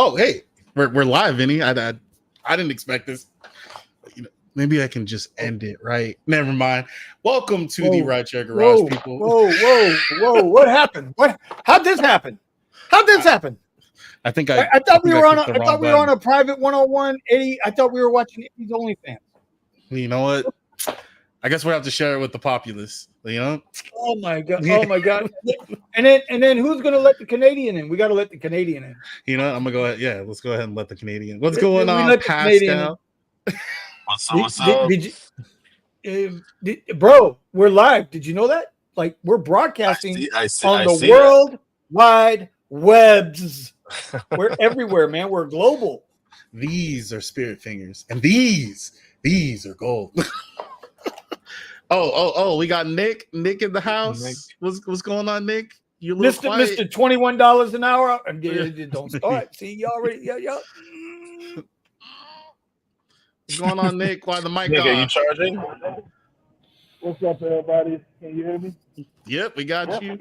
Oh, hey, we're live, Vinny. I didn't expect this. You know, maybe I can just end it, right? Never mind. Welcome to the Rideshare Garage, people. Whoa! What happened? How'd this happen? I think I thought we were on. clicked the I thought wrong we were on button. a private 101. Eddie, I thought we were watching Eddie's OnlyFans. You know what? I guess we'll have to share it with the populace. You know? Oh my god! And then who's gonna let the Canadian in? We got to let the Canadian in. You know, I'm gonna go ahead. Yeah, let's go ahead and let the Canadian. What's We going on, let the Canadian in. Pascal? What's up? Bro, we're live. Did you know that? Like we're broadcasting on the World Wide Webs. We're everywhere, man. We're global. These are spirit fingers, and these are gold. Oh! We got Nick in the house. What's going on, Nick? You look quiet. Mr. $21 an hour. Don't start. See, you already. What's going on, Nick? Why the mic Nick, on? are you charging? What's up, everybody? Can you hear me? Yep, we got you.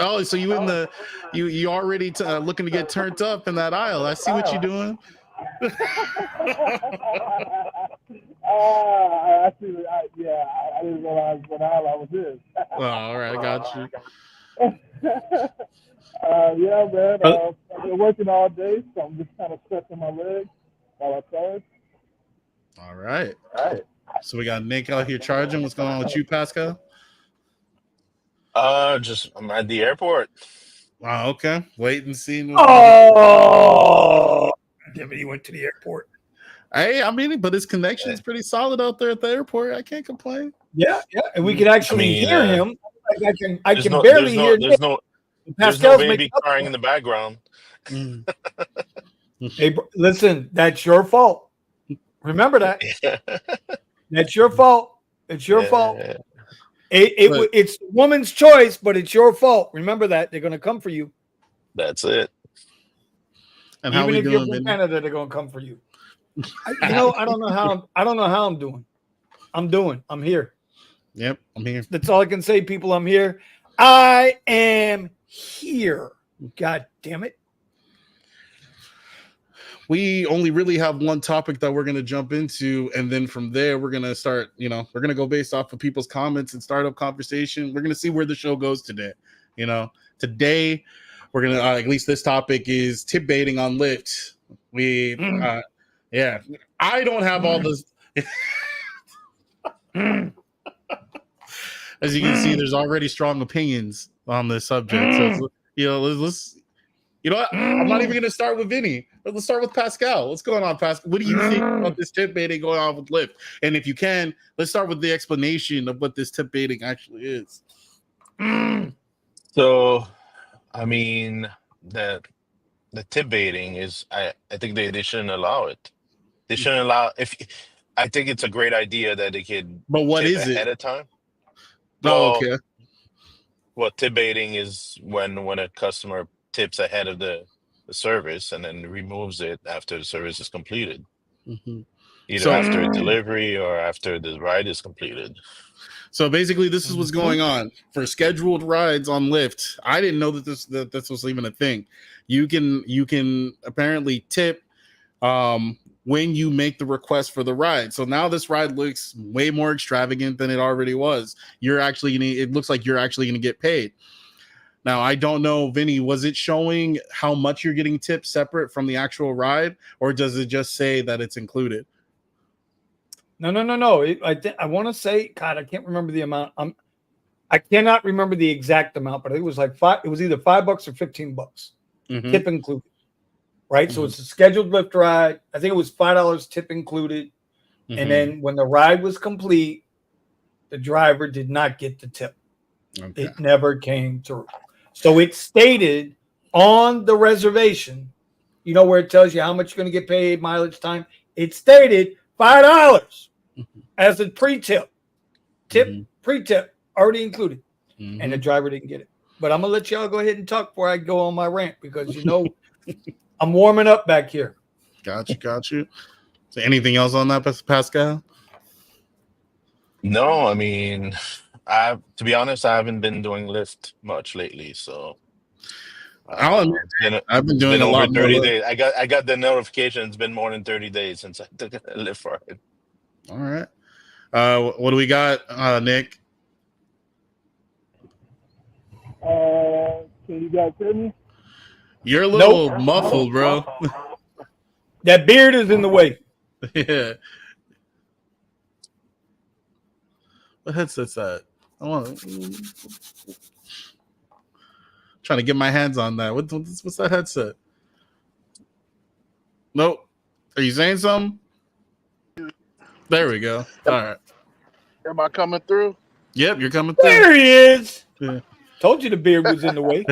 Oh, so you in the you already looking to get turned up in that aisle? I see what you're doing. I didn't realize what aisle I was in. Oh, all right, I got you. Yeah, man. I've been working all day, so I'm just kind of stretching my legs while I charge. All right. So we got Nick out here charging. What's going on with you, Pascal? I'm at the airport. Oh, okay. Wait and see. Oh, he went to the airport. Hey, I mean, but his connection is pretty solid out there at the airport. I can't complain. Yeah, and we can actually hear him. I can There's barely hear. There's no baby crying in the background. Hey, listen, that's your fault. Remember that. That's your fault. It's your fault. It's the woman's choice, but it's your fault. Remember that. They're going to come for you. That's it. And even how we if doing, you're from Canada, they're going to come for you. I don't know how I'm doing. I'm here. Yep, I'm here. That's all I can say, people. I'm here. I am here. God damn it. We only really have one topic that we're going to jump into, and then from there we're going to start, we're going to go based off of people's comments and start up conversation. We're going to see where the show goes today. Today we're going to at least this topic is tip baiting on Lyft. I don't have all this. As you can see, there's already strong opinions on this subject. So, I'm not even going to start with Vinny. Let's start with Pascal. What's going on, Pascal? What do you think about this tip baiting going on with Lyft? And if you can, let's start with the explanation of what this tip baiting actually is. So, I mean, the tip baiting is, I think they shouldn't allow it. They shouldn't allow, I think it's a great idea that they could But what tip is ahead it? of time. Okay. Well, tip baiting is when a customer tips ahead of the service and then removes it after the service is completed. Either after delivery or after the ride is completed. So basically, this is what's going on for scheduled rides on Lyft. I didn't know that this was even a thing. You can apparently tip when you make the request for the ride. So now this ride looks way more extravagant than it already was. It looks like you're actually gonna get paid. Now, I don't know, Vinny, was it showing how much you're getting tipped separate from the actual ride, or does it just say that it's included? No. I want to say, God, I can't remember the amount. I cannot remember the exact amount, but it was like it was either $5 or $15, tip included. Right? So it's a scheduled Lyft ride. I think it was $5 tip included. And then when the ride was complete, the driver did not get the tip. Okay. It never came through. So it stated on the reservation, where it tells you how much you're going to get paid, mileage, time. It stated $5 as a pre-tip. Pre-tip, already included. And the driver didn't get it. But I'm going to let y'all go ahead and talk before I go on my rant because, I'm warming up back here. Got you. So anything else on that, Pascal? No, I mean, to be honest, I haven't been doing Lyft much lately, so. I'll admit, I've been doing a lot over more 30 Lyft. days. I got the notification. It's been more than 30 days since I took a Lyft ride. All right. What do we got, Nick? Can you guys hear me? You're a little muffled, bro. That beard is in the way. Yeah. What headset's that? I want trying to get my hands on that. What's that headset? Nope. Are you saying something? There we go. All right. Am I coming through? Yep, you're coming through. There he is. Yeah. Told you the beard was in the way.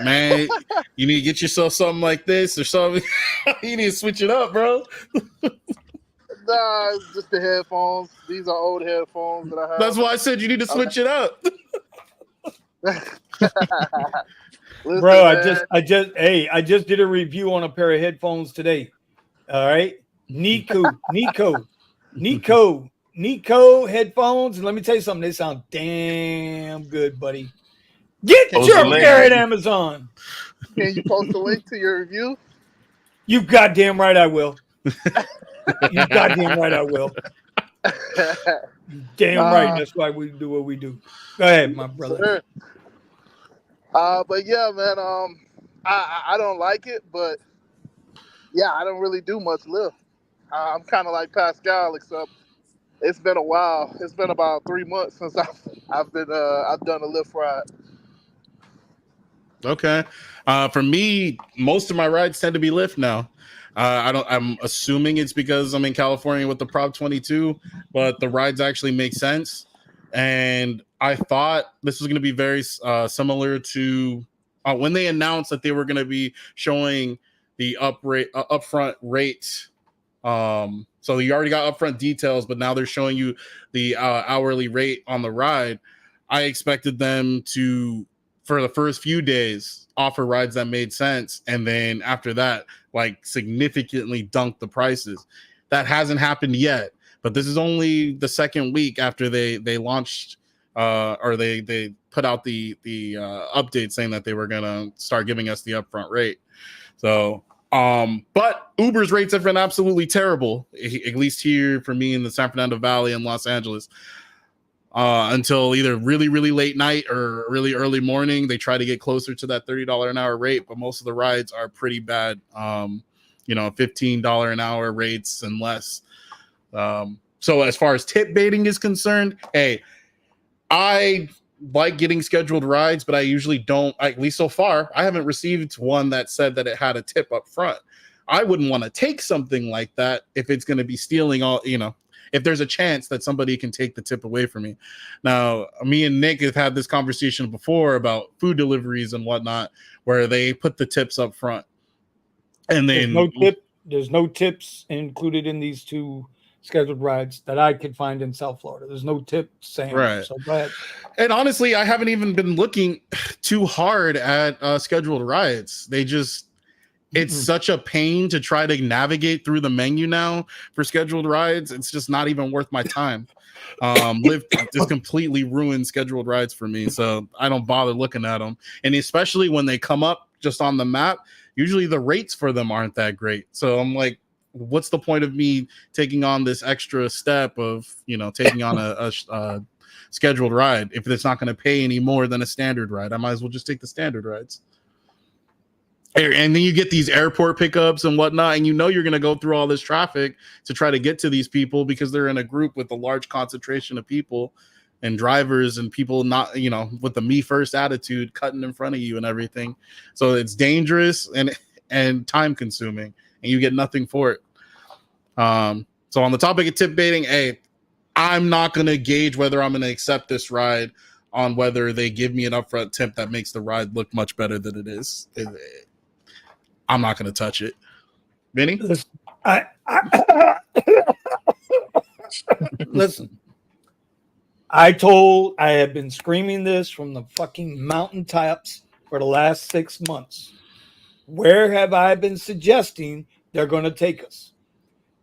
Man, you need to get yourself something like this or something. You need to switch it up, bro. Nah, it's just the headphones. These are old headphones that I have. That's why I said you need to switch it up. Listen, Bro, man. I just did a review on a pair of headphones today. All right. Nico headphones. And let me tell you something, they sound damn good, buddy. Get Post your the link. pair at Amazon. Can you post a link to your review? You goddamn right I will. You goddamn right I will. Damn right. That's why we do what we do. Go ahead, my brother. Sure. But yeah, man, I don't like it, but yeah, I don't really do much Lyft. I'm kind of like Pascal, except it's been a while. It's been about 3 months since I've done a Lyft ride. Okay. For me, most of my rides tend to be Lyft now. I'm assuming it's because I'm in California with the Prop 22, but the rides actually make sense. And I thought this was going to be very similar to when they announced that they were going to be showing the upfront rate. So you already got upfront details, but now they're showing you the hourly rate on the ride. I expected them to, for the first few days, offer rides that made sense, and then after that, like significantly dunk the prices. That hasn't happened yet, but this is only the second week after they launched or they put out the update saying that they were gonna start giving us the upfront rate. So but Uber's rates have been absolutely terrible, at least here for me in the San Fernando Valley and Los Angeles. Until either really, really late night or really early morning. They try to get closer to that $30 an hour rate, but most of the rides are pretty bad. $15 an hour rates and less. So as far as tip baiting is concerned, hey, I like getting scheduled rides, but I usually don't, at least so far, I haven't received one that said that it had a tip up front. I wouldn't want to take something like that if it's going to be stealing all, if there's a chance that somebody can take the tip away from me. Now, me and Nick have had this conversation before about food deliveries and whatnot, where they put the tips up front. And then there's no tips included in these two scheduled rides that I could find in South Florida. There's no tip saying right. So go ahead. And honestly, I haven't even been looking too hard at scheduled rides. It's such a pain to try to navigate through the menu now for scheduled rides. It's just not even worth my time. Lyft just completely ruined scheduled rides for me, so I don't bother looking at them. And especially when they come up just on the map, usually the rates for them aren't that great. So I'm like, what's the point of me taking on this extra step of, taking on a scheduled ride if it's not going to pay any more than a standard ride? I might as well just take the standard rides. And then you get these airport pickups and whatnot, and you're going to go through all this traffic to try to get to these people because they're in a group with a large concentration of people and drivers and people not, with the me first attitude cutting in front of you and everything. So it's dangerous and time consuming, and you get nothing for it. So on the topic of tip baiting, hey, I'm not going to gauge whether I'm going to accept this ride on whether they give me an upfront tip that makes the ride look much better than it is. I'm not going to touch it. Vinny? Listen, I have been screaming this from the fucking mountaintops for the last 6 months. Where have I been suggesting they're going to take us?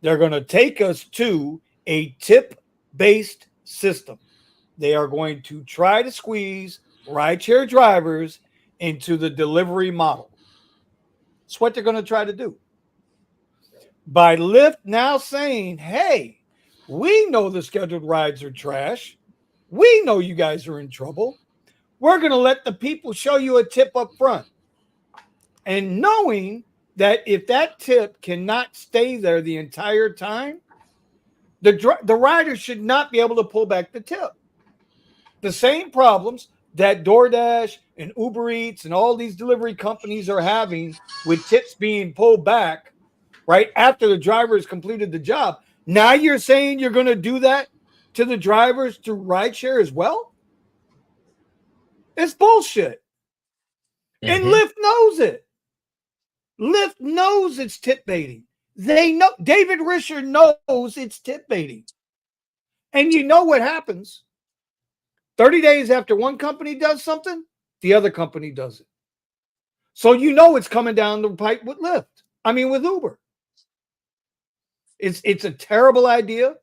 They're going to take us to a tip-based system. They are going to try to squeeze rideshare drivers into the delivery model. That's what they're going to try to do. By Lyft now saying, hey, we know the scheduled rides are trash. We know you guys are in trouble. We're going to let the people show you a tip up front. And knowing that if that tip cannot stay there the entire time, the rider should not be able to pull back the tip. The same problems that DoorDash and Uber Eats and all these delivery companies are having with tips being pulled back right after the driver has completed the job. Now you're saying you're going to do that to the drivers through rideshare as well? It's bullshit. And Lyft knows it. Lyft knows it's tip baiting. They know. David Risher knows it's tip baiting. And you know what happens? 30 days after one company does something, the other company does it. So you know it's coming down the pipe with Lyft. I mean, with Uber. It's a terrible idea.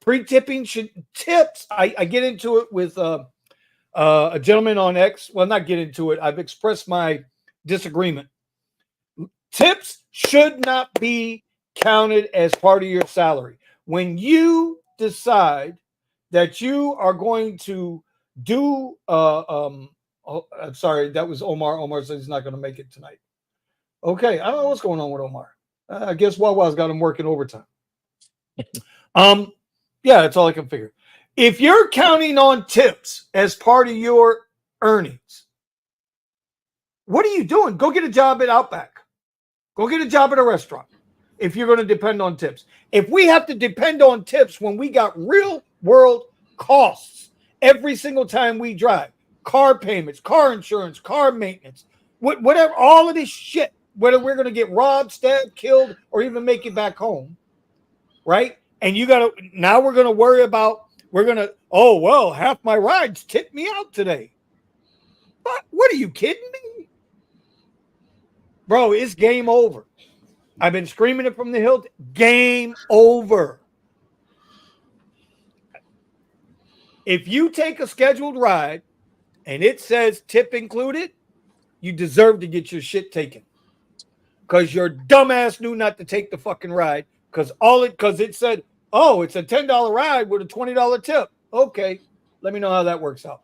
Pre-tipping should tips. I get into it with a gentleman on X. Well, not get into it. I've expressed my disagreement. Tips should not be counted as part of your salary. When you decide that you are going to do, I'm sorry, that was Omar. Omar says he's not going to make it tonight. Okay, I don't know what's going on with Omar. I guess Wawa's got him working overtime. Yeah, that's all I can figure. If you're counting on tips as part of your earnings, what are you doing? Go get a job at Outback. Go get a job at a restaurant if you're going to depend on tips. If we have to depend on tips when we got real world costs every single time we drive, car payments, car insurance, car maintenance, whatever, all of this shit, whether we're going to get robbed, stabbed, killed, or even make it back home, right? And now we're going to worry about, oh, well, half my rides tipped me out today. What are you kidding me? Bro, it's game over. I've been screaming it from the hill. Game over. If you take a scheduled ride and it says tip included, you deserve to get your shit taken. Because your dumbass knew not to take the fucking ride because it said, oh, it's a $10 ride with a $20 tip. Okay, let me know how that works out.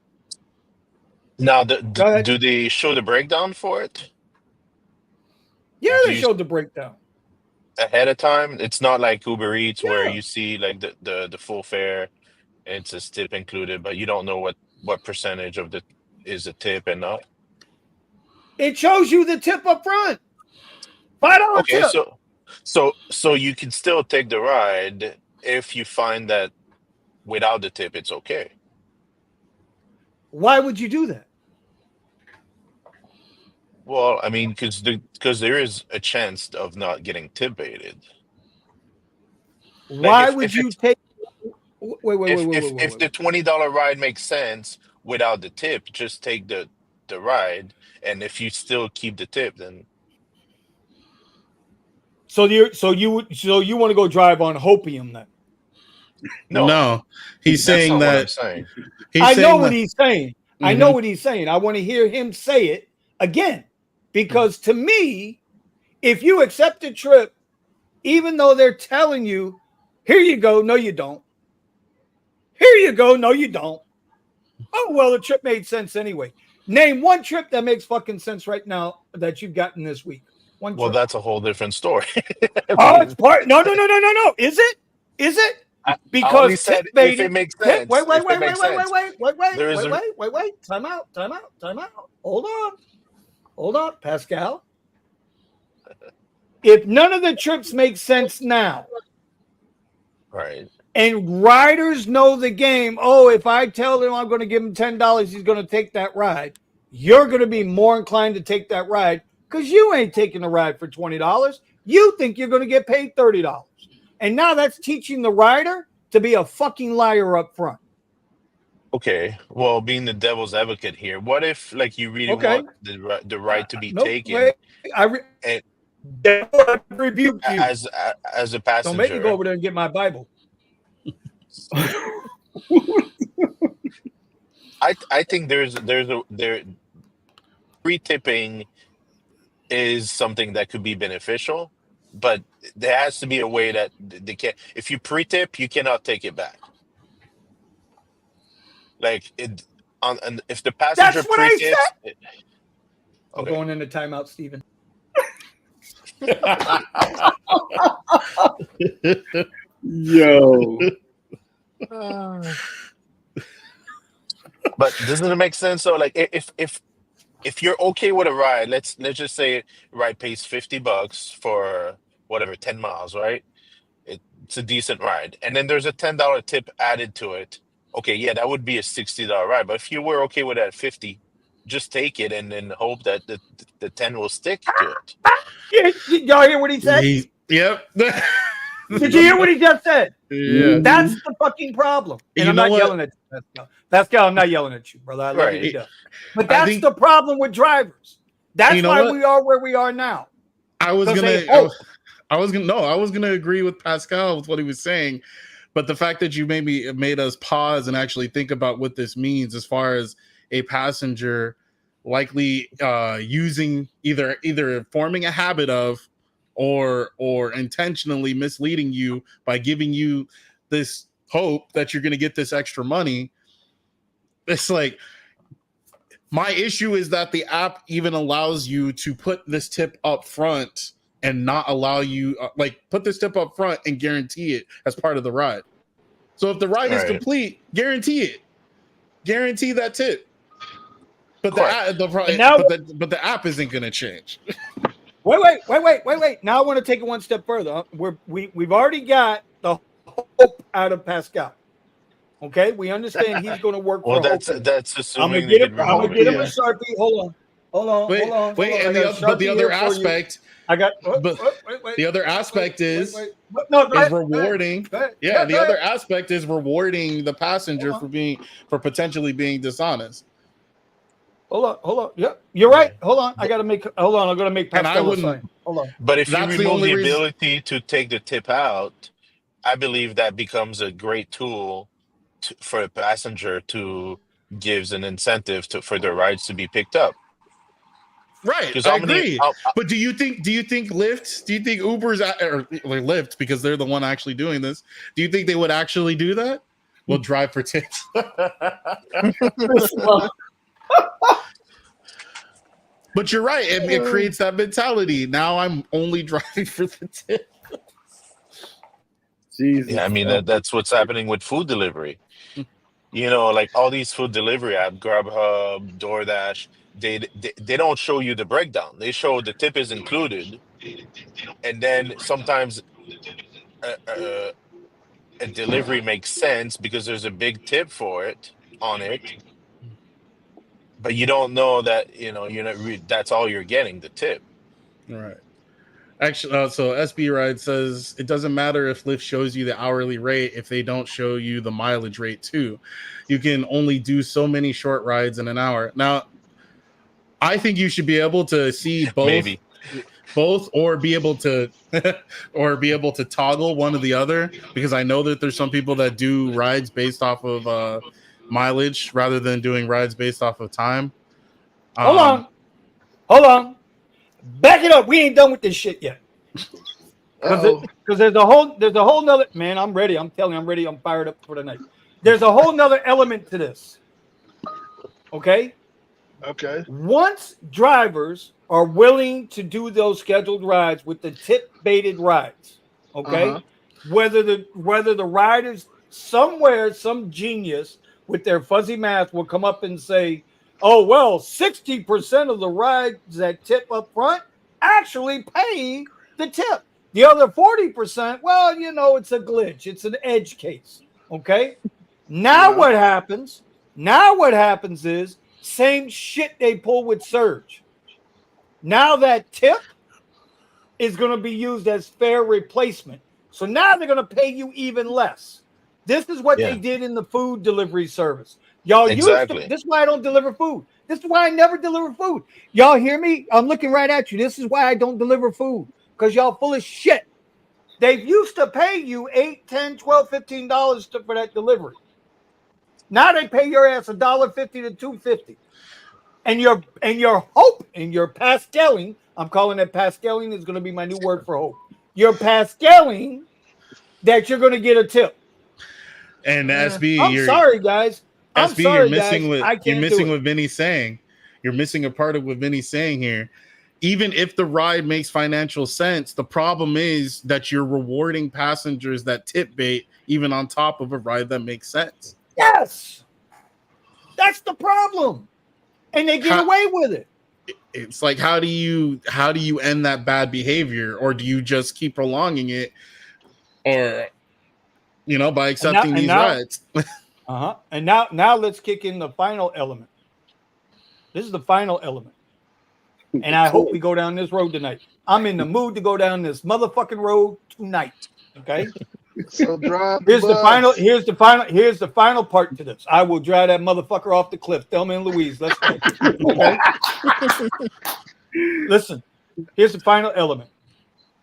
Now, do they show the breakdown for it? Yeah, they showed the breakdown ahead of time. It's not like Uber Eats where you see like the full fare and it says tip included, but you don't know what percentage of the is a tip and not. It shows you the tip up front. $5 okay, tip. So you can still take the ride if you find that without the tip it's okay. Why would you do that? Well, I mean, because there is a chance of not getting tip baited. Why would you take? Wait. If the $20 ride makes sense without the tip, just take the ride, and if you still keep the tip, then. So you want to go drive on hopium then? No, he's saying that. What I'm saying. I know what he's saying. Mm-hmm. I know what he's saying. I want to hear him say it again, because to me, if you accept a trip, even though they're telling you, here you go, no, you don't. Here you go, no, you don't. Oh, well, the trip made sense anyway. Name one trip that makes fucking sense right now that you've gotten this week. One well, trip. That's a whole different story. It's part. No. Is it? Because tip baiting, if it makes sense. Wait. Time out. Hold on, Pascal. If none of the trips make sense now, right? And riders know the game. Oh, if I tell him I'm going to give him $10, he's going to take that ride. You're going to be more inclined to take that ride because you ain't taking a ride for $20. You think you're going to get paid $30. And now that's teaching the rider to be a fucking liar up front. Okay. Well, being the devil's advocate here, what if like you really want the ride to be taken? Wait. I rebuke you as a passenger. Don't make me go over there and get my Bible. I think there's pre-tipping is something that could be beneficial, but there has to be a way that they can't. If you pre-tip, you cannot take it back. Like it on, and if the passenger That's what I pre-tips, I'm going into timeout, Steven. Yo. But doesn't it make sense? So, like, if you're okay with a ride, let's just say ride pays $50 for whatever 10 miles, right? It's a decent ride, and then there's a $10 tip added to it. Okay, yeah, that would be a $60 ride. But if you were okay with that 50, just take it and then hope that the 10 will stick to it. Y'all hear what he said? Yep. Did you hear what he just said? Yeah. That's the fucking problem. And I'm not yelling at you, Pascal. Pascal, I'm not yelling at you, brother. I love you. But that's the problem with drivers. That's why we are where we are now. I was gonna agree with Pascal with what he was saying, but the fact that you made us pause and actually think about what this means as far as a passenger likely using either forming a habit of or intentionally misleading you by giving you this hope that you're going to get this extra money. It's like, my issue is that the app even allows you to put this tip up front and not allow you put this tip up front and guarantee it as part of the ride. So if the ride is complete, guarantee it. Guarantee that tip. But the app isn't going to change. Wait. Now I want to take it one step further. We've already got the hope out of Pascal. Okay, we understand he's going to work. Well, for that's assuming I'm gonna get him a Sharpie. Hold on. But the other aspect, the other aspect is rewarding. Yeah, the other aspect is rewarding the passenger for potentially being dishonest. Hold on. Yeah, you're right. Hold on. I'm gonna make Pascal a sign. Hold on. But if you remove the ability to take the tip out, I believe that becomes a great tool for a passenger to gives an incentive for their rides to be picked up. Right, I agree. But do you think Lyft, do you think Uber's or Lyft, because they're the one actually doing this, do you think they would actually do that? We'll drive for tips. But you're right. It creates that mentality. Now I'm only driving for the tip. Jesus. Yeah, I mean that's what's happening with food delivery. You know, like all these food delivery apps, Grubhub, DoorDash, they don't show you the breakdown. They show the tip is included, and then sometimes a delivery makes sense because there's a big tip for it on it. But you don't know that, you're not that's all you're getting, the tip. All right. Actually, so SB Ride says it doesn't matter if Lyft shows you the hourly rate if they don't show you the mileage rate too. You can only do so many short rides in an hour. Now, I think you should be able to see both, or be able to toggle one or the other, because I know that there's some people that do rides based off of mileage rather than doing rides based off of time. Hold on. Back it up. We ain't done with this shit yet. Because there's a whole nother, man. I'm ready. I'm telling you, I'm ready. I'm fired up for the night. There's a whole nother element to this. Okay. Once drivers are willing to do those scheduled rides with the tip baited rides, okay, whether the riders somewhere, some genius with their fuzzy math will come up and say, oh, well, 60% of the rides that tip up front actually pay the tip. The other 40%, well, it's a glitch. It's an edge case. Okay. Now what happens? What happens is same shit they pull with Surge. Now that tip is going to be used as fair replacement. So now they're going to pay you even less. This is what they did in the food delivery service. Y'all used to, this is why I don't deliver food. This is why I never deliver food. Y'all hear me? I'm looking right at you. This is why I don't deliver food, because y'all full of shit. They used to pay you $8, $10, $12, $15 for that delivery. Now they pay your ass $1.50 to $2.50. and your hope and your pascaling. I'm calling it pascaling. Is going to be my new word for hope. You're pascaling that you're going to get a tip. And SB, I'm sorry, guys. I'm SB, you're sorry, missing guys. what I you're can't missing do it. what Vinny's saying. You're missing a part of what Vinny's saying here. Even if the ride makes financial sense, the problem is that you're rewarding passengers that tip bait even on top of a ride that makes sense. Yes, that's the problem, and they get away with it. It's like, how do you end that bad behavior, or do you just keep prolonging it, or by accepting these rides? And now let's kick in the final element. This is the final element. And I hope we go down this road tonight. I'm in the mood to go down this motherfucking road tonight. Okay. So drive. Here's the final part to this. I will drive that motherfucker off the cliff. Thelma and Louise. Let's go. Okay. Listen, here's the final element.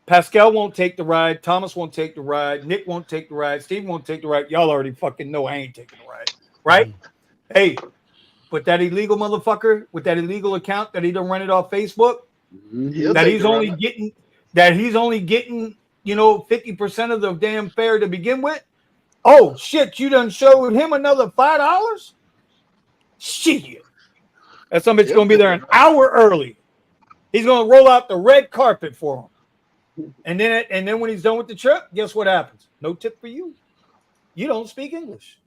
Pascal won't take the ride. Thomas won't take the ride. Nick won't take the ride. Steve won't take the ride. Y'all already fucking know I ain't taking the ride. Right? Hey, but that illegal motherfucker with that illegal account that he done run it off Facebook, that he's only getting 50% of the damn fare to begin with. Oh shit, you done showed him another $5? Shit. That somebody's gonna be there an hour early. He's gonna roll out the red carpet for him. And then when he's done with the trip, guess what happens? No tip for you. You don't speak English.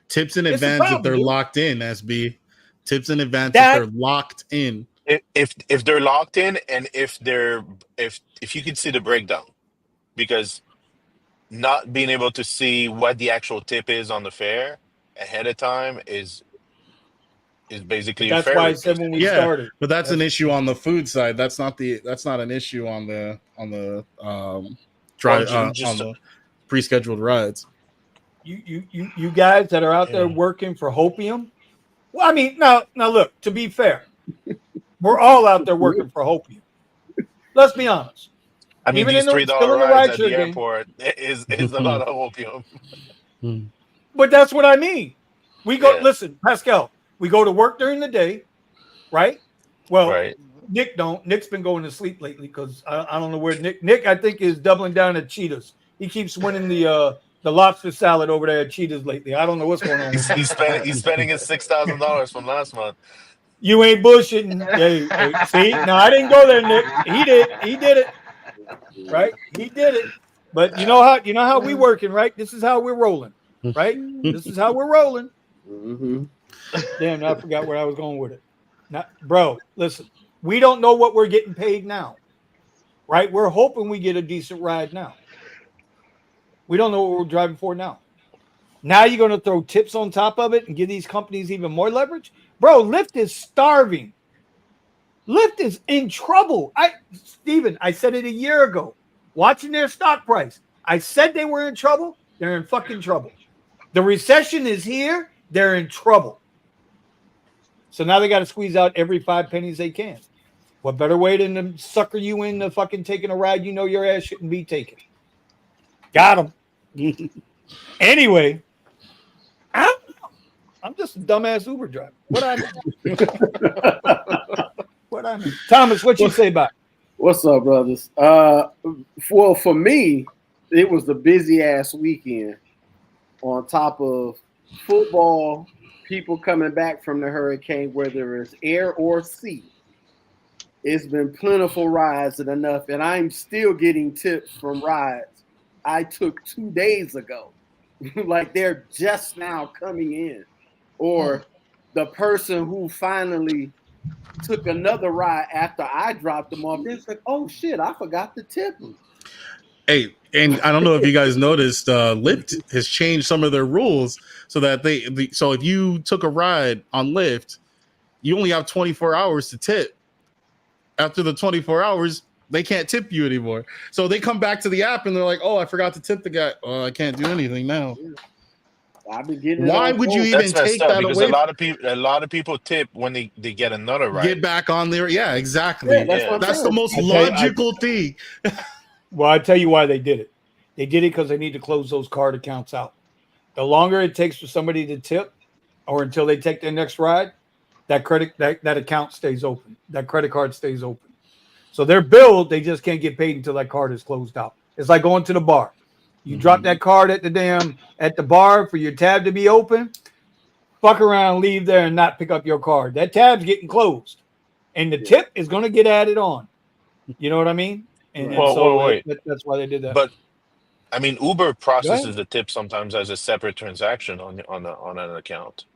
Tips in advance if they're locked in, SB. Tips in advance if they're locked in. If they're locked in, and if you can see the breakdown, because not being able to see what the actual tip is on the fare ahead of time is basically that's why I said when we started. But that's an issue on the food side. That's not an issue on the on the pre-scheduled rides. You guys that are out there working for Hopium. Well, I mean, now look, to be fair, we're all out there working for Hopium. Let's be honest. I mean, these $3 rides at the airport is a lot of opium. But that's what I mean. We go, listen, Pascal, we go to work during the day, right? Well, Nick don't. Nick's been going to sleep lately because I don't know where Nick, I think, is doubling down at Cheetahs. He keeps winning the lobster salad over there at Cheetahs lately. I don't know what's going on. He's spending his $6,000 from last month. You ain't bullshitting. Hey, see? No, I didn't go there, Nick. He did it. Right? He did it. But you know how we working, right? This is how we're rolling, right? This is how we're rolling. Mm-hmm. Damn, I forgot where I was going with it. Now, bro, listen, we don't know what we're getting paid now, right? We're hoping we get a decent ride now. We don't know what we're driving for now. Now you're going to throw tips on top of it and give these companies even more leverage? Bro, Lyft is starving. Lyft is in trouble. Steven, I said it a year ago. Watching their stock price. I said they were in trouble. They're in fucking trouble. The recession is here. They're in trouble. So now they got to squeeze out every 5 pennies they can. What better way than to sucker you into fucking taking a ride you know your ass shouldn't be taking? Got him. Anyway, I'm just a dumbass Uber driver. What I mean? Thomas, what you say about it? What's up, brothers? For me, it was the busy ass weekend on top of football, people coming back from the hurricane, whether it's air or sea. It's been plentiful rides and enough, and I'm still getting tips from rides I took 2 days ago. Like they're just now coming in. Or the person who finally took another ride after I dropped them off. It's like, oh shit, I forgot to tip them. Hey, and I don't know if you guys noticed, Lyft has changed some of their rules so that so if you took a ride on Lyft, you only have 24 hours to tip. After the 24 hours, they can't tip you anymore. So they come back to the app and they're like, "Oh, I forgot to tip the guy. Oh, I can't do anything now." I've been getting. Why would you even take that because away? A lot of people tip when they get another ride. Get back on there. Yeah, exactly. Yeah, that's the most logical thing. Well, I tell you why they did it. They did it because they need to close those card accounts out. The longer it takes for somebody to tip, or until they take their next ride, that account stays open. That credit card stays open. So they're billed, they just can't get paid until that card is closed out. It's like going to the bar. You drop that card at the bar for your tab to be open. Fuck around, leave there, and not pick up your card. That tab's getting closed, and the tip is going to get added on. You know what I mean? And Wait. That's why they did that. But I mean, Uber processes the tip sometimes as a separate transaction on an account.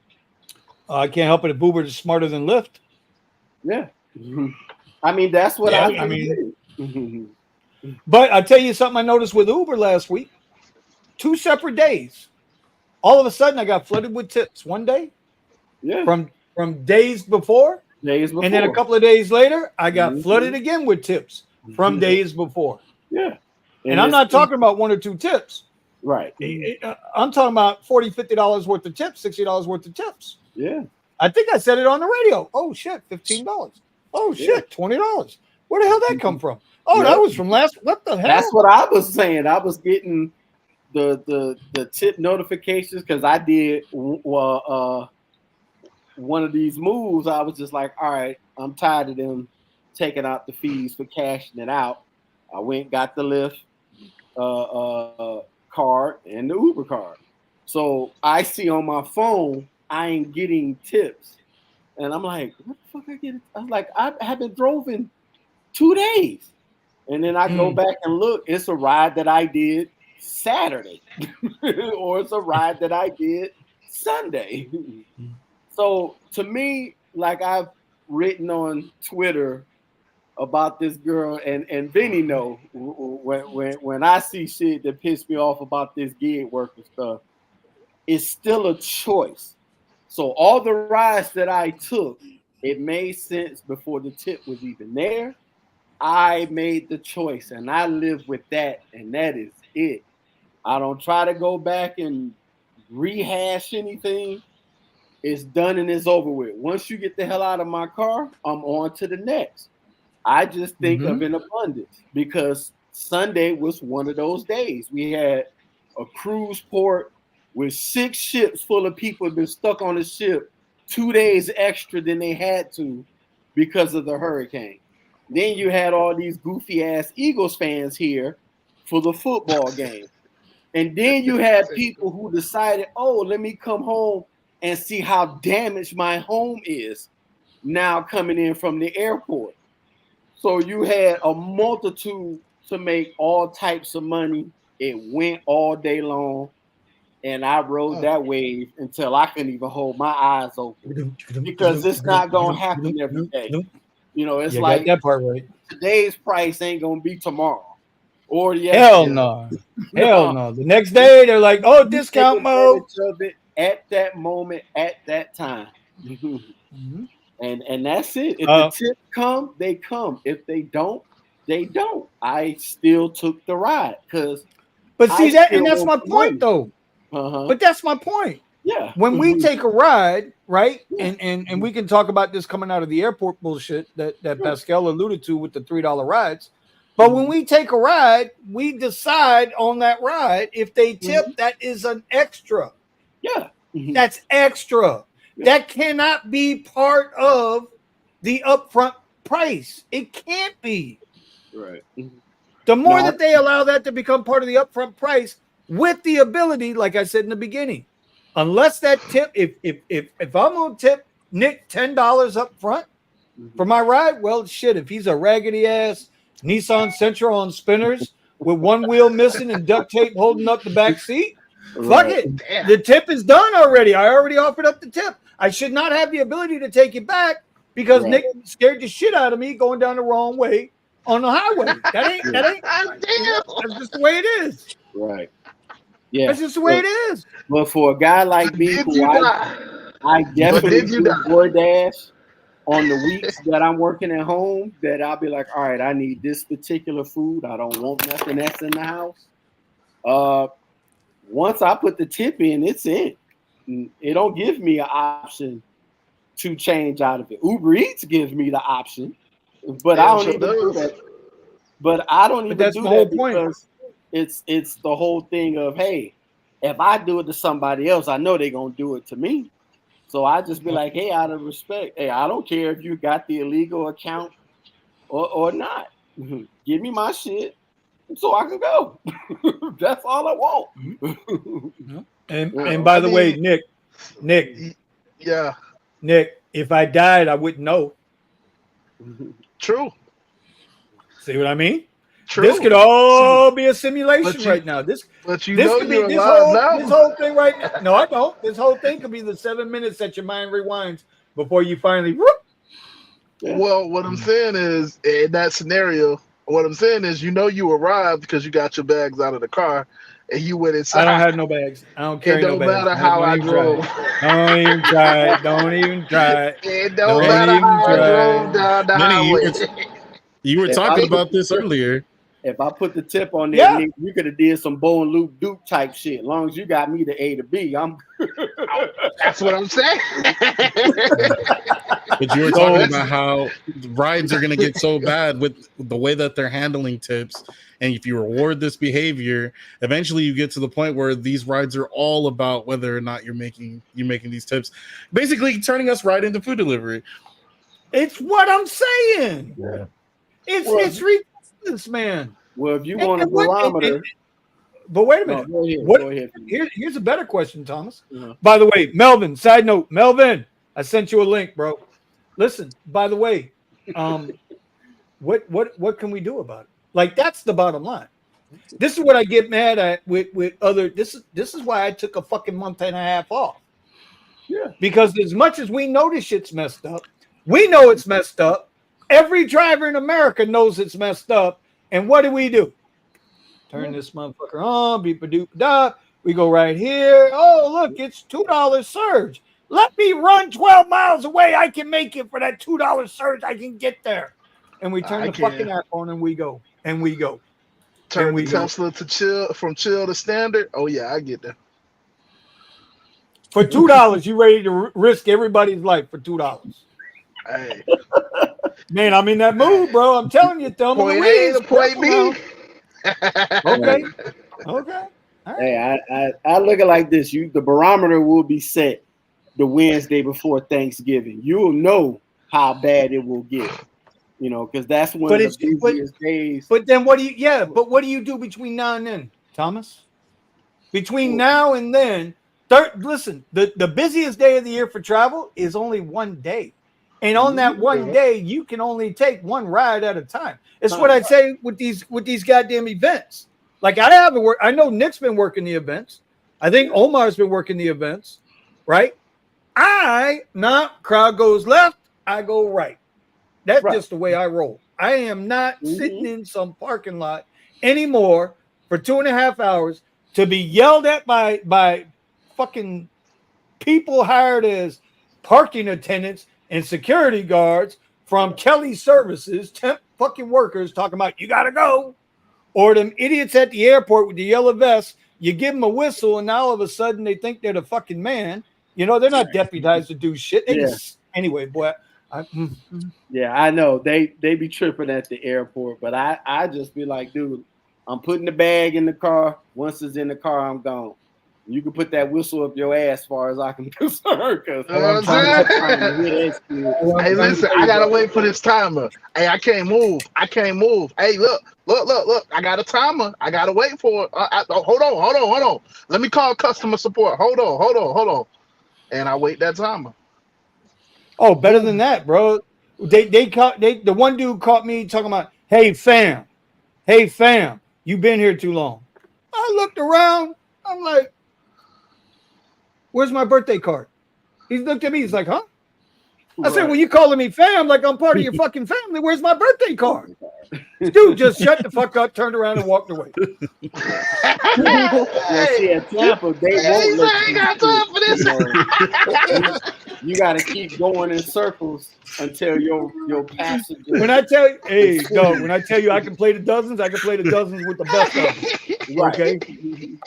I can't help it if Uber is smarter than Lyft. Yeah. I mean, that's what I mean. But I tell you something I noticed with Uber last week. 2 separate days. All of a sudden, I got flooded with tips one day. Yeah. From days before. And then a couple of days later, I got flooded again with tips from days before. Yeah. And I'm not talking about 1 or 2 tips. Right. I'm talking about $40, $50 worth of tips, $60 worth of tips. Yeah. I think I said it on the radio. Oh, shit, $15. Oh, shit, $20. Where the hell that come from? Oh, that was from last. What the hell? That's what I was saying. I was getting the tip notifications because I did one of these moves. I was just like, all right, I'm tired of them taking out the fees for cashing it out. I went, got the Lyft card and the Uber card. So I see on my phone, I ain't getting tips. And I'm like, what the fuck I get? I'm like, I haven't drove in 2 days. And then I go back and look, it's a ride that I did Saturday. Or it's a ride that I did Sunday. So to me, like I've written on Twitter about this girl, and Vinny know when I see shit that piss me off about this gig worker stuff, it's still a choice. So all the rides that I took, it made sense before the tip was even there. I made the choice and I live with that, and that is it. I don't try to go back and rehash anything. It's done and it's over with. Once you get the hell out of my car, I'm on to the next. I just think of an abundance because Sunday was one of those days. We had a cruise port with 6 ships full of people have been stuck on the ship 2 days extra than they had to because of the hurricane. Then you had all these goofy ass Eagles fans here for the football game. And then you had people who decided, oh, let me come home and see how damaged my home is now coming in from the airport. So you had a multitude to make all types of money. It went all day long. And I rode that wave until I couldn't even hold my eyes open because it's not going to happen every day. You know, it's like that part right. Today's price ain't going to be tomorrow. Or hell no. Hell no. The next day they're like, oh, discount mode. At that moment, at that time. And that's it. If the tips come, they come. If they don't, they don't. I still took the ride because. But see that, and that's my point, though. But that's my point. Yeah. When we take a ride, right, and we can talk about this coming out of the airport bullshit that Pascal alluded to with the $3 rides. But when we take a ride, we decide on that ride if they tip. That is an extra. Yeah. That's extra. That cannot be part of the upfront price. It can't be. Right. The more that they allow that to become part of the upfront price, with the ability, like I said in the beginning, unless that tip, if I'm gonna tip Nick $10 up front for my ride, well, shit, if he's a raggedy ass Nissan Sentra on spinners with one wheel missing and duct tape holding up the back seat, fuck it. Damn. The tip is done already. I already offered up the tip. I should not have the ability to take it back because Nick scared the shit out of me going down the wrong way on the highway. That ain't that's just the way it is. Right. Yeah. That's just the way it is. But for a guy like me, who I definitely do DoorDash on the weeks that I'm working at home, that I'll be like, all right, I need this particular food. I don't want nothing else in the house. Once I put the tip in, it's in. It don't give me an option to change out of it. Uber Eats gives me the option, but I don't even do that. But I don't even do that because it's the whole thing of, hey, if I do it to somebody else, I know they're gonna do it to me. So I just be like, hey, out of respect, hey, I don't care if you got the illegal account or not. Give me my shit so I can go. That's all I want. And by the way, Nick, yeah, Nick, if I died, I wouldn't know. true. See what I mean? True. This could all be a simulation right now. But you this know could be you're this alive now. whole thing right now. No, I don't. This whole thing could be the 7 minutes that your mind rewinds before you finally. Whoop. Well, what I'm saying is, in that scenario, what I'm saying is, you know, you arrived because you got your bags out of the car and you went inside. I don't have no bags. I don't carry no bags. It don't matter how I drove. Don't even try it. Don't even try it. It don't matter how I drove down the highway. You were talking about this earlier. If I put the tip on there, Nick, you could have did some bone loop dupe type shit. As long as you got me to A to B, I'm. That's what I'm saying. But you were talking about how rides are going to get so bad with the way that they're handling tips, and if you reward this behavior, eventually you get to the point where these rides are all about whether or not you're making these tips, basically turning us right into food delivery. It's what I'm saying. Yeah. It's ridiculous, man. Well, if you want a barometer. But wait a minute. Go ahead. Here's a better question, Thomas. By the way, Melvin, side note, Melvin, I sent you a link, bro. Listen, by the way, what can we do about it? Like, that's the bottom line. This is what I get mad at with other. This is why I took a fucking month and a half off. Yeah. Because as much as we know this shit's messed up, we know it's messed up. Every driver in America knows it's messed up. And what do? Turn this motherfucker on, beep a doop da. We go right here. Oh, look, it's $2 surge. Let me run 12 miles away. I can make it for that $2 surge. I can get there. And we turn the fucking app on and we go. And we go. Turn the Tesla to chill, from chill to standard. Oh, yeah, I get that. For $2, you ready to risk everybody's life for $2. Hey. Man, I'm in that mood, bro. I'm telling you, Thelma Point Louise. A to point B. Okay. Okay. Right. Hey, I look at it like this. The barometer will be set the Wednesday before Thanksgiving. You'll know how bad it will get. Because that's one of the busiest days. But then what do you do between now and then, Thomas? Between now and then, listen, the busiest day of the year for travel is only one day. And on that one day, you can only take one ride at a time. It's what I say with these goddamn events. Like, I haven't worked. I know Nick's been working the events. I think Omar's been working the events, right? Crowd goes left, I go right. That's just the way I roll. I am not sitting in some parking lot anymore for 2.5 hours to be yelled at by fucking people hired as parking attendants and security guards from Kelly Services, temp fucking workers talking about, you got to go. Or them idiots at the airport with the yellow vest, you give them a whistle and now all of a sudden they think they're the fucking man. They're not deputized to do shit. Anyway, boy. Yeah, I know. They be tripping at the airport, but I just be like, dude, I'm putting the bag in the car. Once it's in the car, I'm gone. You can put that whistle up your ass as far as I can concerned. Hey, listen, I gotta wait for this timer. Hey, I can't move. Hey, look. I got a timer. I gotta wait for it. Hold on. Let me call customer support. Hold on. And I wait that timer. Oh, better than that, bro. The one dude caught me talking about, hey fam, you been here too long. I looked around. I'm like, where's my birthday card? He looked at me. He's like, huh? I said, well, you calling me fam like I'm part of your fucking family. Where's my birthday card? Dude just shut the fuck up, turned around, and walked away. See, at Tampa, they won't let you. Got time for this. You got to keep going in circles until your passenger. When I tell you, hey, dog, when I tell you I can play the dozens, I can play the dozens with the best of them. Right. Okay?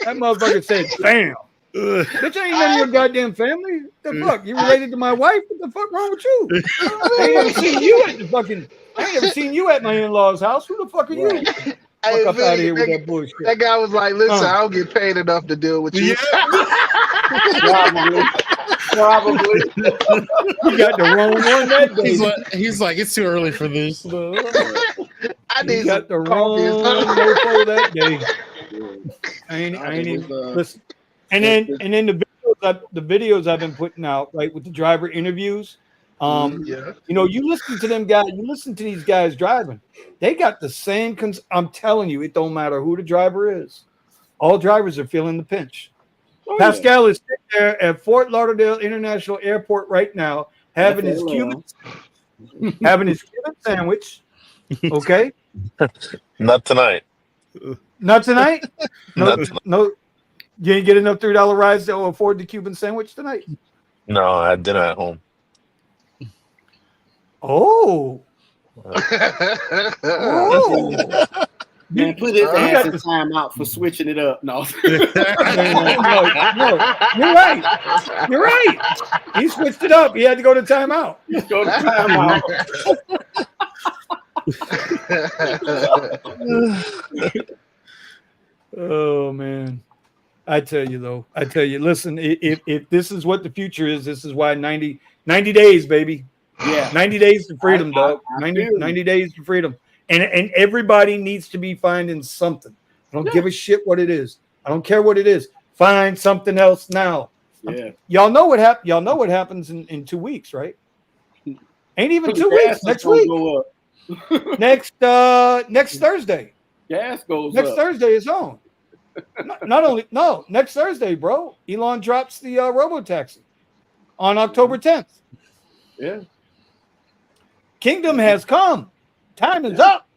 That motherfucker said, bam. Bitch, I ain't none of your goddamn family. The fuck? You related to my wife? What the fuck wrong with you? I ain't never seen you at my in-laws' house. Who the fuck are you? Fuck up out of here with that bullshit. That guy was like, listen, I don't get paid enough to deal with you. Probably. You got the wrong one that day. He's like, it's too early for this. I You need got the some wrong coffee. mofo that day. I ain't It even was, listen. And then the videos I've been putting out, right, with the driver interviews. Yeah. You know, you listen to them guys, you listen to these guys driving. They got the same I'm telling you, it don't matter who the driver is. All drivers are feeling the pinch. oh, Pascal is sitting there at Fort Lauderdale International Airport right now, having his Cuban sandwich. Okay. Not tonight. Not tonight? No, Not tonight. no. You ain't get enough $3 rides to afford the Cuban sandwich tonight. No, I had dinner at home. Oh. Man, put his You ass got in timeout for switching it up. No. no, you're right. You're right. He switched it up. He had to go to timeout. Let's go to timeout. Oh man. I tell you though. Listen, if this is what the future is, this is why 90 days, baby. Yeah. 90 days to freedom, dog. I 90 days to freedom. And everybody needs to be finding something. I don't give a shit what it is. I don't care what it is. Find something else now. Yeah. Y'all know what happens in 2 weeks, right? Ain't even 2 weeks. Next week. Go up. Next Thursday. Gas goes Next up. Thursday is on. Next Thursday, bro. Elon drops the robo-taxi on October 10th. Yeah. Kingdom has come. Time is up.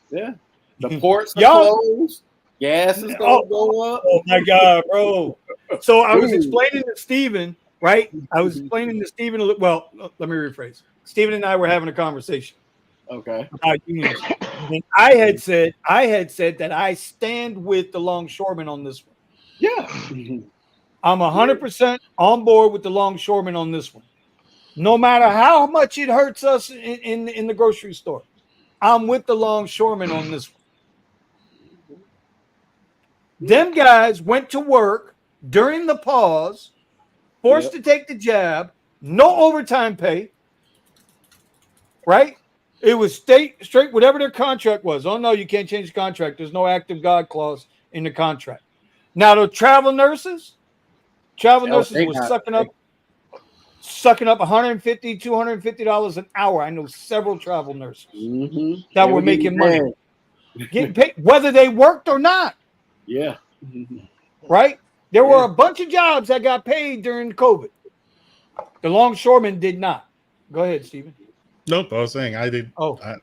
Yeah. The ports are Y'all- closed. Gas is going to go up. Oh my God, bro. So I was explaining to Steven, right? Well, let me rephrase. Steven and I were having a conversation Okay. about unions. And I had said that I stand with the longshoremen on this one. Yeah. I'm 100% on board with the longshoremen on this one. No matter how much it hurts us in the grocery store, I'm with the longshoremen on this one. Them guys went to work during the pause, forced to take the jab, no overtime pay, right? It was straight whatever their contract was. Oh, no, you can't change the contract. There's no active God clause in the contract. Now, the travel nurses were sucking up $150, $250 an hour. I know several travel nurses that were making money, getting paid, whether they worked or not. Yeah. Right? There were a bunch of jobs that got paid during COVID. The longshoremen did not. Go ahead, Stephen. Nope, I was saying I did. Oh, I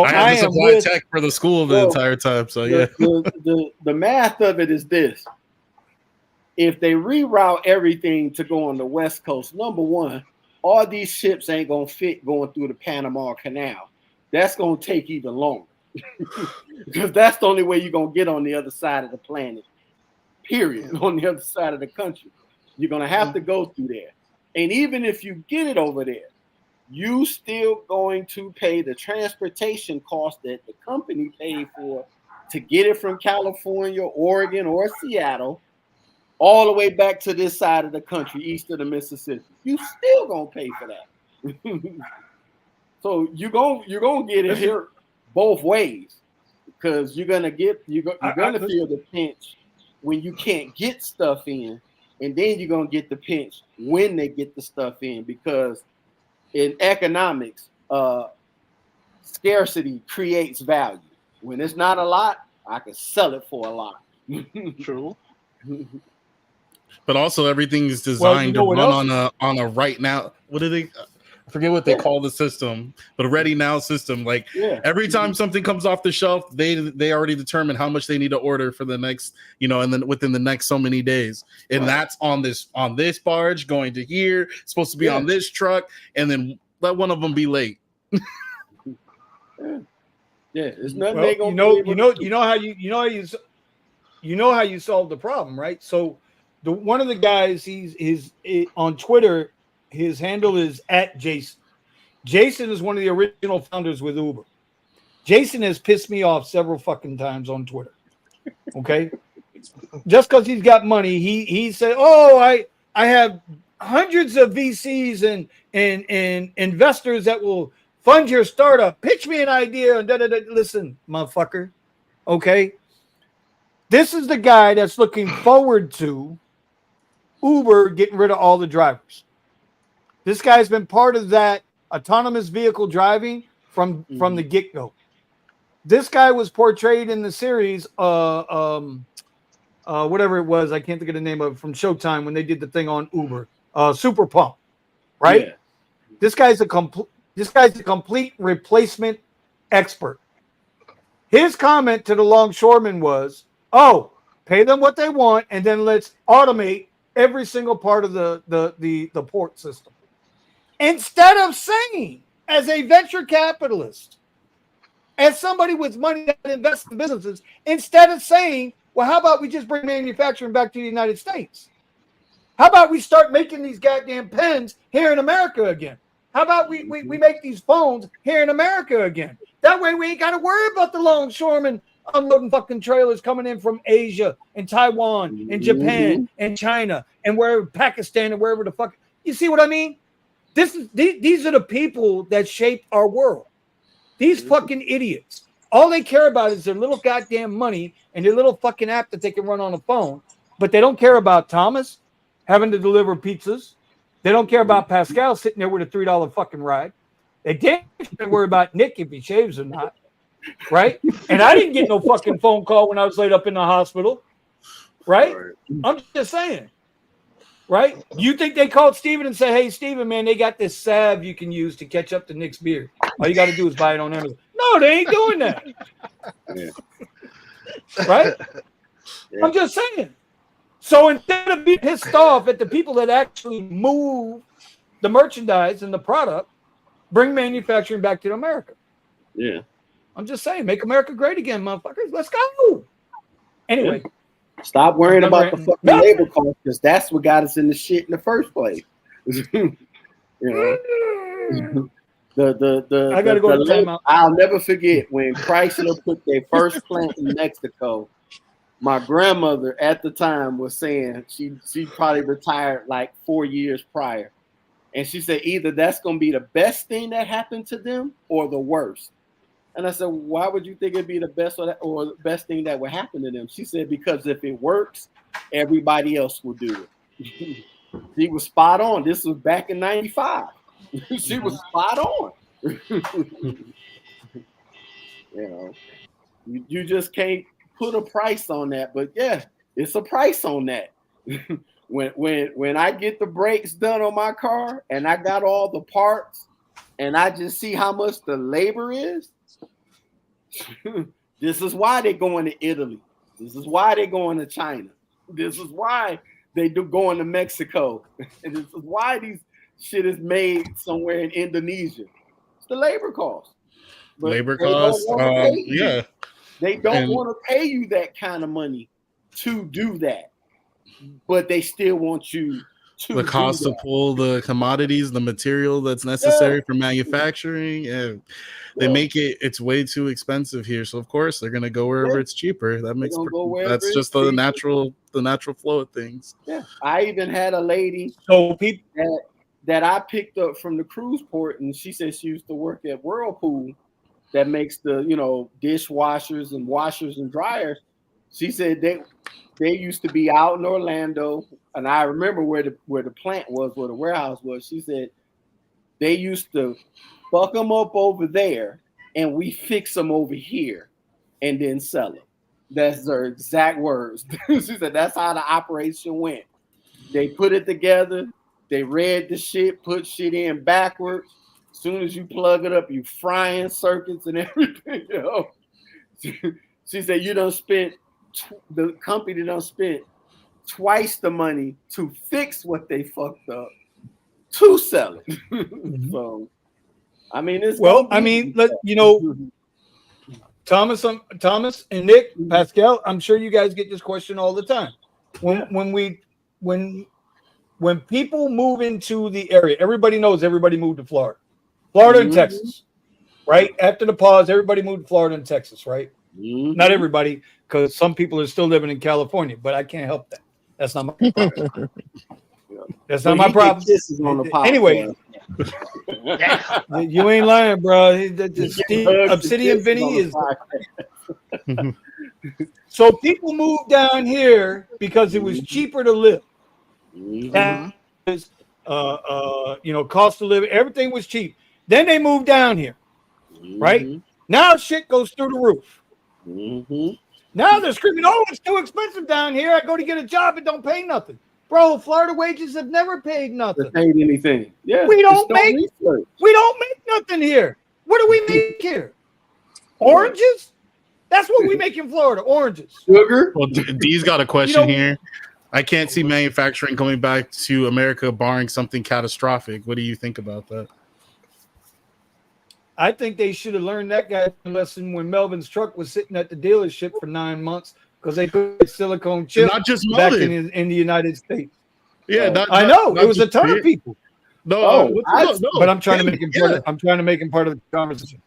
had to supply tech for the school the entire time. So the math of it is this: if they reroute everything to go on the West Coast, number one, all these ships ain't gonna fit going through the Panama Canal. That's gonna take even longer. Because that's the only way you're going to get on the other side of the planet, period, on the other side of the country. You're going to have to go through there. And even if you get it over there, you still going to pay the transportation cost that the company paid for to get it from California, Oregon, or Seattle all the way back to this side of the country, east of the Mississippi. You still going to pay for that. So you're going to get it here both ways, because you're gonna feel the pinch when you can't get stuff in, and then you're gonna get the pinch when they get the stuff in, because in economics, scarcity creates value. When it's not a lot, I can sell it for a lot. True. But also everything is designed to run on a right now. What do they? I forget what they call the system, but a ready now system. Like every time something comes off the shelf, they already determine how much they need to order for the next, and then within the next so many days. And that's on this barge going to here, supposed to be on this truck, and then let one of them be late. It's nothing well, they gonna you know how you solve the problem, right? So one of the guys, he's on Twitter. His handle is @Jason. Jason is one of the original founders with Uber. Jason has pissed me off several fucking times on Twitter. Okay, just because he's got money, he said, "Oh, I have hundreds of VCs and investors that will fund your startup. Pitch me an idea. And listen, motherfucker. Okay. This is the guy that's looking forward to Uber getting rid of all the drivers. This guy's been part of that autonomous vehicle driving from the get-go. This guy was portrayed in the series, whatever it was, I can't think of the name of it, from Showtime when they did the thing on Uber, Super Pump, right? Yeah. This guy's a complete replacement expert. His comment to the longshoreman was, "Oh, pay them what they want, and then let's automate every single part of the port system." Instead of saying, as a venture capitalist, as somebody with money that invests in businesses, instead of saying, well, how about we just bring manufacturing back to the United States? How about we start making these goddamn pens here in America again? How about we make these phones here in America again? That way we ain't got to worry about the longshoremen unloading fucking trailers coming in from Asia and Taiwan and Japan and China and wherever, Pakistan and wherever the fuck. You see what I mean? These are the people that shape our world. These fucking idiots. All they care about is their little goddamn money and their little fucking app that they can run on a phone. But they don't care about Thomas having to deliver pizzas. They don't care about Pascal sitting there with a $3 fucking ride. They damn sure worry about Nick if he shaves or not. Right? And I didn't get no fucking phone call when I was laid up in the hospital. Right? I'm just saying. Right? You think they called Steven and said, hey, Steven, man, they got this salve you can use to catch up to Nick's beard. All you got to do is buy it on Amazon. No, they ain't doing that. Yeah. Right? Yeah. I'm just saying. So instead of being pissed off at the people that actually move the merchandise and the product, bring manufacturing back to America. Yeah. I'm just saying, make America great again, motherfuckers. Let's go. Anyway. Yeah. Stop worrying about the fucking labor cost, because that's what got us in the shit in the first place. You know, I gotta go to timeout. I'll never forget when Chrysler put their first plant in Mexico. My grandmother at the time was saying she probably retired like 4 years prior, and she said either that's gonna be the best thing that happened to them or the worst. And I said, why would you think it'd be the best or the best thing that would happen to them? She said, because if it works, everybody else will do it. She was spot on. This was back in 95. She was spot on. You know, you just can't put a price on that. But yeah, it's a price on that. When I get the brakes done on my car and I got all the parts and I just see how much the labor is, this is why they're going to Italy. This is why they're going to China. This is why they do going to Mexico. And this is why these shit is made somewhere in Indonesia. It's the labor cost. But labor cost, yeah. They don't want to pay you that kind of money to do that. But they still want you to the cost to pull the commodities, the material that's necessary for manufacturing, and they make it's way too expensive here. So of course they're gonna go wherever it's cheaper. That makes that's just the natural flow of things. Yeah, I even had a lady that I picked up from the cruise port, and she said she used to work at Whirlpool, that makes the dishwashers and washers and dryers. She said they used to be out in Orlando, and I remember where the plant was, where the warehouse was. She said they used to fuck them up over there, and we fix them over here, and then sell them. That's her exact words. She said that's how the operation went. They put it together, they read the shit, put shit in backwards. As soon as you plug it up, you frying circuits and everything. She said you done spent. The company done spent twice the money to fix what they fucked up to sell it. So, I mean, it's Thomas and Nick, Pascal. I'm sure you guys get this question all the time. When people move into the area, everybody knows everybody moved to Florida and Texas, right? After the pause, everybody moved to Florida and Texas, right? Not everybody, because some people are still living in California, but I can't help that. That's not my problem. That's not my problem. Kisses on the podcast. Anyway, you ain't lying, bro. Obsidian Vinny is. So people moved down here because it was cheaper to live. That is, cost of living, everything was cheap. Then they moved down here, right? Now shit goes through the roof. Now they're screaming, "Oh, it's too expensive down here. I go to get a job, it don't pay nothing." Bro, Florida wages have never paid nothing. Paid anything? Yeah, we don't make nothing here. What do we make here? Oranges? That's what we make in Florida. Oranges. Sugar. Well, D's got a question here. I can't see manufacturing coming back to America barring something catastrophic. What do you think about that? I think they should have learned that guy lesson when Melvin's truck was sitting at the dealership for 9 months because they put silicone chips not just back in the United States. Yeah, I know it was a ton of people. No, but I'm trying to make him I'm trying to make him part of the conversation.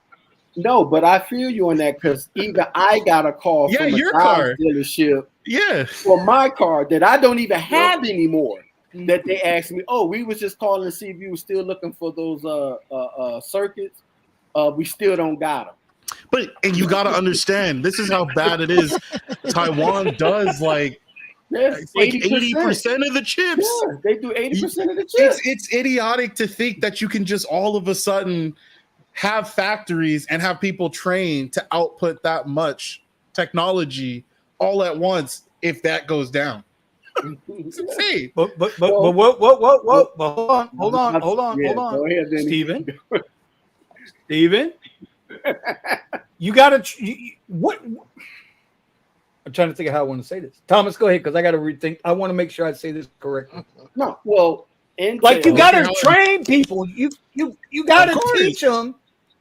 No, but I feel you on that because even I got a call from a car dealership. Yeah, for my car that I don't even have anymore. That they asked me, "Oh, we was just calling to see if you were still looking for those circuits. We still don't got them." And you got to understand, this is how bad it is. Taiwan does like 80% of the chips. Yeah, they do 80% of the chips. It's idiotic to think that you can just all of a sudden have factories and have people trained to output that much technology all at once if that goes down. It's insane. But hold on. Go ahead, Steven, you gotta what? I'm trying to think of how I want to say this. Thomas, go ahead because I got to rethink. I want to make sure I say this correctly. No, well, you got to train people. You got to teach them.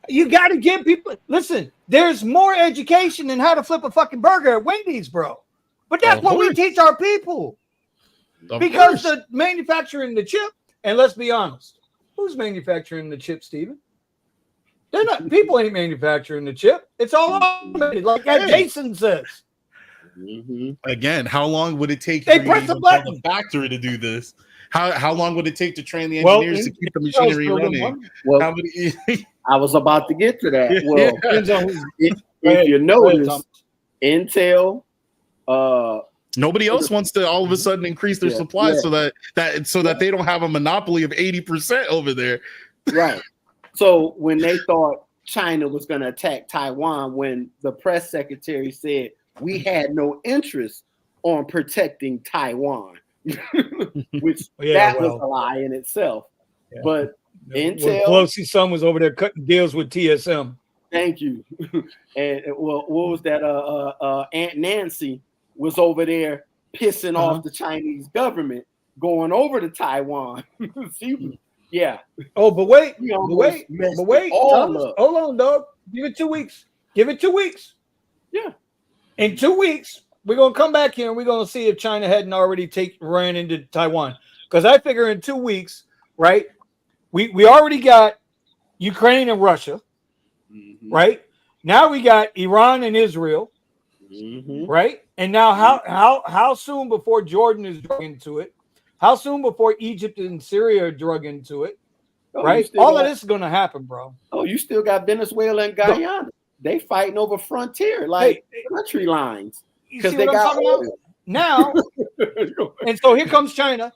You got to give people. Listen, there's more education than how to flip a fucking burger at Wendy's, bro. But that's what we teach our people. Because the manufacturing the chip, and let's be honest, who's manufacturing the chip, Steven? They're not. People ain't manufacturing the chip. It's all automated, like Jason says. Again, how long would it take they press a button. The factory to do this? How long would it take to train the engineers to keep the machinery running? Well, I was about to get to that. Well, if you notice, Intel, nobody else wants to all of a sudden increase their supply so that they don't have a monopoly of 80% over there. Right. So when they thought China was going to attack Taiwan, when the press secretary said we had no interest on protecting Taiwan, which was a lie in itself. Yeah. But Intel, Pelosi's son was over there cutting deals with TSM. Thank you. And what was that? Aunt Nancy was over there pissing off the Chinese government, going over to Taiwan. Yeah. Oh, but wait. Hold on, dog. Give it 2 weeks. Yeah. In 2 weeks, we're gonna come back here and we're gonna see if China hadn't already ran into Taiwan. Because I figure in 2 weeks, right? We already got Ukraine and Russia, right? Now we got Iran and Israel, right? And now how soon before Jordan is drug into it? How soon before Egypt and Syria are drug into it? Right? All of this is going to happen, bro. Oh, you still got Venezuela and Guyana. No. They fighting over frontier, country lines. Because they got oil. Now. And so here comes China.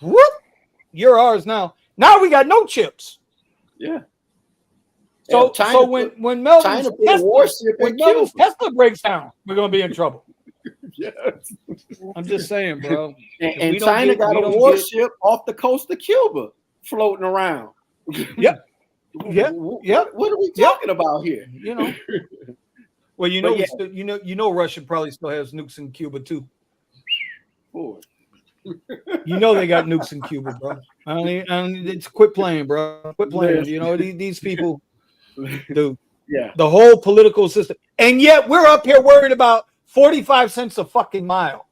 Whoop. You're ours now. Now we got no chips. Yeah. So when Melvin's Tesla breaks down, we're going to be in trouble. Yes. I'm just saying, bro. And China got a warship off the coast of Cuba floating around. Yep. What are we talking about here? You know. Well, you know, Russia probably still has nukes in Cuba too. Boy. You know they got nukes in Cuba, bro. It's quit playing, bro. Quit playing. You know these people, dude. Yeah. The whole political system, and yet we're up here worried about 45 cents a fucking mile.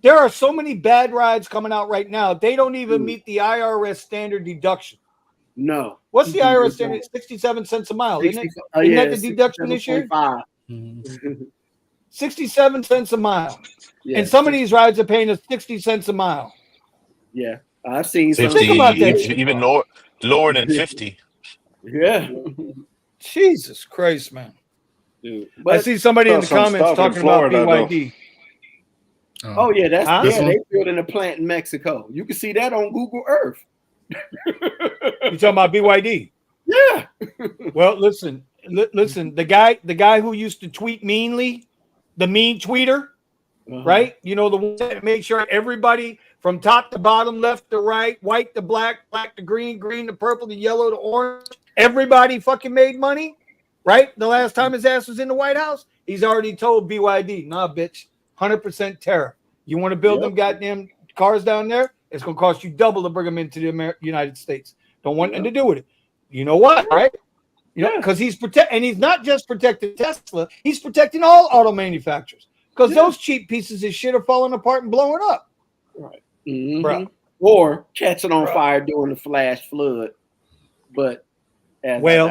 There are so many bad rides coming out right now. They don't even meet the IRS standard dededuction. No. What's the IRS standard? 67 cents a mile, isn't it? Isn't that the deduction this year? 67 cents a mile. and some of these rides are paying us 60 cents a mile. Yeah, I've seen 50, Think about that shit, even bro. lower than 50. Yeah, Jesus Christ, man. dude. I But see somebody in the some comments stuff in talking about Florida, though. BYD. oh yeah, that's Huh? yeah. They building a plant in Mexico. You can see that on Google Earth. You talking about BYD? Yeah. Well, listen. The guy who used to tweet meanly, the mean tweeter, right? You know, the one that made sure everybody from top to bottom, left to right, white to black, black to green, green to purple to yellow to orange, everybody fucking made money, right? The last time his ass was in the White House, he's already told BYD, nah, bitch, 100% tariff. You want to build them goddamn cars down there? It's going to cost you double to bring them into the United States. Don't want nothing to do with it. You know what, right? You know, because he's and he's not just protecting Tesla, he's protecting all auto manufacturers. Because those cheap pieces of shit are falling apart and blowing up. Right. Bro. Or catching on fire during the flash flood. But as you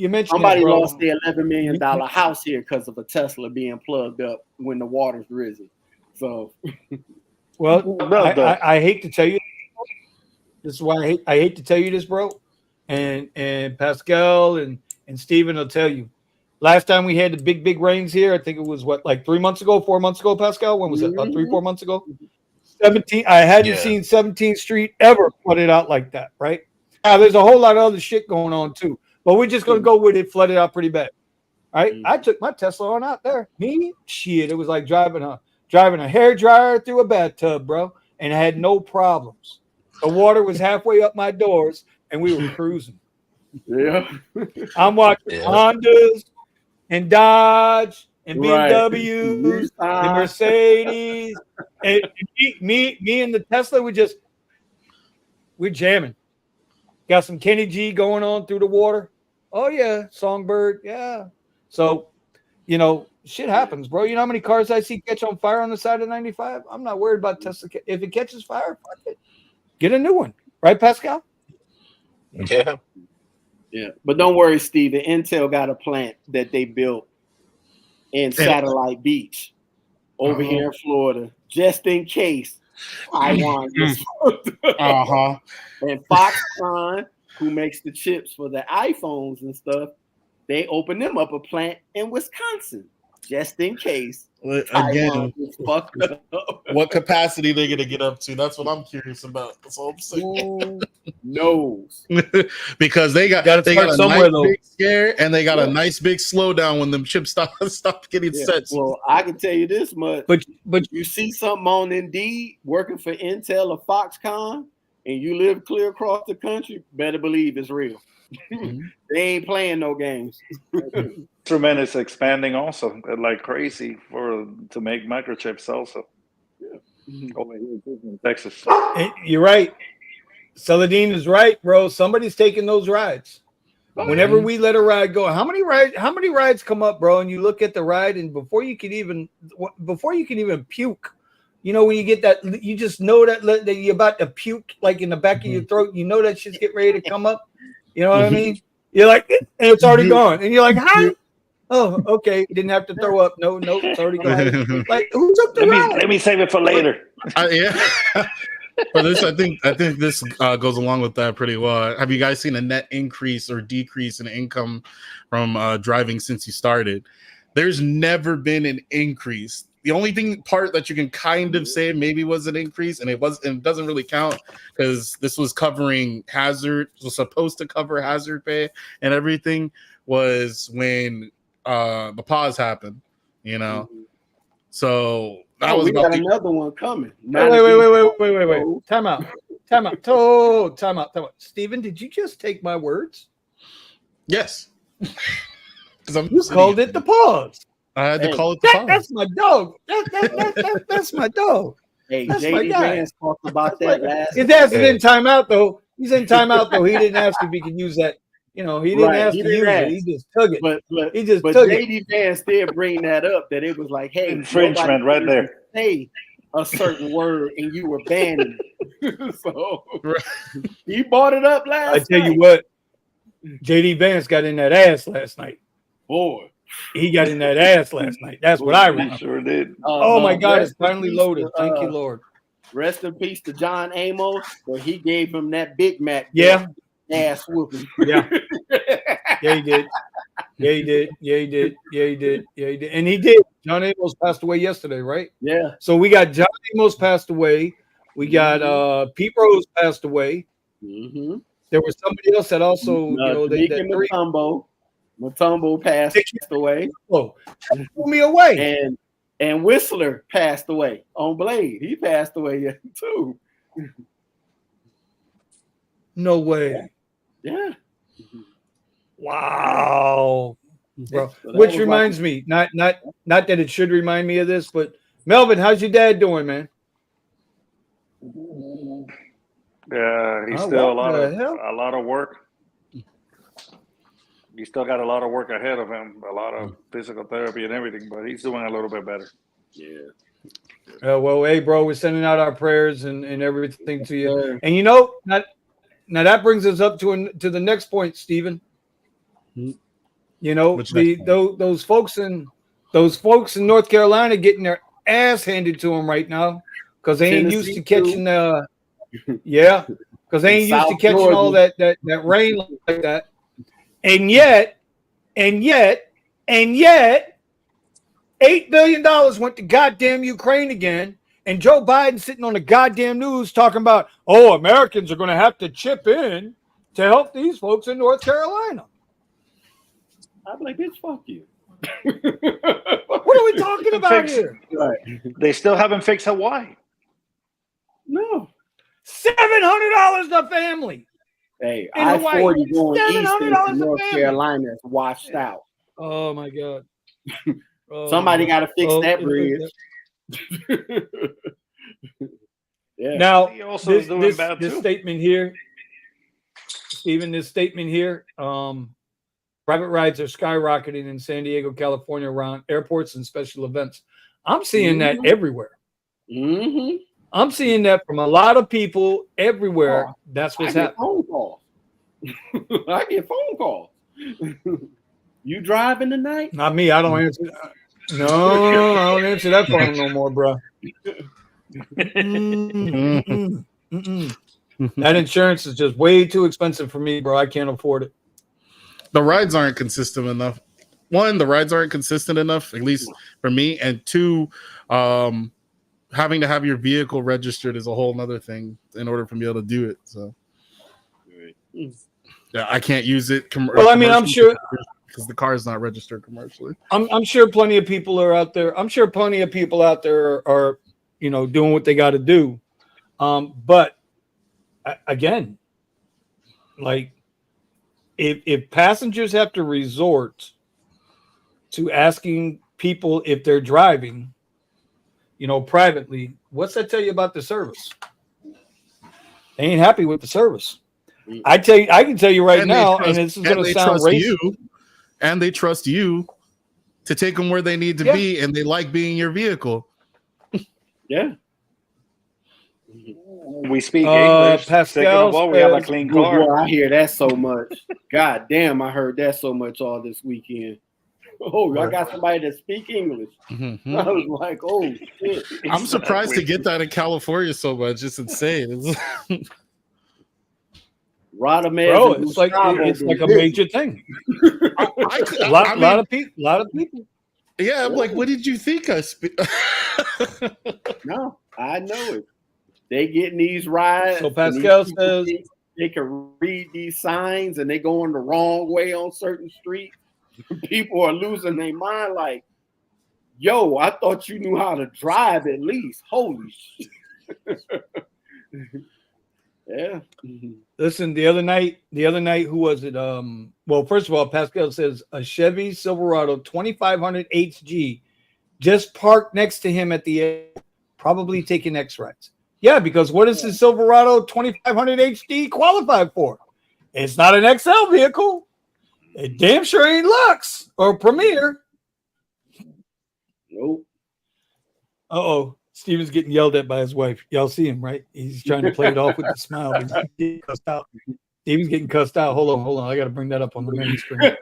mentioned somebody lost their $11 million house here because of a Tesla being plugged up when the water's risen. So, well, I hate to tell you, this is why I hate to tell you this, bro. And Pascal and Steven will tell you. Last time we had the big rains here, I think it was like 4 months ago, Pascal? When was it? About 3-4 months ago? 17. I hadn't seen 17th Street ever flooded out like that, right? Now, there's a whole lot of other shit going on too, but we're just gonna go with it flooded out pretty bad. Right? I took my Tesla on out there. It was like driving a hairdryer through a bathtub, bro, and I had no problems. The water was halfway up my doors, and we were cruising. Yeah. I'm watching Hondas and Dodge and BMWs and Mercedes. And me and the Tesla, we're jamming. Got some Kenny G going on through the water. Oh, yeah. Songbird. Yeah. So, you know, shit happens, bro. You know how many cars I see catch on fire on the side of 95? I'm not worried about Tesla. If it catches fire, fuck it. Get a new one. Right, Pascal? Yeah. Yeah. But don't worry, Steve. Intel got a plant that they built in Satellite Beach over here in Florida, just in case Taiwan gets And Foxconn, who makes the chips for the iPhones and stuff, they opened them up a plant in Wisconsin, just in case. Again, what capacity they're gonna get up to? That's what I'm curious about. That's all I'm saying. Who knows? Because they got a nice big scare and they got a nice big slowdown when them chips stop getting set. Well, I can tell you this much, but you see something on Indeed working for Intel or Foxconn, and you live clear across the country, better believe it's real. They ain't playing no games. Instrument is expanding also like crazy to make microchips also. Over here in Texas. You're right. Saladin is right, bro. Somebody's taking those rides. Whenever we let a ride go, how many rides come up, bro? And you look at the ride, and before you can even puke, you know, when you get that, you just know that you're about to puke, like in the back of your throat. You know that shit's getting ready to come up. You know what I mean? You're like, and it's already gone, and you're like, hi. Oh, okay. Didn't have to throw up. No, it's already gone. Like, who took the ride? Let me save it for later. Yeah. But this, I think this goes along with that pretty well. Have you guys seen a net increase or decrease in income from driving since you started? There's never been an increase. The only part that you can kind of say maybe was an increase, and it doesn't really count because this was covering was supposed to cover hazard pay and everything, was when the pause happened, you know. So that was got another one coming. Wait. Time out. Steven, did you just take my words? Yes. You called it the pause. I had to call it the pause. That's my dog. That's my dog. Hey, JD Vance talked about that last. His ass is in timeout though. He's in timeout though. He didn't ask if he could use that. You know, he didn't ask to use it. He just took it. But JD Vance did bring that up, that it was like, hey, infringement right there. Say a certain word and you were banned. So he brought it up last night. I tell you what, JD Vance got in that ass last night. Boy. He got in that ass last night. That's what I remember. Sure did. Oh my God, rest it's finally in peace loaded. to, Thank you, Lord. Rest in peace to John Amos, but he gave him that Big Mac. Yeah. Ass whooping. Yeah. Yeah, he did. Yeah, he did. Yeah, he did. Yeah, he did. Yeah, he did. And he did. John Amos passed away yesterday, right? Yeah. So we got John Amos passed away. We got Pete Rose passed away. Mm-hmm. There was somebody else that also, Mutombo passed away. Oh, blew me away. And Whistler passed away on Blade. He passed away too. No way. Yeah. Wow. Bro. So Which reminds me, not that it should remind me of this, but Melvin, how's your dad doing, man? Yeah, he's still a lot of work. He's still got a lot of work ahead of him, a lot of physical therapy and everything, but he's doing a little bit better. Yeah. Well, hey, bro, we're sending out our prayers and everything to you. And you know, now that brings us up to the next point, Stephen. You know, those folks in North Carolina getting their ass handed to them right now because they ain't used to catching because they ain't used to catching all that rain like that. And yet, $8 billion went to goddamn Ukraine again. And Joe Biden sitting on the goddamn news talking about, Americans are going to have to chip in to help these folks in North Carolina. I'm like, bitch, fuck you. What are we talking about here? They still haven't fixed Hawaii. No. $700 a family. Hey, I-40 going east into North Carolina is washed out. Oh my God. Somebody got to fix that bridge. Yeah. Now, this statement here, Stephen, private rides are skyrocketing in San Diego, California around airports and special events. I'm seeing that everywhere. Mm-hmm. I'm seeing that from a lot of people everywhere. That's what's happening. Phone calls. I get phone calls. You driving tonight? Not me. I don't answer. No, I don't answer that phone no more, bro. That insurance is just way too expensive for me, bro. I can't afford it. The rides aren't consistent enough. One, the rides aren't consistent enough, at least for me. And two, having to have your vehicle registered is a whole nother thing in order for me to be able to do it. So, yeah, I can't use it. Well, I mean, I'm sure because the car is not registered commercially. I'm sure plenty of people are out there. I'm sure plenty of people out there are doing what they got to do. But again, like if passengers have to resort to asking people if they're driving, privately, what's that tell you about the service? They ain't happy with the service. I can tell you right now, and this is going to sound racist. And they trust you to take them where they need to be, and they like being your vehicle. Yeah. We speak English. Pascal, we have a clean car. Boy, I hear that so much. God damn, I heard that so much all this weekend. Oh, I got somebody that speak English. Mm-hmm. I was like, oh shit. I'm surprised to get that in California so much. It's insane. Bro, it's like a major thing. A lot of people. Yeah, I'm like, what did you think I speak? No, I know it. They getting these rides. So Pascal says they can read these signs and they going the wrong way on certain streets. People are losing their mind. Like, yo, I thought you knew how to drive at least. Holy shit. Yeah. Listen, the other night, who was it? Well, first of all, Pascal says a Chevy Silverado 2500 HG just parked next to him at the airport, probably taking X rides. Yeah, because what is the Silverado 2500 HD qualified for? It's not an XL vehicle. It damn sure ain't Lux or Premier. Nope. Uh-oh. Steven's getting yelled at by his wife. Y'all see him, right? He's trying to play it off with a smile. But he's getting cussed out. Steven's getting cussed out. Hold on. I got to bring that up on the main screen.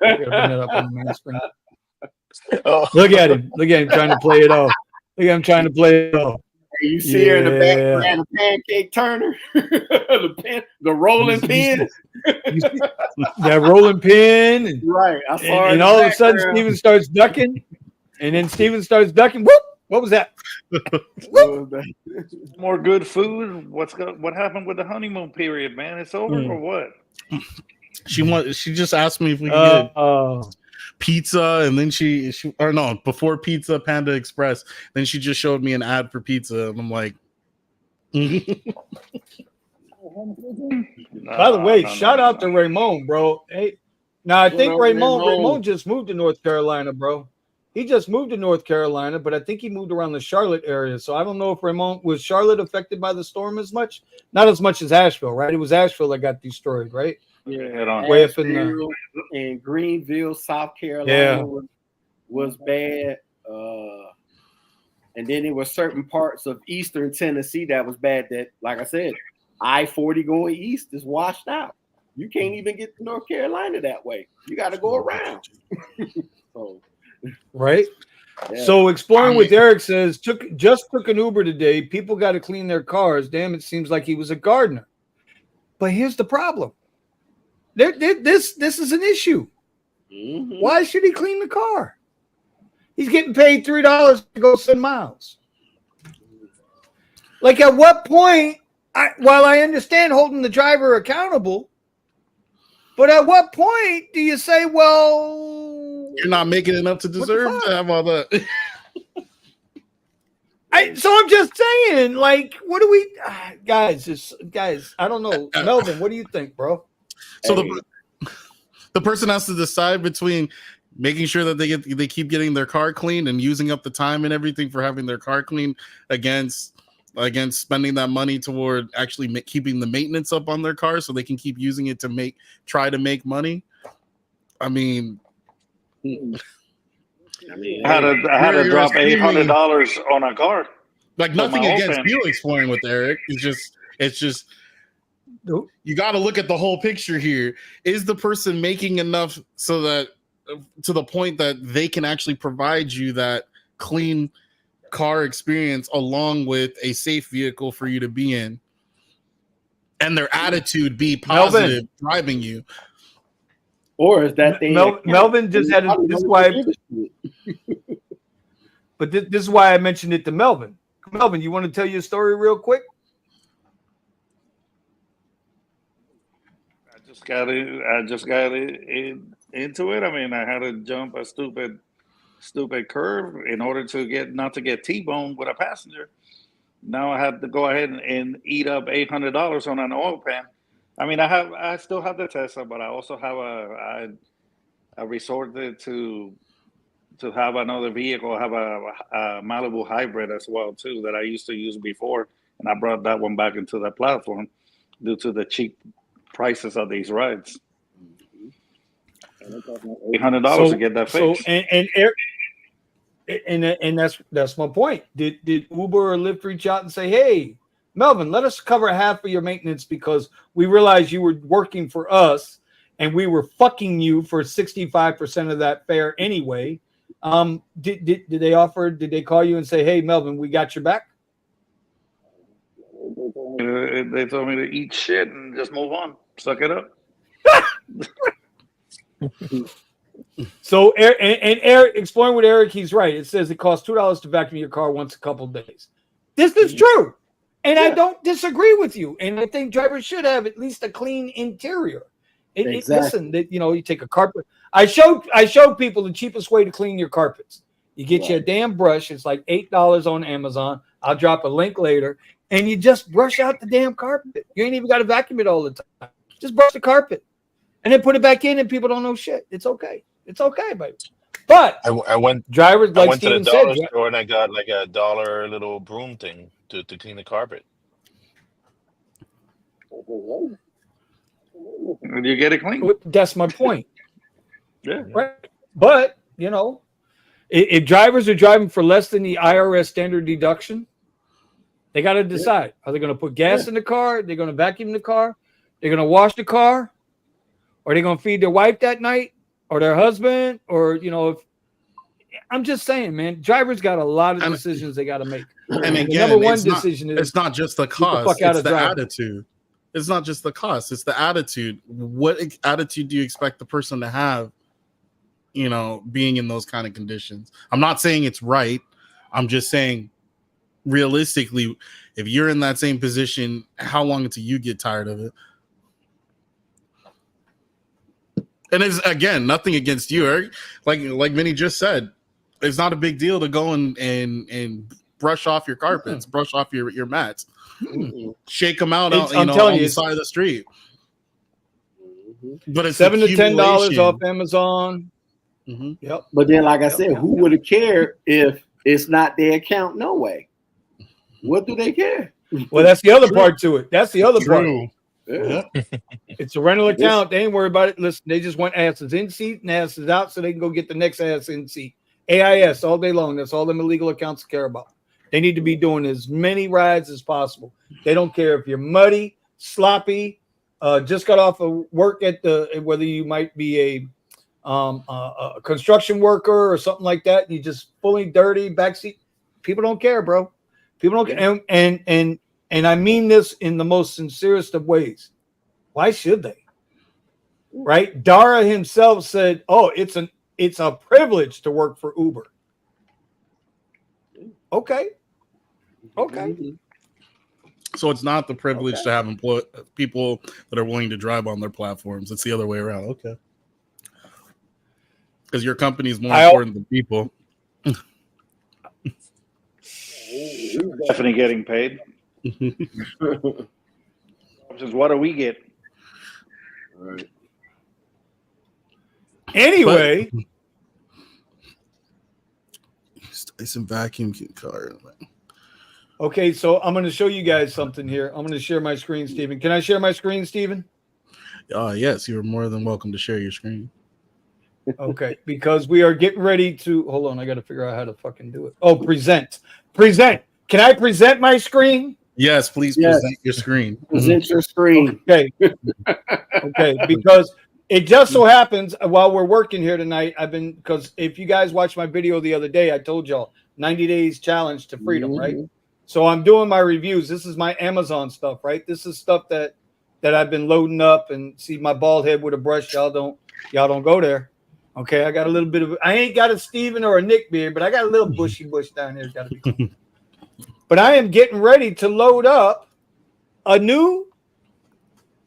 Oh, Look at him trying to play it off. Look at him trying to play it off. You see her in the background, the pancake turner, the rolling pin. You see that rolling pin. And, Right. I saw her and all of a sudden, Steven starts ducking. And then Steven starts ducking. Whoop! What was that? More good food. What happened with the honeymoon period, man? It's over or what? She just asked me if we could get pizza, and then she or no, before pizza, Panda Express. Then she just showed me an ad for pizza, and I'm like, By the way, shout out to Raymond, bro. Hey, now I think Raymond just moved to North Carolina, bro. He just moved to North Carolina, but I think he moved around the Charlotte area. So I don't know if Raymond was Charlotte affected by the storm as much. Not as much as Asheville, right? It was Asheville that got destroyed, right? Yeah, way up in Greenville, South Carolina was bad. And then there were certain parts of eastern Tennessee that was bad. That, like I said, I-40 going east is washed out. You can't even get to North Carolina that way. You got to go around. So, right. Yeah. So exploring with Eric says just took an Uber today. People got to clean their cars. Damn, it seems like he was a gardener. But here's the problem. This is an issue. Mm-hmm. Why should he clean the car? He's getting paid $3 to go 7 miles. Like, at what point, while I understand holding the driver accountable, but at what point do you say, well, you're not making enough to deserve to have all that? So I'm just saying, like, what do we, guys, I don't know. Melvin, what do you think, bro? So the person has to decide between making sure that they keep getting their car cleaned and using up the time and everything for having their car cleaned against spending that money toward actually keeping the maintenance up on their car so they can keep using it to try to make money. I mean, I had to drop $800 on a car. Like, nothing against you exploring with Eric. It's just you got to look at the whole picture here. Is the person making enough so that to the point that they can actually provide you that clean car experience along with a safe vehicle for you to be in, and their attitude be positive, driving you? Or is that Melvin just had this why? But this is why I mentioned it to Melvin. Melvin, you want to tell your story real quick? I just got into it. I mean, I had to jump a stupid curve in order to not to get T-boned with a passenger. Now I have to go ahead and eat up $800 on an oil pan. I mean, I still have the Tesla, but I also have I resorted to have another vehicle. I have a Malibu hybrid as well too that I used to use before, and I brought that one back into the platform due to the cheap prices of these rides. $800 to get that fixed. And that's my point. Did Uber or Lyft reach out and say, "Hey, Melvin, let us cover half of your maintenance because we realized you were working for us and we were fucking you for 65% of that fare anyway"? Did they offer? Did they call you and say, "Hey, Melvin, we got your back"? They told me to eat shit and just move on, suck it up. So, Eric, exploring with Eric, he's right. It says it costs $2 to vacuum your car once a couple of days. This is true, and I don't disagree with you. And I think drivers should have at least a clean interior. Listen, you take a carpet. I showed people the cheapest way to clean your carpets. You get you a damn brush. It's like $8 on Amazon. I'll drop a link later, and you just brush out the damn carpet. You ain't even got to vacuum it all the time. Just brush the carpet, and then put it back in, and people don't know shit. It's okay. It's okay, baby. But I went to the dollar store and I got like a $1 little broom thing to clean the carpet. You get it clean. That's my point. Yeah. Right. But if drivers are driving for less than the IRS standard deduction, they got to decide: are they going to put gas in the car? They're going to vacuum the car? They're going to wash the car? Or are they going to feed their wife that night? Or their husband, or I'm just saying, man. Drivers got a lot of decisions they got to make. And again, the number one decision is it's not just the cost; it's the attitude. It's not just the cost; it's the attitude. What attitude do you expect the person to have? Being in those kind of conditions. I'm not saying it's right. I'm just saying, realistically, if you're in that same position, how long until you get tired of it? And it's, again, nothing against you, Eric. Like Vinny just said, it's not a big deal to go and brush off your carpets, brush off your mats, shake them out, on the side of the street. But it's $7 to $10 off Amazon. Yep. But then, like I said, who would have cared if it's not their account? No way. What do they care? Well, that's the other part to it. That's the other part. Yeah. It's a rental account. They ain't worried about it. Listen, they just want asses in seat and asses out so they can go get the next ass in seat. AIS all day long. That's all them illegal accounts care about. They need to be doing as many rides as possible. They don't care if you're muddy, sloppy, just got off of work whether you might be a construction worker or something like that. You just fully dirty backseat. People don't care, bro. People don't care. And I mean this in the most sincerest of ways. Why should they? Right? Dara himself said, "Oh, it's a privilege to work for Uber." Okay. So it's not the privilege to have people that are willing to drive on their platforms. It's the other way around. Okay. Because your company is more important than people. Definitely getting paid. What do we get? All right. Anyway, Some vacuum car. Okay, so I'm going to show you guys something here. I'm going to share my screen, Steven. Can I share my screen, Steven? Yes, you're more than welcome to share your screen. Okay, because we are getting ready to hold on. I got to figure out how to fucking do it. Oh, present. Can I present my screen? Yes, please present your screen. Present your screen. Okay. Because it just so happens while we're working here tonight, because if you guys watched my video the other day, I told y'all 90 days challenge to freedom, right? So I'm doing my reviews. This is my Amazon stuff, right? This is stuff that I've been loading up, and see my bald head with a brush. Y'all don't go there. Okay, I got a little bit of. I ain't got a Steven or a Nick beard, but I got a little bushy bush down here. Got to be clean. But I am getting ready to load up a new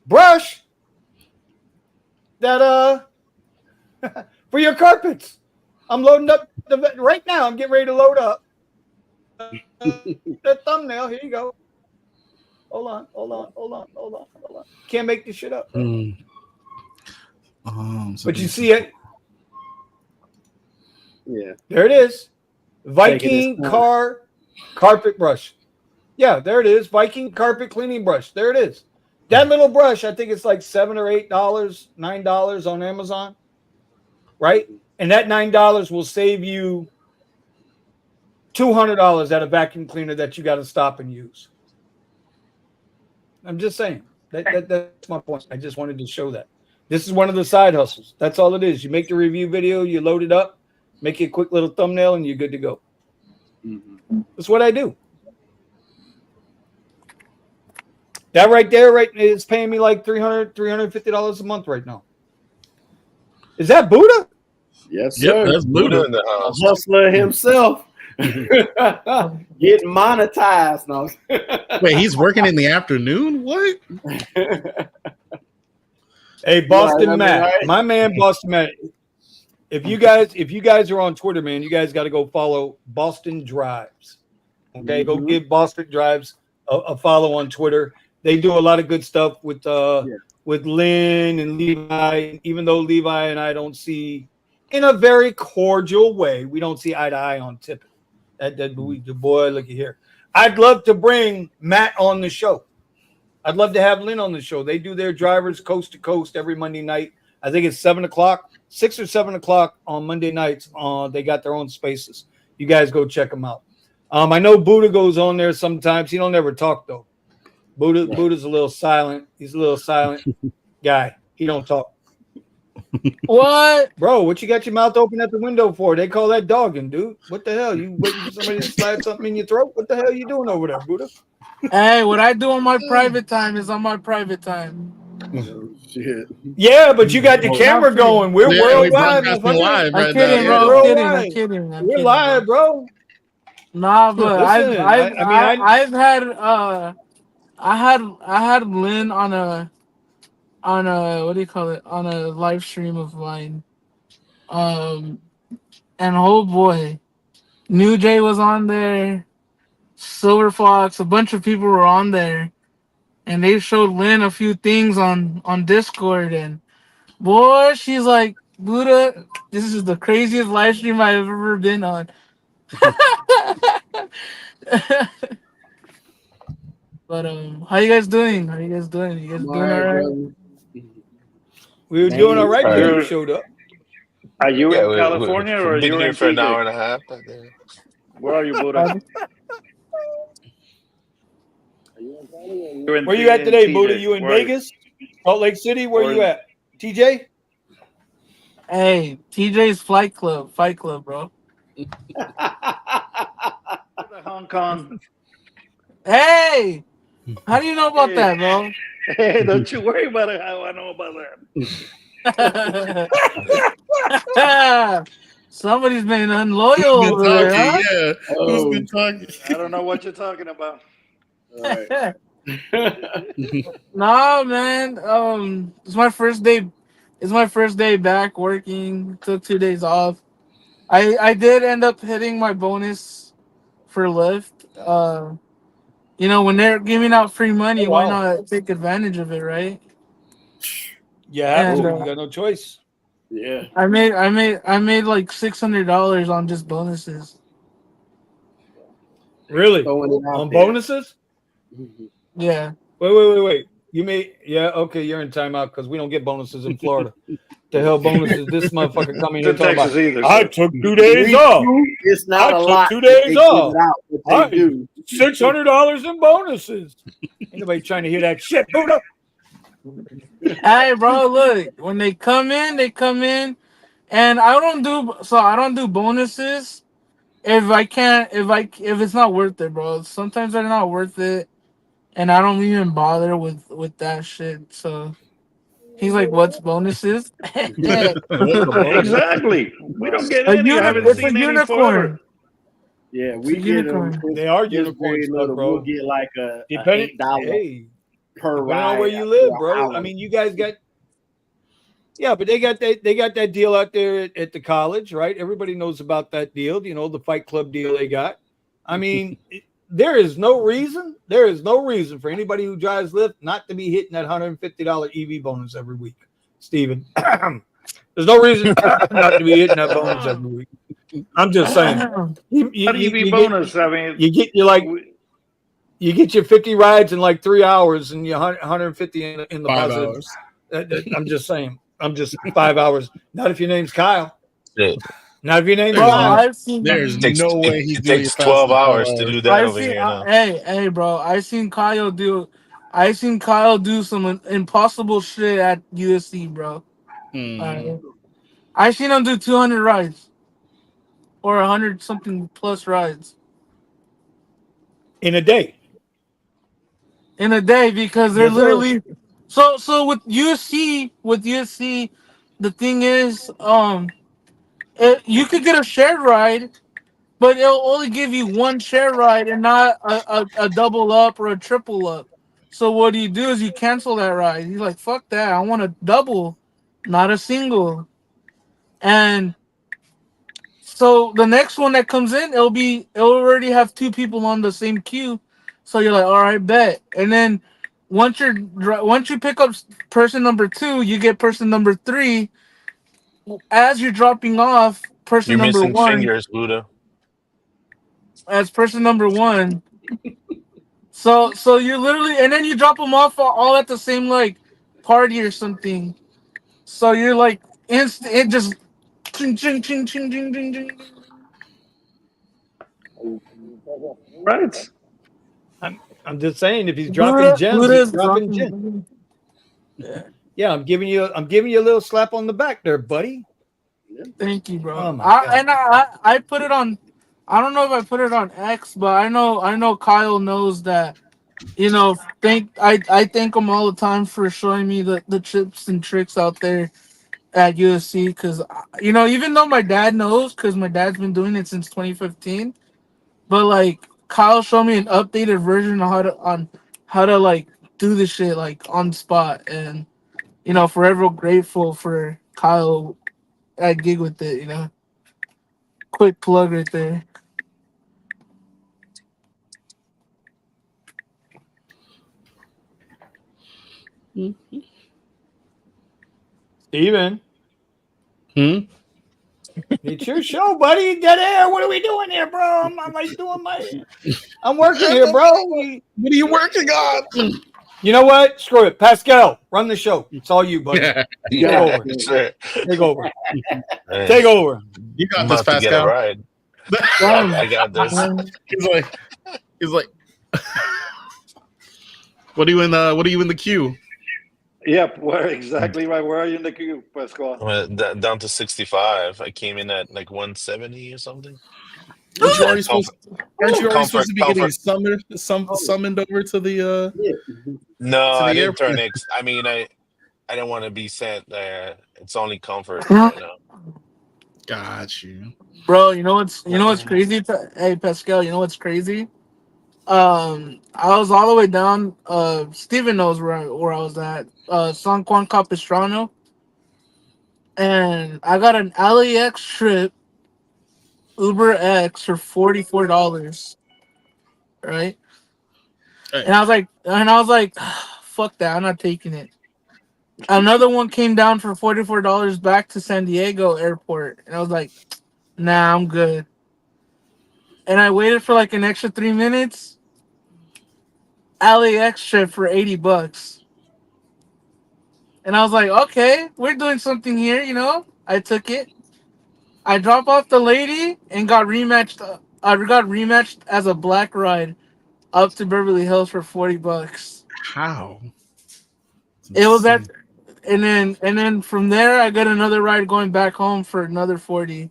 brush that for your carpets. I'm loading up right now. I'm getting ready to load up the thumbnail. Here you go. Hold on. Can't make this shit up. But you see it? Yeah. There it is. Viking carpet brush. Yeah, there it is. Viking carpet cleaning brush. There it is. That little brush, I think it's like $7 or $8, $9 on Amazon. Right? And that $9 will save you $200 at a vacuum cleaner that you got to stop and use. I'm just saying. That's my point. I just wanted to show that. This is one of the side hustles. That's all it is. You make the review video, you load it up, make a quick little thumbnail, and you're good to go. That's what I do. That right there, is paying me like $350 a month right now. Is that Buddha? Yes, sir. Yep, that's Buddha in the house. Hustler himself. Getting monetized now. Wait, he's working in the afternoon? What? Hey, Boston Matt, my man Boston Matt. If you guys are on Twitter, man, you guys got to go follow Boston Drives. Okay, go give Boston Drives a follow on Twitter. They do a lot of good stuff with Lynn and Levi. Even though Levi and I don't see, in a very cordial way, we don't see eye to eye on tipping. The boy, looky here. I'd love to bring Matt on the show. I'd love to have Lynn on the show. They do their drivers coast to coast every Monday night. I think it's 7 o'clock, 6 or 7 o'clock on Monday nights. They got their own spaces. You guys go check them out. I know Buddha goes on there sometimes. He don't ever talk though. Buddha's a little silent. He's a little silent guy. He don't talk. What, bro? What you got your mouth open at the window for? They call that dogging, dude. What the hell? You waiting for somebody to slide something in your throat? What the hell are you doing over there, Buddha? Hey, what I do on my private time is on my private time. Oh, shit. Yeah, but you got the Oh, camera I'm kidding. going. We're Yeah, we worldwide, broadcasting motherfucker. live I'm right now. kidding, Yeah. bro. I'm kidding. I'm kidding. We're live, bro. Nah, but Listen, I've had I had Lynn on a what do you call it, on a live stream of mine. And oh boy, New Jay was on there, Silver Fox, a bunch of people were on there, and they showed Lynn a few things on Discord, and boy, she's like, Buddha, this is the craziest live stream I've ever been on. But how you guys doing? How you guys doing? You guys I'm all doing all right, right? brother. We were doing all right till you showed up. Are you Yeah, in California or we've been you're here in for an hour TJ? and a half. But, Where are you, Buddha? Where you at today, Buddha? You in Vegas? Salt Lake City? Where you at? TJ? Hey, TJ's Fight Club, bro. Hong Kong. Hey, how do you know about that, bro? Hey, don't you worry about it. How I know about that. Somebody's been unloyal over talking, there, huh? yeah. Who's been talking? I don't know what you're talking about. Right. Nah, man. It's my first day. It's my first day back working. Took 2 days off. I did end up hitting my bonus for Lyft. You know, when they're giving out free money, why not take advantage of it, right? You have And to. You got no choice. Yeah. I made like $600 on just bonuses. Really? Throwing it out On there. bonuses? Yeah. Wait. You may, yeah, okay, you're in timeout because we don't get bonuses in Florida. The hell bonuses? This motherfucker coming here talking about, either, I took 2 days off. It's not I a took lot. 2 days off. They do. $600 in bonuses. Ain't nobody trying to hear that shit, Buddha. Hey, bro, look. When they come in, and I don't do bonuses if I can't, if it's not worth it, bro. Sometimes they're not worth it, and I don't even bother with that shit. So he's like, "What's bonuses?" Exactly. We don't get any. I haven't It's a seen any unicorn. forever. Yeah, It's we a get them. unicorn. They are It's unicorn very stuff, little. bro. We'll get like a Depending, $8 hey, per depending ride on where you for live, an bro. hour. I mean, you guys got, yeah, but they got that deal out there at the college, right? Everybody knows about that deal, you know, the Fight Club deal they got. I mean, there is no reason for anybody who drives Lyft not to be hitting that $150 EV bonus every week, Steven. There's no reason not to be hitting that bonus every week. I'm just saying. How do you be bonus? I mean, You get your 50 rides in like 3 hours and you 150 in the 5 positive. hours. I'm just saying. I'm just 5 hours. Not if your name's Kyle. yeah. Not if your name's Bro, Kyle. I've seen. There's Takes, no way he's it doing takes it faster 12 than 5 hours to do that I've over seen. here now. Hey, bro. I seen Kyle do some impossible shit at USC, bro. I seen him do 200 rides or 100 something plus rides In a day. Because they're Yes, sir. literally. So with USC, the thing is, you could get a shared ride, but it'll only give you one share ride and not a double up or a triple up. So what you do is you cancel that ride. He's like, fuck that. I want a double, not a single. And so the next one that comes in, it'll already have two people on the same queue. So you're like, all right, bet. And then once you pick up person number 2, you get person number 3. As you're dropping off person You're number missing 1, fingers, Buddha. as person number 1. So you literally, and then you drop them off all at the same like party or something. So you're like it just ching ching ching ching ching ching ching. right. I'm just saying, if he's dropping gems, he's dropping gems. Yeah. Yeah, I'm giving you a little slap on the back there, buddy. Thank you, bro. Oh my God. I put it on. I don't know if I put it on X, but I know Kyle knows that. I thank him all the time for showing me the tips and tricks out there at USC because even though my dad knows because my dad's been doing it since 2015, but like Kyle showed me an updated version of how to like do this shit like on the spot, and forever grateful for Kyle at Gig with it. Quick plug right there. Steven. It's your show, buddy. Dead air. What are we doing here, bro? I'm working here, bro. What are you working on? You know what? Screw it. Pascal, run the show. It's all you, buddy. Yeah, Take over. sure. Take over. Hey, Take over. You got I'm this, about to get a Pascal. ride. I got this. He's like, what are you in the queue? Yep, exactly right. Where are you in the queue, Pascal? Down to 65. I came in at like 170 or something. Aren't you already supposed to be getting Comfort. summoned over to the No, to the I didn't turn airport? X. I mean, I don't want to be sent there. It's only comfort right now. Got you, Bro, you know what's crazy? Hey Pascal, you know what's crazy? I was all the way down. Steven knows where I was at. San Juan Capistrano, and I got an LAX trip, Uber X for $44. Right, Hey. and I was like, fuck that, I'm not taking it. Another one came down for $44 back to San Diego airport, and I was like, nah, I'm good. And I waited for like an extra 3 minutes. LAX trip for $80. And I was like, okay, we're doing something here, I took it. I dropped off the lady and got rematched. I got rematched as a black ride up to Beverly Hills for $40. How? It was that, and then from there I got another ride going back home for another 40.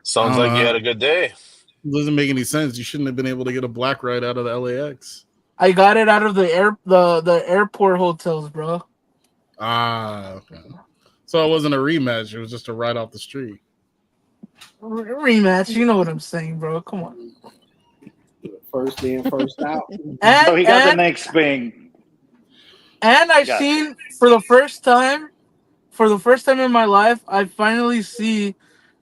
Sounds like you had a good day. It doesn't make any sense. You shouldn't have been able to get a black ride out of the LAX. I got it out of the airport hotels, bro. Okay. So it wasn't a rematch. It was just a ride off the street. Rematch, you know what I'm saying, bro. Come on. First in, first out. So he got the next thing. And I've seen for the first time in my life, I finally see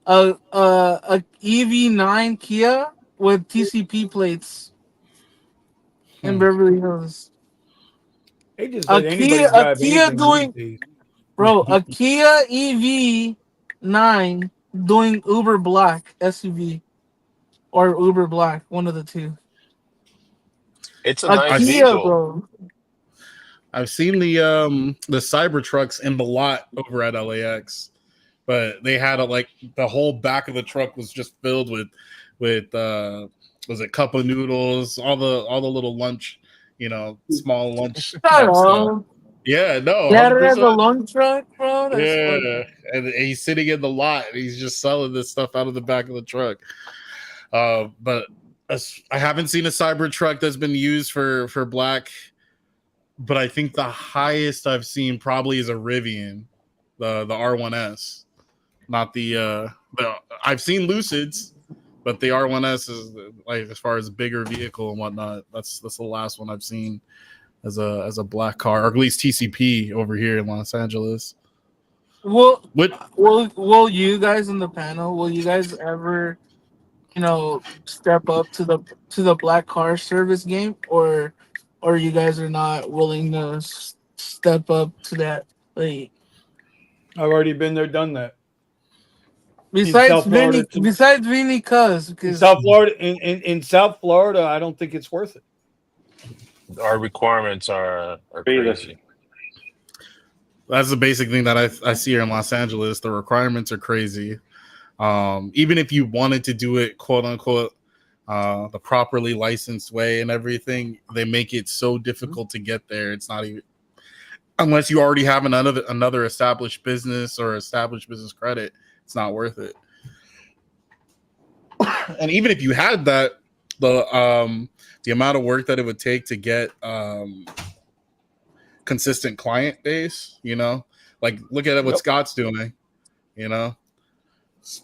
a EV9 Kia with TCP plates in Beverly Hills. They just let anybody drive anything these days. Bro, a Kia EV9 doing Uber Black SUV or Uber Black, one of the two. It's a nice Kia, vehicle. bro. I've seen the Cybertrucks in the lot over at LAX, but they had the whole back of the truck was just filled with was it cup of noodles, all the little lunch, small lunch type stuff. Yeah, no. That is a lunch truck, bro. That's funny. And he's sitting in the lot and he's just selling this stuff out of the back of the truck. But I haven't seen a Cybertruck that's been used for black. But I think the highest I've seen probably is a Rivian, the R1S, not the I've seen Lucids, but the R1S is like as far as a bigger vehicle and whatnot. That's the last one I've seen as a black car, or at least TCP over here in Los Angeles. Will you guys in the panel? Will you guys ever, step up to the black car service game, or you guys are not willing to step up to that? Like, I've already been there, done that. Besides Vinny, cuz in South Florida, in South Florida, I don't think it's worth it. Our requirements are crazy. That's the basic thing that I see here in Los Angeles. The requirements are crazy. Even if you wanted to do it, quote unquote, the properly licensed way and everything, they make it so difficult to get there. It's not even. unless you already have another established business or established business credit, it's not worth it. And even if you had that, the amount of work that it would take to get consistent client base, like look at what Scott's doing, the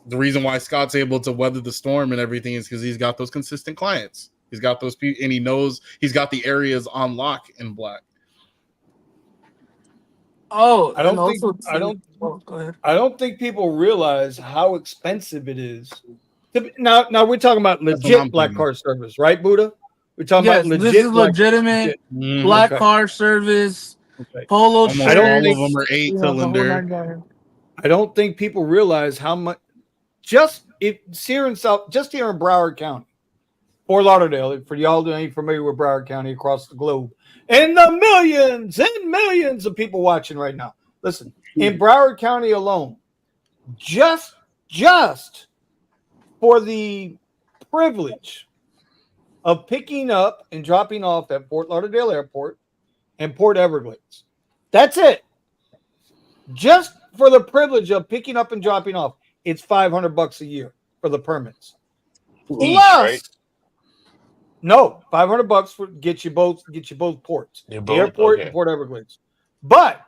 reason why Scott's able to weather the storm and everything is because he's got those consistent clients. He's got those people, and he knows he's got the areas on lock in black. Oh, I don't think people realize how expensive it is. Now we're talking about legit black car service, right, Buddha? We're talking about legit. This is legitimate black car service. Okay. Polo shirt. Almost all of them are 8-cylinder. I don't think people realize how much. Just here in Broward County, Fort Lauderdale. For y'all that ain't familiar with Broward County across the globe, and the millions and millions of people watching right now. Listen, in Broward County alone, just for the privilege of picking up and dropping off at Fort Lauderdale Airport and Port Everglades. That's it. Just for the privilege of picking up and dropping off, it's $500 a year for the permits. Each, right? No, $500 for get you both ports. The airport and Port Everglades. But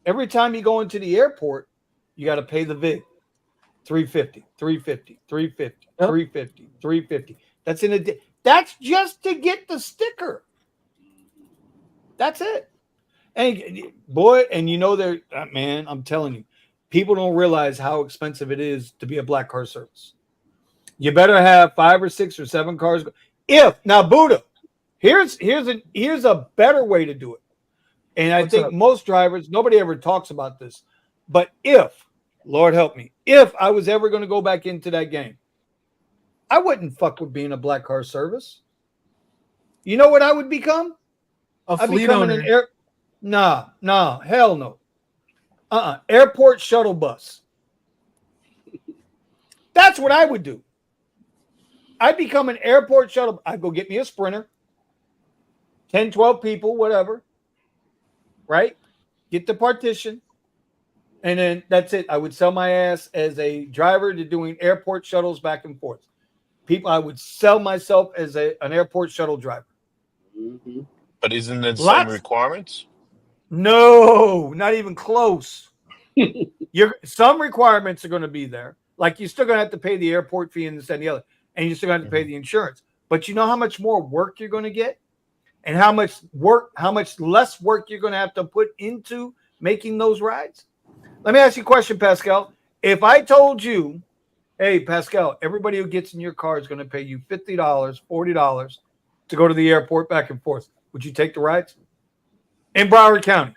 every time you go into the airport, you got to pay the VIG. $350, $350, $350, $350, $350. That's in a day. That's just to get the sticker. That's it. And boy, and man, I'm telling you, people don't realize how expensive it is to be a black car service. You better have 5 or 6 or 7 cars. Now, Buddha, here's a better way to do it. And I think most drivers, nobody ever talks about this, but Lord help me, if I was ever going to go back into that game, I wouldn't fuck with being a black car service. You know what I would become? I'd become an hell no. Airport shuttle bus. That's what I would do. I'd become an airport shuttle. I'd go get me a Sprinter, 10, 12 people, whatever, right? Get the partition. And then that's it. I would sell my ass as a driver to doing airport shuttles back and forth. I would sell myself as an airport shuttle driver. Mm-hmm. But isn't it same requirements? No, not even close. Some requirements are going to be there. Like you're still going to have to pay the airport fee and this and the other. And you're still going to have to pay the insurance. But you know how much more work you're going to get? And how much less work you're going to have to put into making those rides? Let me ask you a question, Pascal. If I told you, hey, Pascal, everybody who gets in your car is going to pay you $50, $40 to go to the airport back and forth, would you take the rides? In Broward County?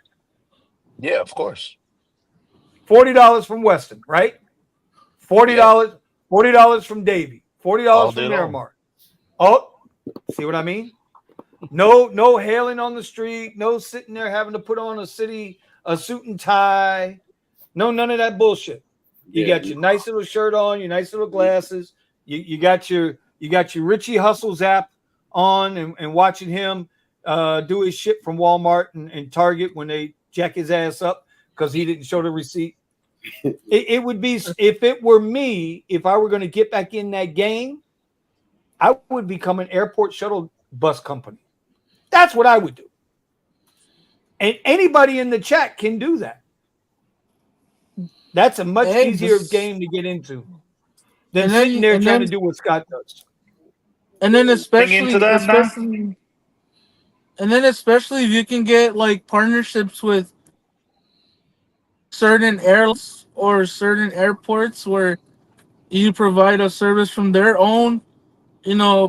Yeah, of course. $40 from Weston, right? $40 from Davie, $40 from Miramar. Oh, see what I mean? No hailing on the street, no sitting there having to put on a suit and tie. No, none of that bullshit. You got your nice little shirt on, your nice little glasses. You got your Richie Hustles app on and watching him do his shit from Walmart and Target when they jack his ass up because he didn't show the receipt. It would be, if it were me, if I were going to get back in that game, I would become an airport shuttle bus company. That's what I would do. And anybody in the chat can do that. That's a much easier game to get into than sitting there trying to do what Scott does. And then especially if you can get like partnerships with certain airlines or certain airports where you provide a service from their own,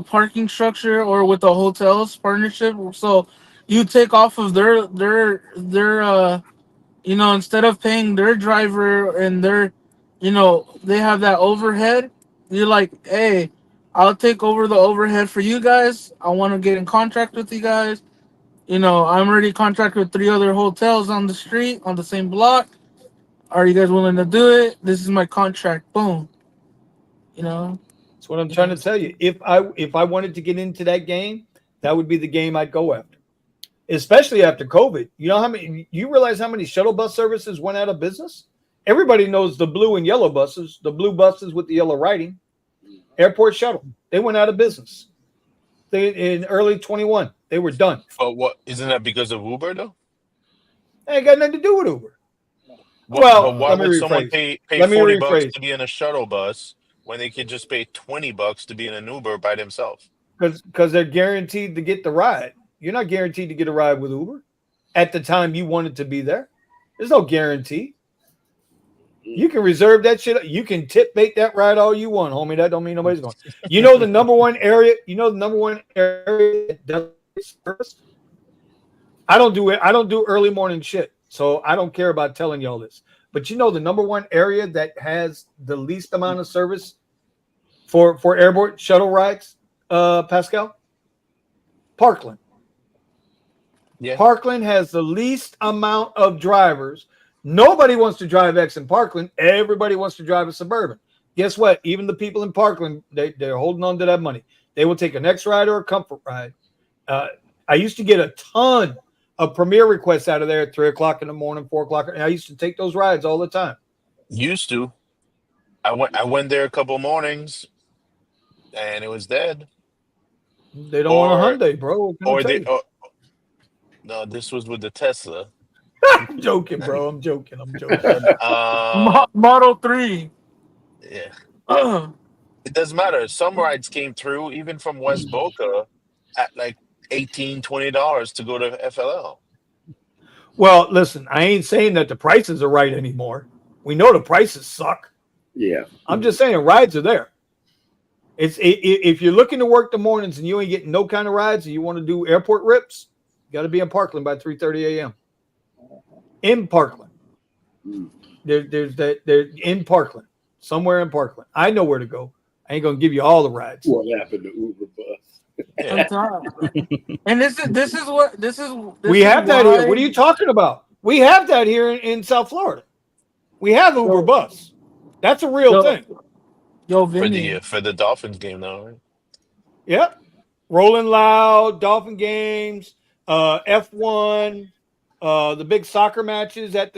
parking structure or with the hotels partnership. So you take off of their instead of paying their driver and they have that overhead, you're like, hey, I'll take over the overhead for you guys. I want to get in contract with you guys. I'm already contracted with 3 other hotels on the street, on the same block. Are you guys willing to do it? This is my contract. Boom. That's what I'm trying to tell you. If I wanted to get into that game, that would be the game I'd go after. especially after COVID. You know how many? You realize how many shuttle bus services went out of business? Everybody knows the blue and yellow buses, the blue buses with the yellow writing, airport shuttle. They went out of business. They in early 21. They were done. But what isn't that because of Uber though? It ain't got nothing to do with Uber. But Well, why let me would someone rephrase. pay Let me $40 rephrase. to be in a shuttle bus when they could just pay $20 to be in an Uber by themselves? Because they're guaranteed to get the ride. You're not guaranteed to get a ride with Uber at the time you wanted to be there. There's no guarantee. You can reserve that shit. You can tip bait that ride all you want, homie. That don't mean nobody's going. You know the number one area. You know the number one area that does service. I don't do it. I don't do early morning shit, so I don't care about telling y'all this. But you know the number one area that has the least amount of service for airport shuttle rides, Pascal? Parkland. Yeah. Parkland has the least amount of drivers. Nobody wants to drive X in Parkland. Everybody wants to drive a Suburban. Guess what? Even the people in Parkland, they're holding on to that money. They will take an X ride or a Comfort ride. I used to get a ton of Premier requests out of there at 3 o'clock in the morning, 4 o'clock. And I used to take those rides all the time. Used to. I went there a couple mornings and it was dead. They don't Or want a Hyundai, bro. What can I or tell they you? no, this was with the Tesla. I'm joking, bro. I'm joking. And Model 3. yeah. Ugh. It doesn't matter. Some rides came through even from West Boca at like $18-$20 to go to FLL. Well, listen, I ain't saying that the prices are right anymore. We know the prices suck. Yeah. I'm just saying rides are there. If you're looking to work the mornings and you ain't getting no kind of rides and you want to do airport rips, you got to be in Parkland by 3:30 a.m. In Parkland. There's in Parkland, somewhere in Parkland. I know where to go. I ain't gonna give you all the rides. What happened to Uber bus? Yeah. And this is We have that why, here. What are you talking about? We have that here in South Florida. We have Uber bus. That's a real thing. Yo, For Vinny. the Dolphins game now, right? Yep. Rolling Loud, Dolphin games, F1, the big soccer matches at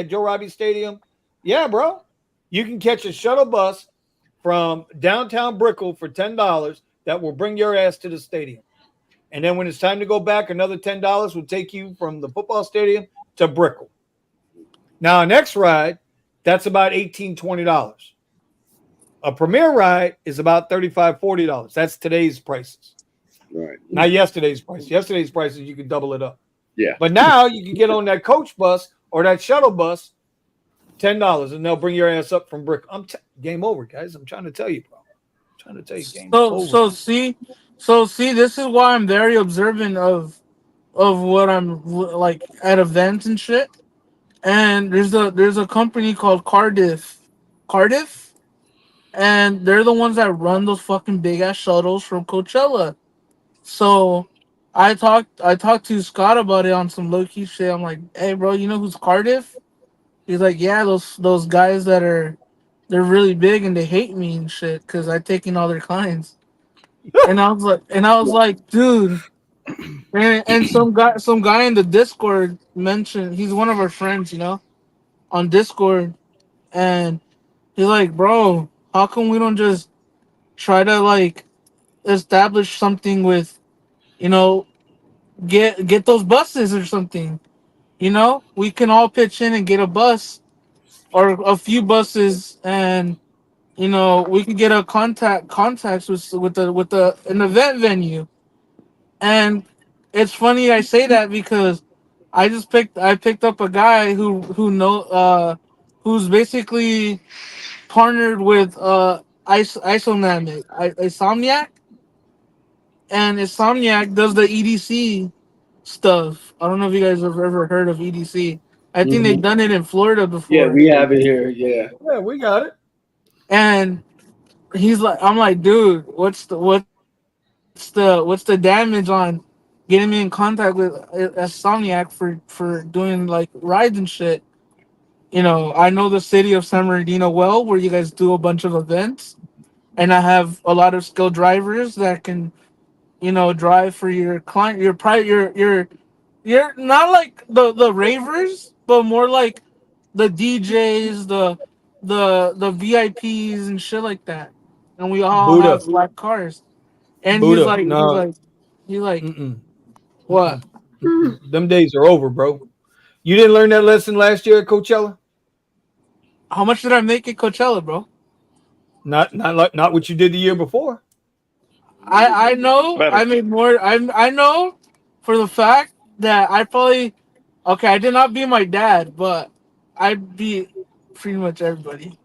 Joe Robbie Stadium. Yeah, bro. You can catch a shuttle bus from downtown Brickell for $10 that will bring your ass to the stadium. And then when it's time to go back, another $10 will take you from the football stadium to Brickell. Now, an X ride, that's about $18, $20. A Premier ride is about $35, $40. That's today's prices. Right. Not yesterday's price. Yesterday's prices, you can double it up. Yeah. But now you can get on that coach bus or that shuttle bus, $10, and they'll bring your ass up from Brick. Game over, guys. I'm trying to tell you, bro. I'm trying to tell you, game over. So see, this is why I'm very observant of what I'm like at events and shit. And there's a company called Cardiff, and they're the ones that run those fucking big ass shuttles from Coachella. So I talked to Scott about it on some low key shit. I'm like, hey bro, you know who's Cardiff? He's like, yeah, those guys they're really big and they hate me and shit because I taking all their clients. And I was like, dude. And some guy in the Discord mentioned he's one of our friends, on Discord, and he's like, bro, how come we don't just try to like establish something with, you know, get those buses or something. We can all pitch in and get a bus or a few buses, and we could get a contacts with an event venue. And it's funny I say that because I picked up a guy who's basically partnered with Isomniac, and Insomniac does the EDC stuff. I don't know if you guys have ever heard of EDC. I think they've done it in Florida before. Yeah, we have it here. Yeah. Yeah, we got it. And I'm like, dude, what's the damage on getting me in contact with Insomniac for doing like rides and shit? I know the city of San Bernardino well, where you guys do a bunch of events, and I have a lot of skilled drivers that can drive for your client, You're not like the ravers, but more like the DJs, the VIPs and shit like that. And we all Buddha, have black cars. And Buddha. No, he's like, mm-mm, what? them days are over, bro. You didn't learn that lesson last year at Coachella. How much did I make at Coachella, bro? Not what you did the year before. I know Better. I made more. I know for the fact that I probably okay. I did not beat my dad, but I beat pretty much everybody.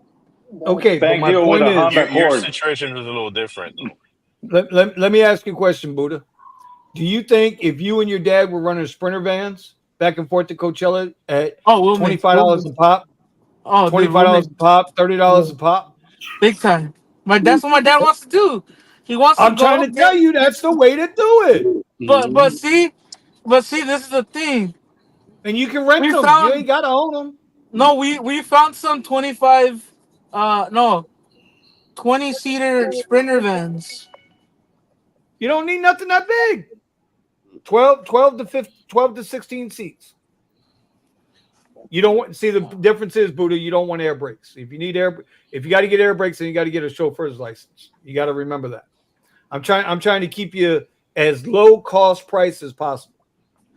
Okay, but Thank my you with point a is, Honda Your Accord. situation is a little different though. let me ask you a question, Buddha. Do you think if you and your dad were running Sprinter vans back and forth to Coachella at Oh, we'll make. $25 a pop, Oh, dude, we'll make $25 a pop, $30 a pop? big time. That's what my dad wants to do. He wants to I'm trying go, to tell you that's the way to do it. but see, this is the thing. And you can rent We them. You found ain't gotta own them. no, we found some 25, no, 20-seater Sprinter vans. You don't need nothing that big. 12 to 15, 12 to 16 seats. You don't want see the difference is, Buddha, you don't want air brakes. If you got to get air brakes, then you got to get a chauffeur's license. You got to remember that. I'm trying to keep you as low cost price as possible.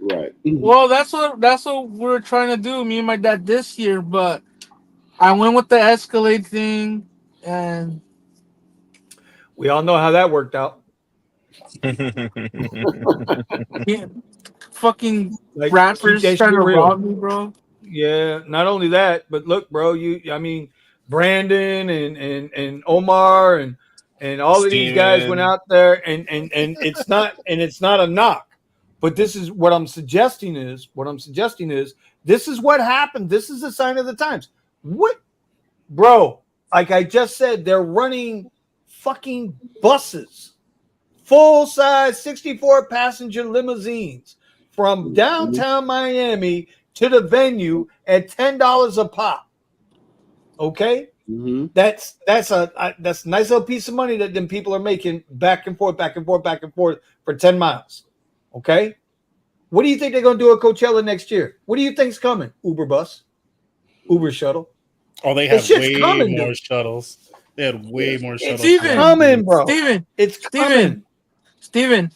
Right. Well, that's what we're trying to do, me and my dad this year, but I went with the Escalade thing and We all know how that worked out. yeah, fucking Like keep rappers that trying shit to real. rob me, bro. Yeah, not only that, but look, bro, I mean, Brandon and Omar and all of these guys went Steven. out there and it's not a knock. But this is what I'm suggesting is this is what happened. This is a sign of the times. What, bro? Like I just said, they're running fucking buses, full size 64 passenger limousines from downtown Miami to the venue at $10 a pop. Okay, that's a nice little piece of money that them people are making back and forth, back and forth, back and forth for 10 miles. Okay, what do you think they're gonna do at Coachella next year? What do you think's coming? Uber bus, Uber shuttle. Oh, they This had shit's way coming, more dude. shuttles. They had way more It's shuttles. coming, bro. Steven, It's coming. Steven,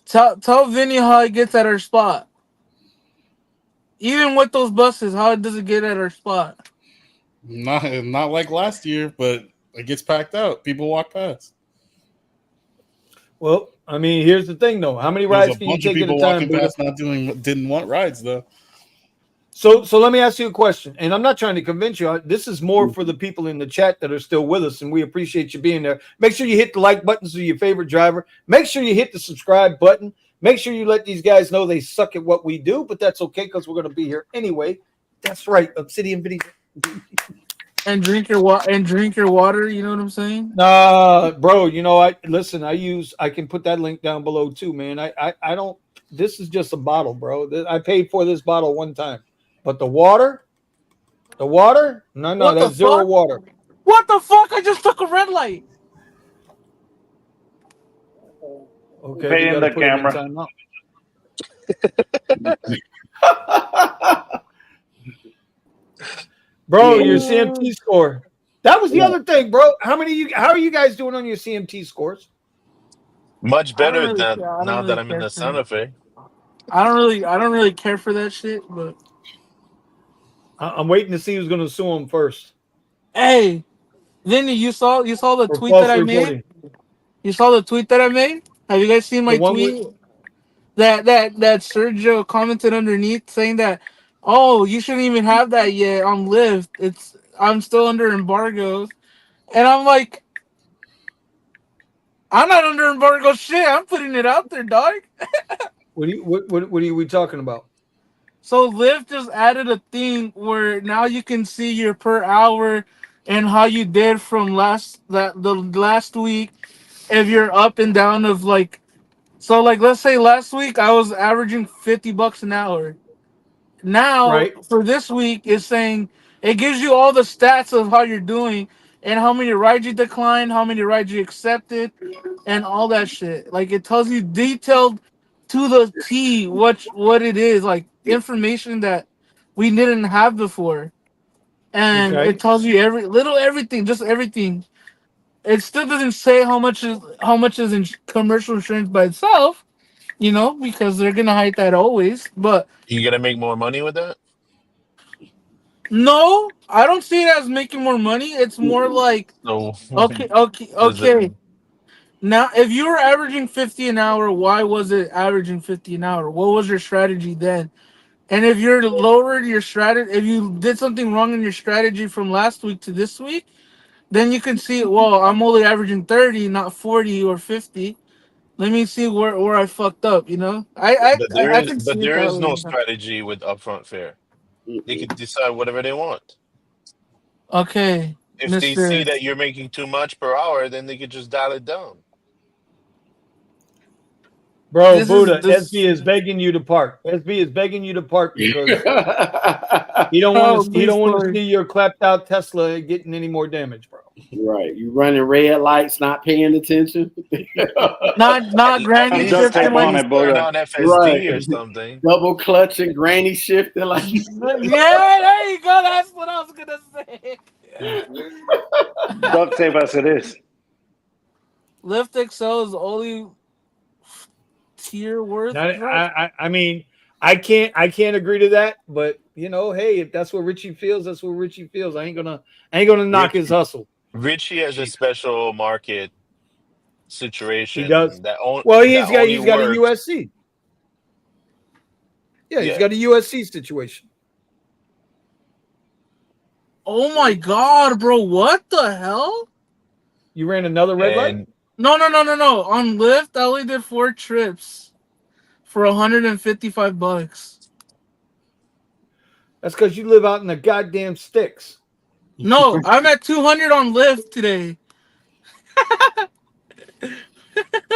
tell Vinny how it gets at our spot. Even with those buses, how does it get at our spot? Not like last year, but it gets packed out. People walk past. Well, I mean, here's the thing, though. How many There was rides a can you bunch of take at a people time, walking Buddha? past didn't want rides though. So let me ask you a question, and I'm not trying to convince you. This is more for the people in the chat that are still with us, and we appreciate you being there. Make sure you hit the like button to your favorite driver. Make sure you hit the subscribe button. Make sure you let these guys know they suck at what we do, but that's okay because we're going to be here anyway. That's right, Obsidian Video. And drink your water. You know what I'm saying? Bro. You know, I can put that link down below too, man. I don't. This is just a bottle, bro. I paid for this bottle one time. But the water, no, that's zero water. What the fuck? I just took a red light. Okay, Pay we in gotta the put it in camera. timeout. Bro, your CMT score. That was the other thing, bro. How are you guys doing on your CMT scores? Much I don't better really than care. I don't now that really I'm in care the for Santa Fe. I don't really care for that shit. But I'm waiting to see who's gonna sue him first. hey, Vinny, you saw the For tweet that false I reporting. made? You saw the tweet that I made? Have you guys seen The my one tweet? That Sergio commented underneath saying that, oh, you shouldn't even have that yet on Lyft. I'm still under embargo, and I'm like, I'm not under embargo. Shit, I'm putting it out there, dog. what are we talking about? So Lyft just added a thing where now you can see your per hour and how you did from the last week if you're up and down of like. So like let's say last week I was averaging $50 an hour. Now Right. for this week it's saying it gives you all the stats of how you're doing and how many rides you declined, how many rides you accepted, and all that shit. Like it tells you detailed to the T what it is, like information that we didn't have before. And Okay. it tells you everything, just everything. It still doesn't say how much is in commercial insurance by itself, because they're gonna hide that always. But You gonna make more money with that? no, I don't see it as making more money. It's more like So okay, okay, does it? okay. Now, if you were averaging 50 an hour, why was it averaging 50 an hour? What was your strategy then? And if you're lowered your strategy, if you did something wrong in your strategy from last week to this week, then you can see, well, I'm only averaging 30, not 40 or 50. Let me see where I fucked up, I can see But it there that is no way. strategy with upfront fare. They Mm-mm. could decide whatever they want. Okay, If they see Mr. that you're making too much per hour, then they could just dial it down. Bro, This is Buddha, this. SB is begging you to park. SB is begging you to park because he don't want Oh, to. He please, don't want to Lord. see your clapped out Tesla getting any more damage, bro. Right. You running red lights, not paying attention. Not At granny Have least duct at shifting tape on like. least it, turn Buddha. on Right. FSD or something. Double clutching, granny shifting like Yeah, there you go. That's what I was gonna say. Duct tape as it is. Lyft XL is the only tier worth Now, drive. I mean, I can't agree to that, but hey, if that's what Richie feels, that's what Richie feels. I ain't gonna knock his Rich, hustle. Richie has a special market He does. situation Well, that only he's got a works. USC. Yeah, he's Yeah, got a USC situation. Oh my god, bro! What the hell? You ran another red light? and No, no, no, no, no. On Lyft, I only did 4 trips for $155. That's because you live out in the goddamn sticks. No, I'm at 200 on Lyft today.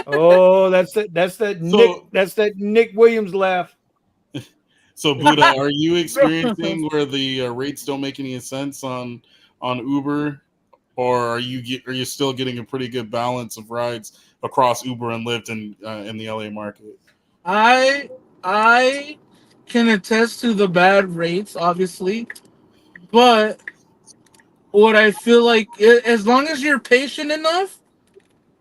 Oh, that's that Nick So, that's that Nick Williams laugh. so Buddha, are you Bro, experiencing where the rates don't make any sense on Uber, or are you still getting a pretty good balance of rides across Uber and Lyft in the LA market? I I can attest to the bad rates, obviously, but what I feel like, as long as you're patient enough,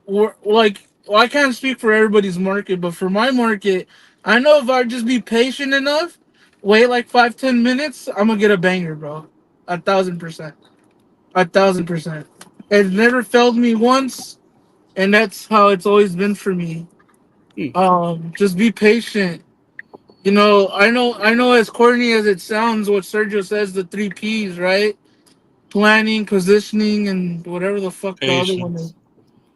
or like, well, I can't speak for everybody's market, but for my market, I know if I just be patient enough, wait like 5-10 minutes, I'm gonna get a banger, bro. 1,000%, 1,000%. It never failed me once, and that's how it's always been for me. Hmm. Just be patient. I know. As corny as it sounds, what Sergio says, the 3 Ps, right? Planning, positioning, and whatever the fuck the other one is. Patience.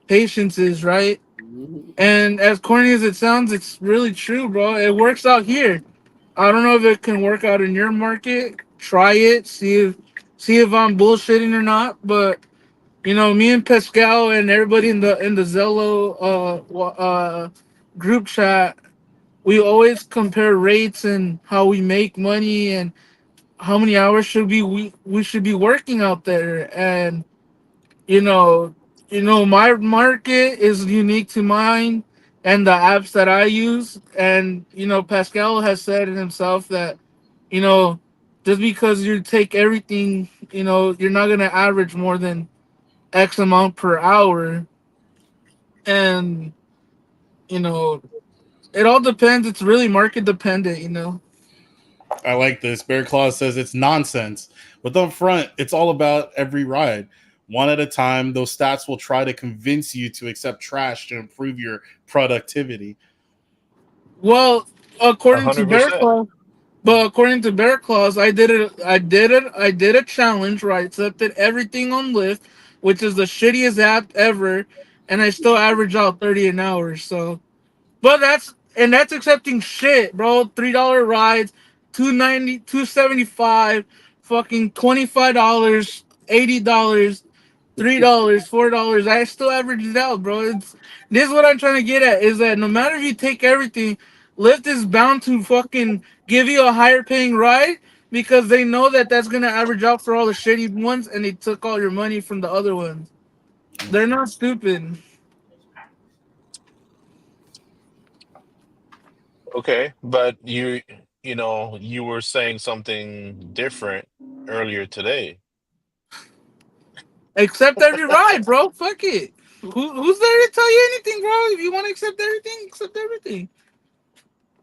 Patience is, right. Mhm. And as corny as it sounds, it's really true, bro. It works out here. I don't know if it can work out in your market. Try it. See if I'm bullshitting or not. But me and Pascal and everybody in the Zello group chat, we always compare rates and how we make money and how many hours we should be working out there. And you know, my market is unique to mine and the apps that I use. And Pascal has said it himself that you know, just because you take everything, you're not gonna average more than X amount per hour. And you know, it all depends. It's really market dependent. I like this. Bear Claw says it's nonsense. But up front, it's all about every ride. One at a time, those stats will try to convince you to accept trash to improve your productivity. Well, according to 100%. Bear But according to Bear Claus, I did it. I did a challenge where I accepted everything on Lyft, which is the shittiest app ever, and I still average out 30 an hour. So, but that's accepting shit, bro. $3 rides, 290, 275, fucking $25, $80, $3, $4. I still average it out, bro. This is what I'm trying to get at, is that no matter if you take everything, Lyft is bound to fucking give you a higher paying ride because they know that that's gonna average out for all the shitty ones, and they took all your money from the other ones. They're not stupid. Okay, but you were saying something different earlier today. Accept every ride, bro. Fuck it. Who's there to tell you anything, bro? If you want to accept everything, accept everything.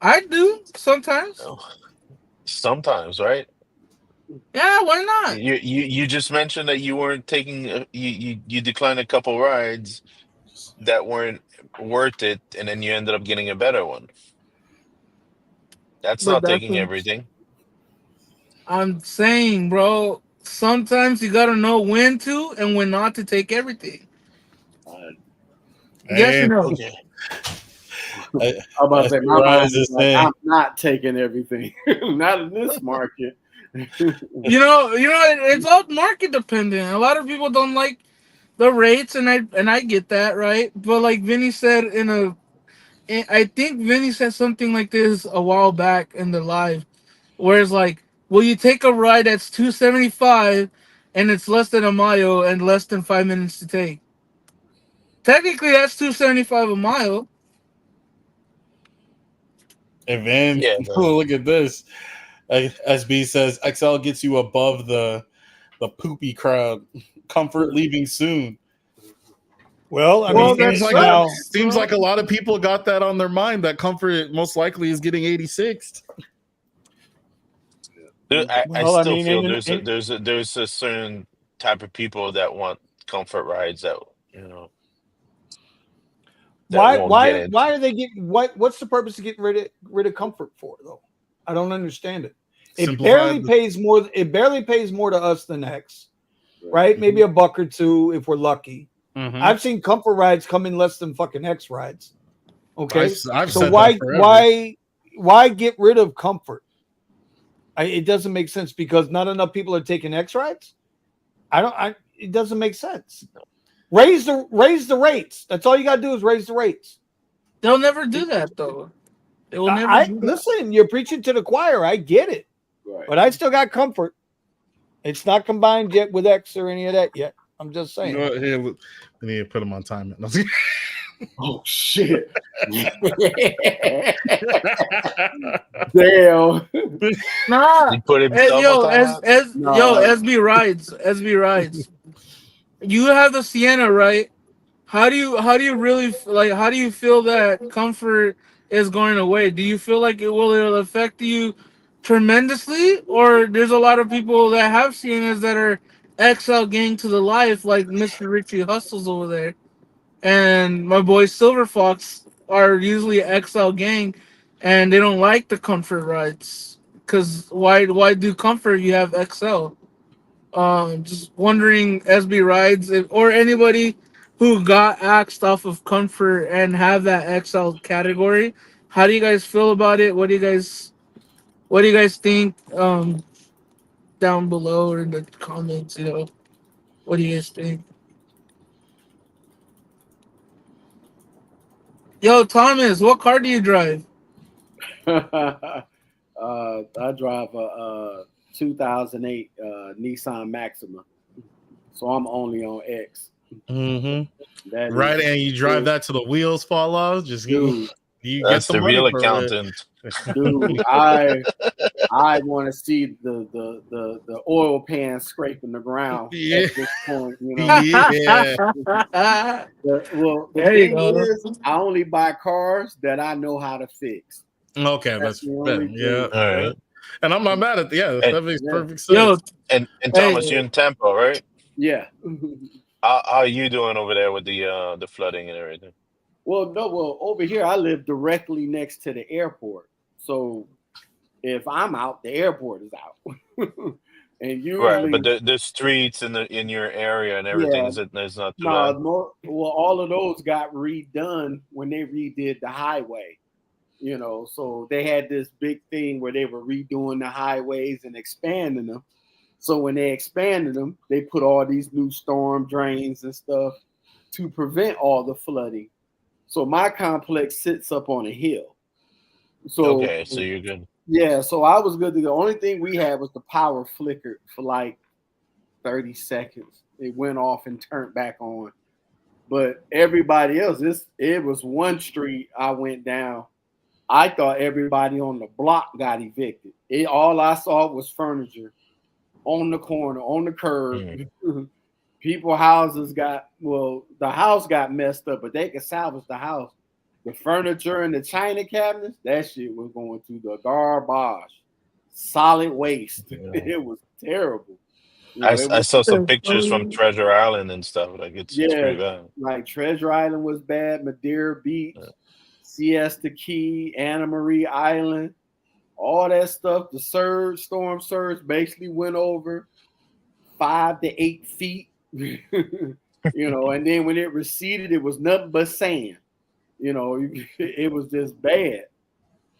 I do sometimes. Oh, sometimes, right? Yeah, why not? You just mentioned that you weren't taking you declined a couple rides that weren't worth it, and then you ended up getting a better one. That's But not that's taking what everything. I'm saying, bro. Sometimes you gotta know when to and when not to take everything. Yes or And no? Okay. I'm about to as say, my mind Rise is is like, saying, I'm not taking everything. Not in this market. It's all market dependent. A lot of people don't like the rates, and I get that, right? But like Vinny said I think Vinny said something like this a while back in the live, where it's like, will you take a ride that's 275 and it's less than a mile and less than 5 minutes to take? Technically, that's 275 a mile. and then Yeah, but look at this. SB says XL gets you above the poopy crowd. Comfort leaving soon. Well, I I mean, mean, Well, that now sucks, seems bro. like a lot of people got that on their mind. That Comfort most likely is getting 86th. I well, I still mean, feel there's a certain type of people that want comfort rides that you know that why won't get why it. why are they getting what's the purpose of getting rid of comfort for though? I don't understand it. Simplified. It barely pays more to us than X, right? Maybe a buck or two if we're lucky. Mm-hmm. I've seen comfort rides come in less than fucking X rides. Okay, I've so said that forever. why get rid of comfort? It doesn't make sense because not enough people are taking X rides. It doesn't make sense. Raise the rates. That's all you gotta do is raise the rates. They'll never do that, though. They will never do that. Listen. You're preaching to the choir. I get it, Right. but I still got comfort. It's not combined yet with X or any of that yet. I'm just saying. You know what? Here, we need to put them on time. Oh shit! Damn. Nah. You put himself on Yo, timeout. No. SB rides. You have the Sienna, right? How do you really like? How do you feel that comfort is going away? Do you feel like it'll affect you tremendously, or there's a lot of people that have Siennas that are XL gang to the life, like Mr. Richie Hustles over there, and my boy Silver Fox are usually XL gang, and they don't like the comfort rides. Cause why do comfort? You have XL. Just wondering, SB rides or anybody who got axed off of comfort and have that XL category. How do you guys feel about it? What do you guys think? Down below or in the comments, what do you guys think? Yo, Thomas, what car do you drive? I drive a 2008 Nissan Maxima, so I'm only on X. Mm-hmm. That Right, is, and you drive that till the wheels fall off. Just dude, you get That's the the money real for it. accountant. dude. I want to see the oil pan scraping the ground Yeah, at this point. You know. yeah. The There you thing go. is, I only buy cars that I know how to fix. Okay, That's that's the better. only Yeah, thing. All yeah. right, And I'm not mad at and that makes Yeah. perfect Yo, sense. and Thomas, you're hey, in Tampa, right? Yeah. How are you doing over there with the flooding and everything? Well, over here I live directly next to the airport. So if I'm out, the airport is out. And Right, but usually, the streets in your area and everything yeah, is not too no, bad. well, all of those got redone when they redid the highway. So they had this big thing where they were redoing the highways and expanding them. So when they expanded them, they put all these new storm drains and stuff to prevent all the flooding. So my complex sits up on a hill. So Okay, so you're good. yeah, so I was good to go. The only thing we had was the power flickered for like 30 seconds. It went off and turned back on. But everybody else, it was one street I went down I thought everybody on the block got evicted. All I saw was furniture on the corner, on the curb. People houses the house got messed up, but they could salvage the house. The furniture and the china cabinets, that shit was going to the garbage. Solid waste. It was terrible. I saw some pictures from Treasure Island and stuff. Like it's pretty bad. Like Treasure Island was bad, Madeira Beach, Siesta Key, Anna Marie Island, all that stuff. The storm surge basically went over 5 to 8 feet. And then when it receded, it was nothing but sand. It was just bad.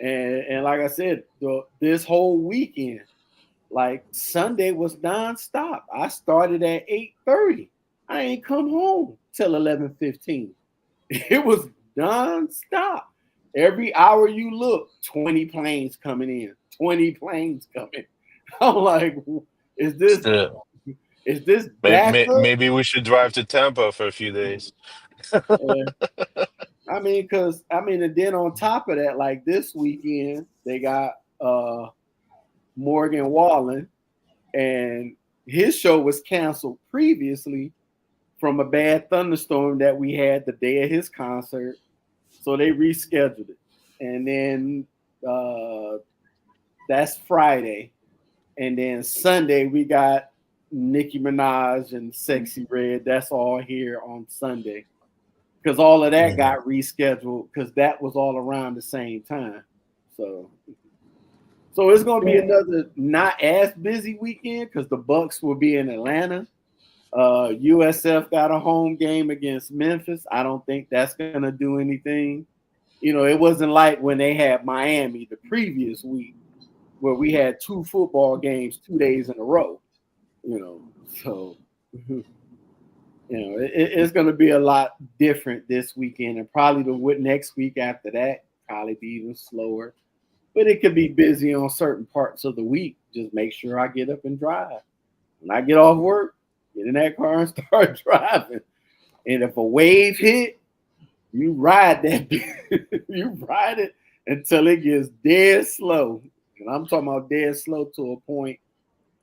And like I said, this whole weekend, like Sunday was nonstop. I started at 8:30. I ain't come home till 11:15. It was nonstop. Every hour you look, 20 planes coming in, 20 planes coming. I'm like, is this maybe we should drive to Tampa for a few days. And then on top of that, like this weekend, they got Morgan Wallen, and his show was canceled previously from a bad thunderstorm that we had the day of his concert. So they rescheduled it. And then that's Friday. And then Sunday, we got Nicki Minaj and Sexy Red. That's all here on Sunday. Because all of that got rescheduled because that was all around the same time. So it's going to be another not as busy weekend because the Bucks will be in Atlanta. USF got a home game against Memphis. I don't think that's going to do anything. It wasn't like when they had Miami the previous week where we had 2 football games 2 days in a row. So it's going to be a lot different this weekend, and probably the next week after that probably be even slower. But it could be busy on certain parts of the week. Just make sure I get up and drive. When I get off work, get in that car and start driving. And if a wave hit, you ride that. You ride it until it gets dead slow. And I'm talking about dead slow to a point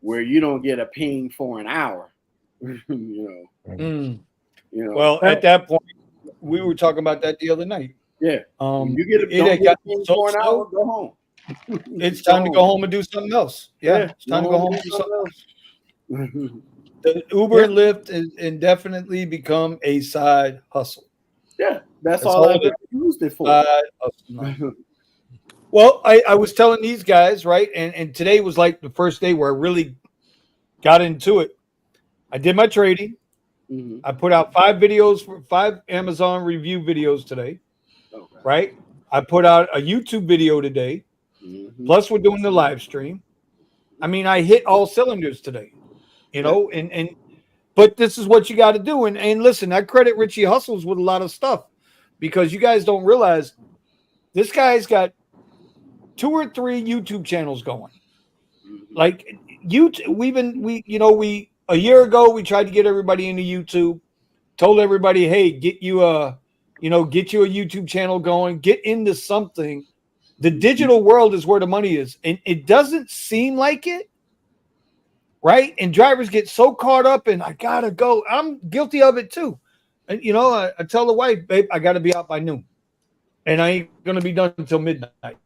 where you don't get a ping for an hour. Well, at that point, we were talking about that the other night. Yeah. You get a ping for an hour, go home. It's time to go home and do something else. Yeah, it's time to go home and do something else. The Uber and Lyft is indefinitely become a side hustle. Yeah, that's all I've used it for. Well, I was telling these guys, right? And today was like the first day where I really got into it. I did my trading. Mm-hmm. I put out 5 Amazon review videos today. Okay. Right? I put out a YouTube video today. Mm-hmm. Plus, we're doing the live stream. I mean, I hit all cylinders today. But this is what you got to do. And listen, I credit Richie Hustles with a lot of stuff because you guys don't realize this guy's got 2 or 3 YouTube channels going. Like YouTube, a year ago we tried to get everybody into YouTube, told everybody, hey, get you a YouTube channel going, get into something. The digital world is where the money is, and it doesn't seem like it. Right. And drivers get so caught up in, I got to go. I'm guilty of it, too. And, I tell the wife, babe, I got to be out by noon and I ain't going to be done until midnight.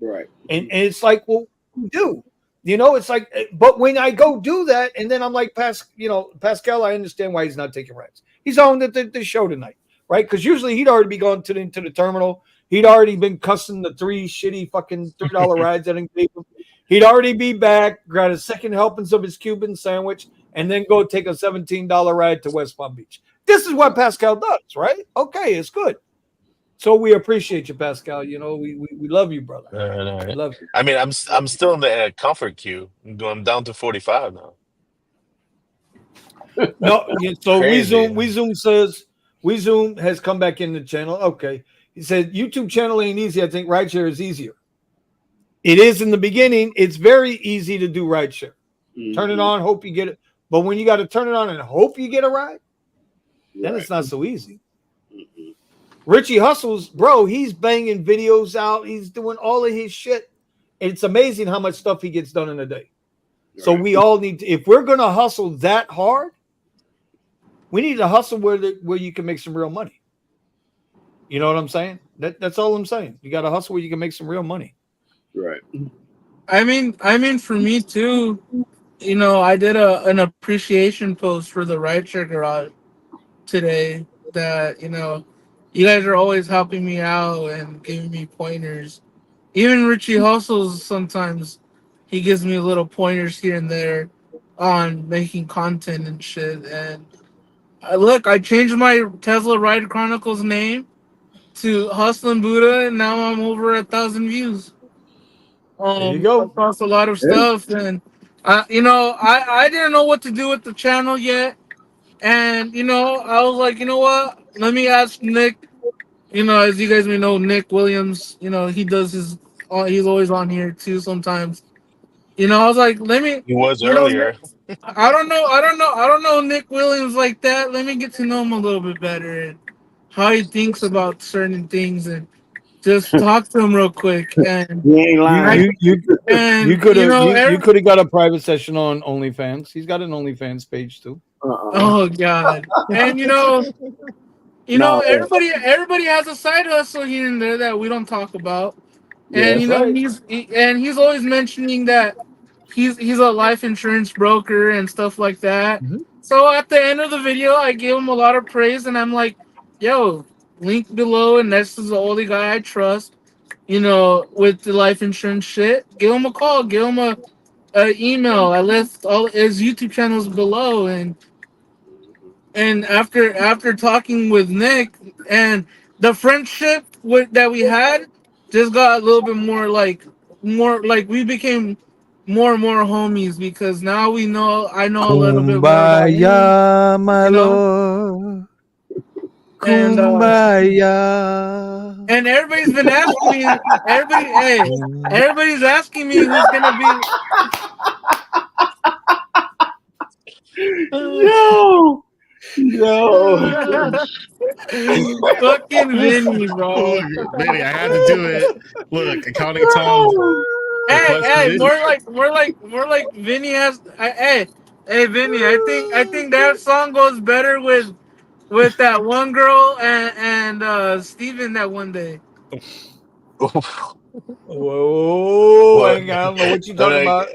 Right. And it's like, well, do, it's like, but when I go do that, and then I'm like, Pascal, I understand why he's not taking rides. He's on the show tonight. Right. Because usually he'd already be going to the terminal. He'd already been cussing the 3 shitty fucking $3 rides that I gave him. He'd already be back, got a second helpings of his Cuban sandwich, and then go take a $17 ride to West Palm Beach. This is what Pascal does, right? Okay, it's good. So we appreciate you, Pascal. We love you, brother. We love you. I mean, I'm still in the comfort queue. I'm down to 45 now. No, so WeZoom says WeZoom has come back in the channel. Okay, he said YouTube channel ain't easy. I think Rideshare is easier. It is in the beginning. It's very easy to do rideshare. Mm-hmm. Turn it on, hope you get it. But when you got to turn it on and hope you get a ride, then it's not so easy. Mm-hmm. Richie Hustles, bro, he's banging videos out. He's doing all of his shit. It's amazing how much stuff he gets done in a day. So we all need to, if we're gonna hustle that hard, we need to hustle where you can make some real money. You know what I'm saying? That's all I'm saying. You got to hustle where you can make some real money. Right. I mean, for me too. You know, I did an appreciation post for the Rideshare Garage today. That you guys are always helping me out and giving me pointers. Even Richie Hustles sometimes he gives me little pointers here and there on making content and shit. And I changed my Tesla Ride Chronicles name to Hustlin' Buddha, and now I'm over 1,000 views. There you go. Across a lot of stuff, and I didn't know what to do with the channel yet, and I was like, you know what? Let me ask Nick. As you guys may know, Nick Williams. He does his. He's always on here too. Sometimes. I was like, let me. He was Nick, earlier. I don't know Nick Williams like that. Let me get to know him a little bit better and how he thinks about certain things, and just talk to him real quick. And He ain't lying. You could have got a private session on OnlyFans. He's got an OnlyFans page too. Oh God! And everybody has a side hustle here and there that we don't talk about. Yeah, And right. he's always mentioning that he's a life insurance broker and stuff like that. Mm-hmm. So at the end of the video, I give him a lot of praise, and I'm like, "Yo, link below, and this is the only guy I trust." With the life insurance shit, give him a call, give him a email. I left all his YouTube channels below, and after talking with Nick, and the friendship that we had just got a little bit more like we became more and more homies, because now I know a little bit more about him, Kumbaya, my lord. Kumbaya. And everybody's been asking me. Everybody's asking me who's gonna be. Yo. Fucking Vinny, bro. Vinny, I had to do it. Look, accounting Tom. Hey, more like Vinny has. Hey, Vinny. I think that song goes better with that one girl and Steven that one day. Whoa! I don't know what you're talking about.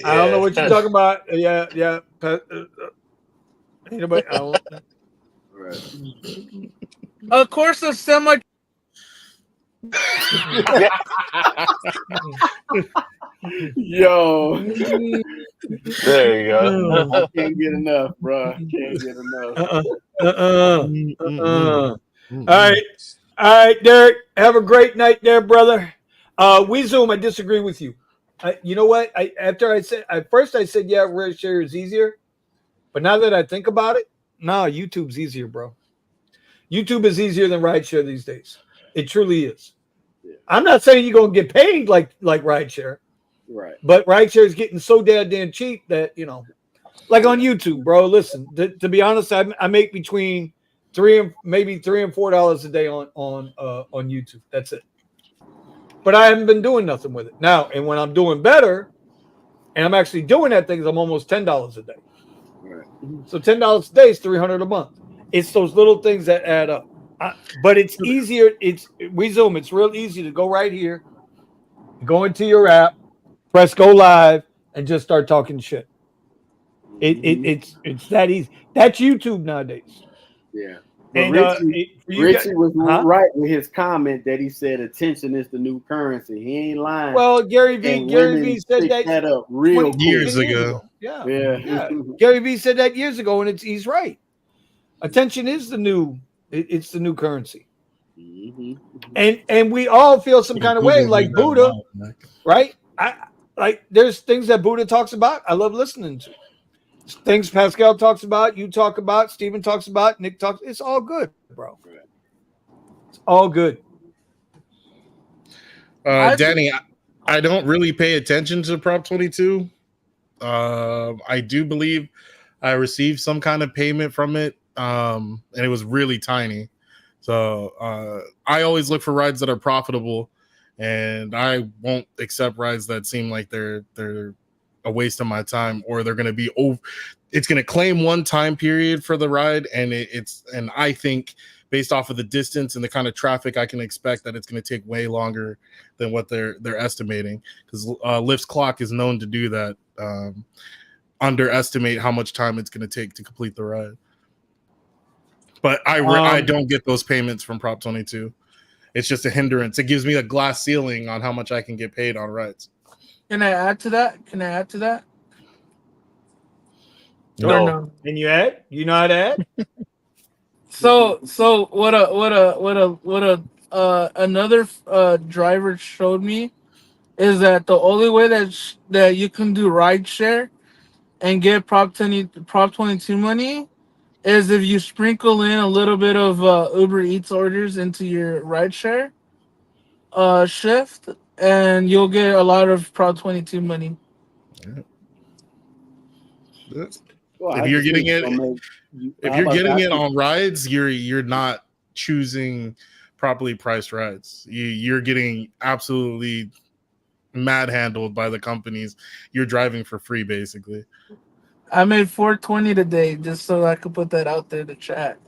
I don't know what you're talking about. Yeah. Anybody? Of course, a semi. Yo. There you go. I can't get enough, bro. Can't get enough. All right, Derek. Have a great night there, brother. Zoom. I disagree with you. You know what? At first I said yeah, Rideshare is easier, but now that I think about it, YouTube's easier, bro. YouTube is easier than Rideshare these days. It truly is. Yeah. I'm not saying you're gonna get paid like Rideshare, right? But Rideshare is getting so damn cheap that like on YouTube, bro. Listen, to be honest, I make between $3 and $4 a day on YouTube. That's it. But I haven't been doing nothing with it now. And when I'm doing better, and I'm actually doing that thing, I'm almost $10 a day. Right. So $10 a day is $300 a month. It's those little things that add up. But it's easier. We Zoom. It's real easy to go right here, go into your app, press go live, and just start talking shit. It's that easy. That's YouTube nowadays. Yeah. And Richie was right with his comment that he said attention is the new currency. He ain't lying. Well, Gary V said that up real years ago. Yeah. Gary V said that years ago, and he's right. Attention is the new. It's the new currency. Mm-hmm. And we all feel some kind of way, like Buddha, right? There's things that Buddha talks about. I love listening to. Things Pascal talks about, you talk about, Steven talks about, Nick talks. It's all good, bro. It's all good. Danny, I don't really pay attention to Prop 22. I do believe I received some kind of payment from it, and it was really tiny. So I always look for rides that are profitable, and I won't accept rides that seem like they're a waste of my time, or they're going to be over. It's going to claim one time period for the ride, and and I think based off of the distance and the kind of traffic, I can expect that it's going to take way longer than what they're estimating, because Lyft's clock is known to do that. Underestimate how much time it's going to take to complete the ride. But I don't get those payments from Prop 22. It's just a hindrance. It gives me a glass ceiling on how much I can get paid on rides. Can I add to that? No. Or no? Can you add? You know how to add? So what another driver showed me is that the only way that you can do rideshare and get Prop 22 money is if you sprinkle in a little bit of Uber Eats orders into your rideshare shift, and you'll get a lot of Prop 22 money. Well, If you're getting it on rides, you're not choosing properly priced rides. You're getting absolutely manhandled by the companies. You're driving for free, basically. I made $420 today, just so I could put that out there to chat.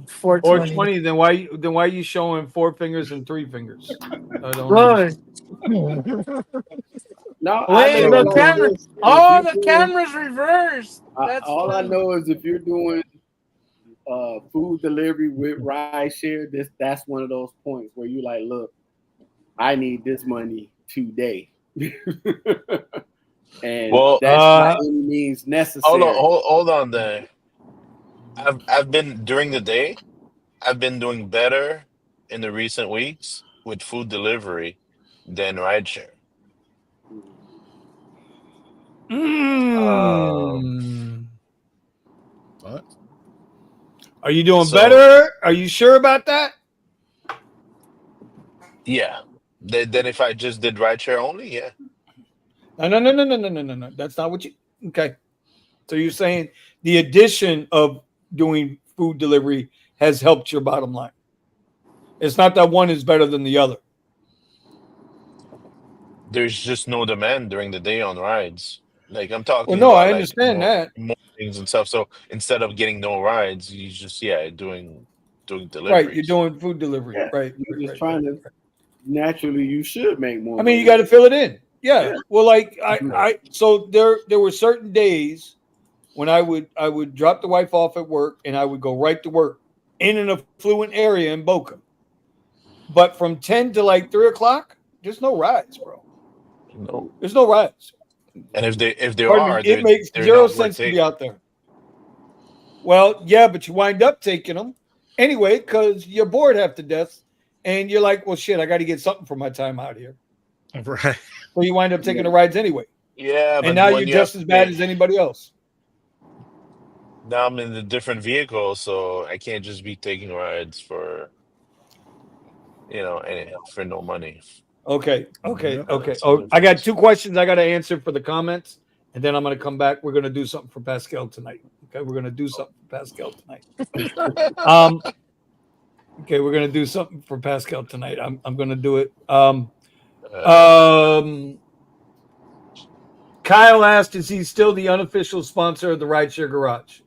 $420. $420. Then why are you showing 4 fingers and 3 fingers? I don't Lord. No, Wait, I the know camera. this. Oh, the camera's reversed. That's all I funny. know is if you're doing food delivery with rideshare, that's one of those points where you're like, look, I need this money today. And Well, that's by any means necessary. Hold on there. I've been during the day. I've been doing better in the recent weeks with food delivery than rideshare. What? Are you doing better? Are you sure about that? Yeah. Then if I just did rideshare only, yeah. No. That's not what you. Okay. So you're saying the addition of doing food delivery has helped your bottom line. It's not that one is better than the other. There's just no demand during the day on rides. Like I'm talking Well, no, about I understand that. mornings and stuff. So instead of getting no rides, you just doing deliveries. Right, you're doing food delivery. Yeah. Right. You're just trying to naturally you should make more. I mean, money. you got to fill it in. Yeah. Well, like so there were certain days when I would drop the wife off at work and I would go right to work in an affluent area in Boca. But from 10 to like 3 o'clock, there's no rides, bro. No. There's no rides. And if there Pardon are, me, it makes they're zero not worth sense to be taking. out there. Well, yeah, but you wind up taking them anyway because you're bored half to death, and you're like, well, shit, I got to get something for my time out here. Right. So you wind up taking the rides anyway. Yeah, and now you're just as bad as anybody else. Now I'm in a different vehicle, so I can't just be taking rides for for no money. Okay. Oh, I got 2 questions I got to answer for the comments, and then I'm going to come back. We're going to do something for Pascal tonight. Okay, we're going to do something for Pascal tonight. Okay, we're going to do something for Pascal tonight. I'm going to do it. Kyle asked, is he still the unofficial sponsor of the Rideshare Garage?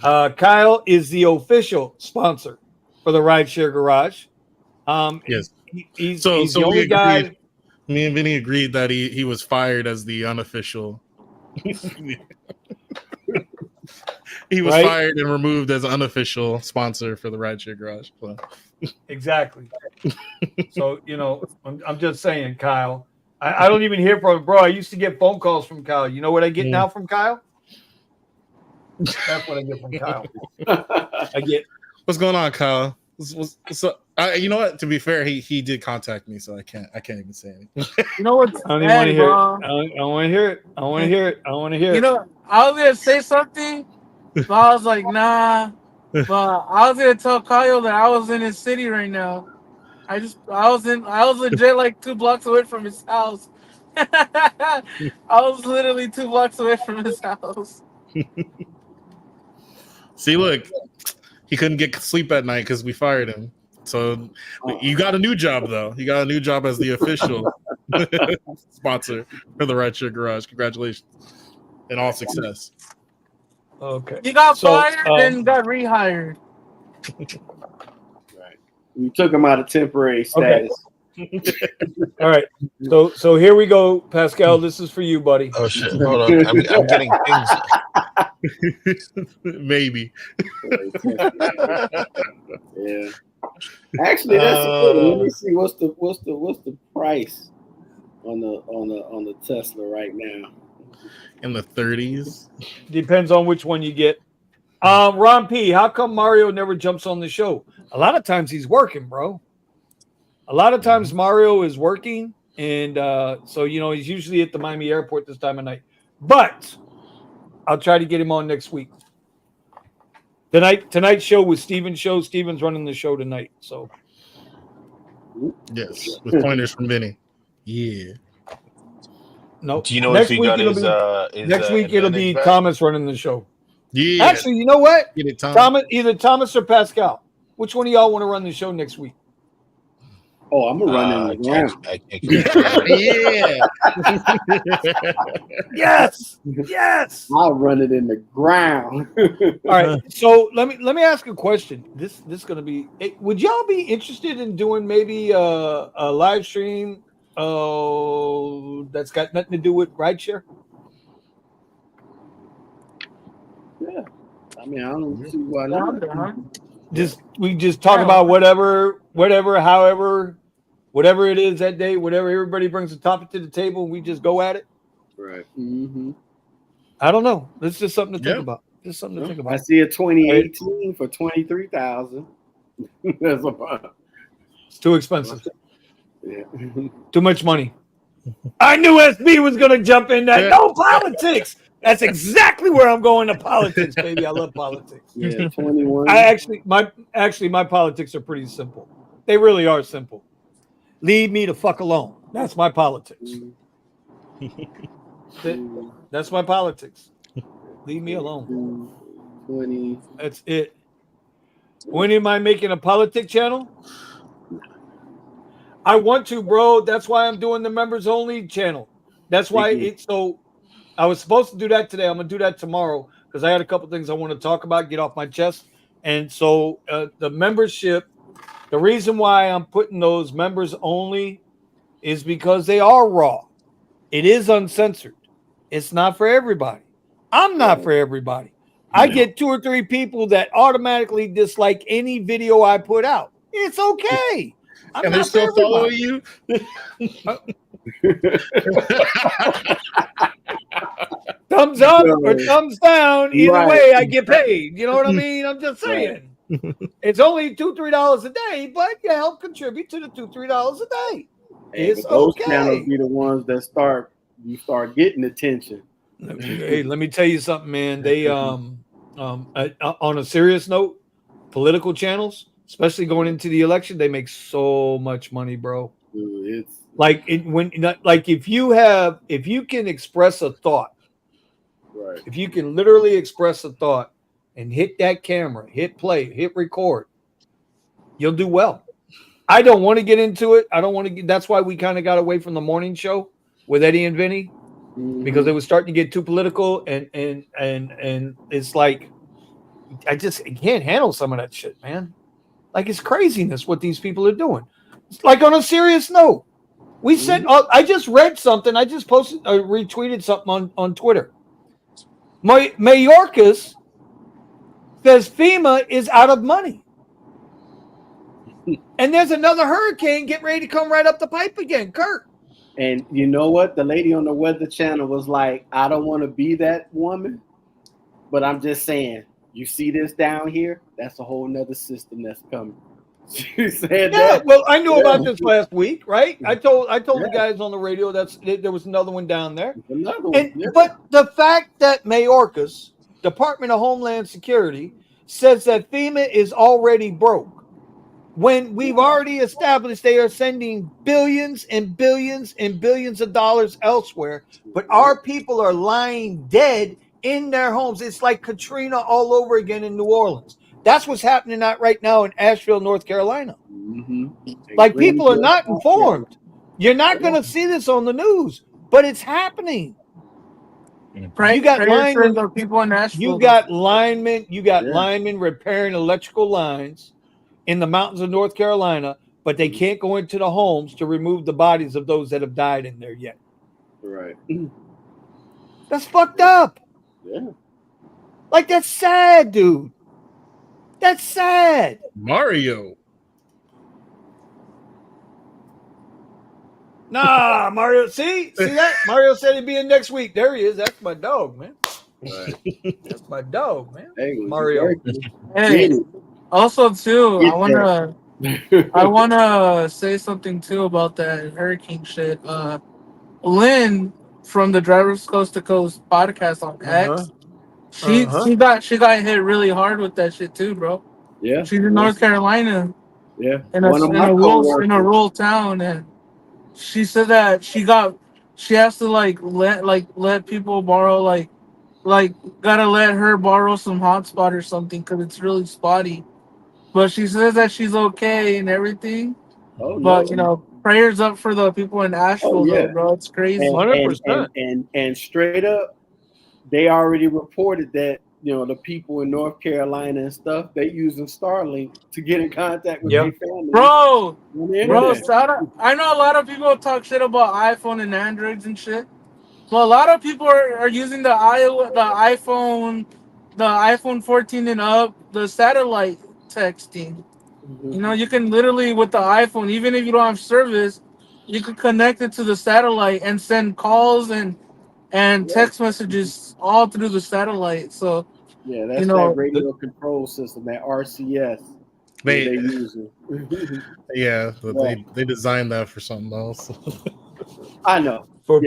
Kyle is the official sponsor for the Rideshare Garage. Yes. He's the only guy. Me and Vinny agreed that he was fired as the unofficial. He was fired and removed as unofficial sponsor for the Rideshare Garage. So. Exactly. So, I'm just saying, Kyle. I don't even hear from him, bro. I used to get phone calls from Kyle. You know what I get now from Kyle? That's what I get from Kyle. I get. What's going on, Kyle? So, you know what? To be fair, he did contact me, so I can't even say anything. You know what? I don't even want to hear it. I don't want to hear it. I want to hear it. I want to hear it. You know, I was gonna say something, but I was like, nah. But I was gonna tell Kyle that I was in his city right now. I was legit like 2 blocks away from his house. I was literally 2 blocks away from his house. See, look, he couldn't get sleep at night because we fired him. So you got a new job though. You got a new job as the official sponsor for the Rideshare Garage. Congratulations and all success. Okay. You got fired and got rehired. Right. We took him out of temporary status. All right. So here we go, Pascal. This is for you, buddy. Oh shit! Hold on, I'm getting things. Maybe. Yeah. Actually, that's good. Let me see what's the price on the Tesla right now. In the 30s. Depends on which one you get. Ron P, how come Mario never jumps on the show? A lot of times he's working, bro. A lot of times Mario is working, and so he's usually at the Miami airport this time of night. But I'll try to get him on next week. Tonight's show was Steven's show. Steven's running the show tonight. So yes, with pointers from Vinny. Yeah. No. Do you know if he got his next week it'll be back? Thomas running the show. Yeah. Actually, you know what? Get it, Thomas, either Thomas or Pascal. Which one of y'all want to run the show next week? Oh, I'm gonna run in the ground. Yes. I'll run it in the ground. All right. So let me ask a question. This is gonna be. Would y'all be interested in doing maybe a live stream? That's got nothing to do with rideshare. Yeah. I mean, I don't see why not. We just talk about whatever, however, whatever it is that day, whatever everybody brings a topic to the table, and we just go at it. Right. Mm-hmm. I don't know. This is just something to think about. Just something to think about. I see a 2018 for $23,000. That's it's too expensive. Yeah. Too much money. I knew SB was going to jump in that. No politics. That's exactly where I'm going to politics, baby. I love politics. Yeah, 21. My politics are pretty simple. They really are simple. Leave me the fuck alone. That's my politics. That's my politics. Leave me alone. 20. That's it. When am I making a politic channel? I want to, bro. That's why I'm doing the members only channel. That's why I was supposed to do that today. I'm gonna do that tomorrow because I had a couple things I want to talk about, get off my chest. And so the membership, the reason why I'm putting those members only is because they are raw. It is uncensored. It's not for everybody. I'm not for everybody. I get 2 or 3 people that automatically dislike any video I put out. It's okay. And they're still following you? Thumbs up or thumbs down. Either way, I get paid. You know what I mean? I'm just saying. It's only $2-3 a day, but you help contribute to the $2-3 a day. It's those okay. channels be the ones that start getting attention. Hey, let me tell you something, man. They on a serious note, political channels, especially going into the election, they make so much money, bro. It's if you can express a thought, right? If you can literally express a thought and hit that camera, hit play, hit record, you'll do well. I don't want to get into it. That's why we kind of got away from the morning show with Eddie and Vinny, because it was starting to get too political, and it's like I can't handle some of that shit, man. Like, it's craziness what these people are doing. It's like, on a serious note, we said I just read something. I just retweeted something on Twitter. Mayorkas says FEMA is out of money. And there's another hurricane getting ready to come right up the pipe again, Kurt. And you know what? The lady on the Weather Channel was like, I don't want to be that woman, but I'm just saying, you see this down here? That's a whole nother system that's coming. She said that. Well, I knew about this last week, right? I told the guys on the radio there was another one down there. Another one. But the fact that Mayorkas, Department of Homeland Security, says that FEMA is already broke, when we've already established they are sending billions and billions and billions of dollars elsewhere, but our people are lying dead in their homes. It's like Katrina all over again in New Orleans. That's what's happening right now in Asheville, North Carolina. Mm-hmm. Like, people are not informed. You're not going to see this on the news, but it's happening. Pray, You got prayers for linemen. the people in Nashville. You got linemen. You got linemen repairing electrical lines in the mountains of North Carolina, but they can't go into the homes to remove the bodies of those that have died in there yet. Right. That's fucked up. Yeah. Like, that's sad, dude. That's sad. Mario. Nah, Mario. See that? Mario said he'd be in next week. There he is. That's my dog, man. Right. That's my dog, man. Hey, Mario. Hey, also too, I wanna say something too about that hurricane shit. Lynn from the Drivers Coast to Coast podcast on X, she got hit really hard with that shit too, bro. Yeah. She's in North Carolina. Yeah. In a rural town, and she said that she has to let people borrow gotta let her borrow some hotspot or something because it's really spotty. But she says that she's okay and everything. Oh, but no. Prayers up for the people in Asheville, though, bro. It's crazy. 100%. And straight up, they already reported that, the people in North Carolina and stuff, they using Starlink to get in contact with their family. Bro, I know a lot of people talk shit about iPhone and Androids and shit. Well, a lot of people are using the iPhone 14 and up, the satellite texting. Mm-hmm. You can literally, with the iPhone, even if you don't have service, you can connect it to the satellite and send calls and text messages all through the satellite. So that's that radio control system, that RCS. They using. They designed that for something else. I know. For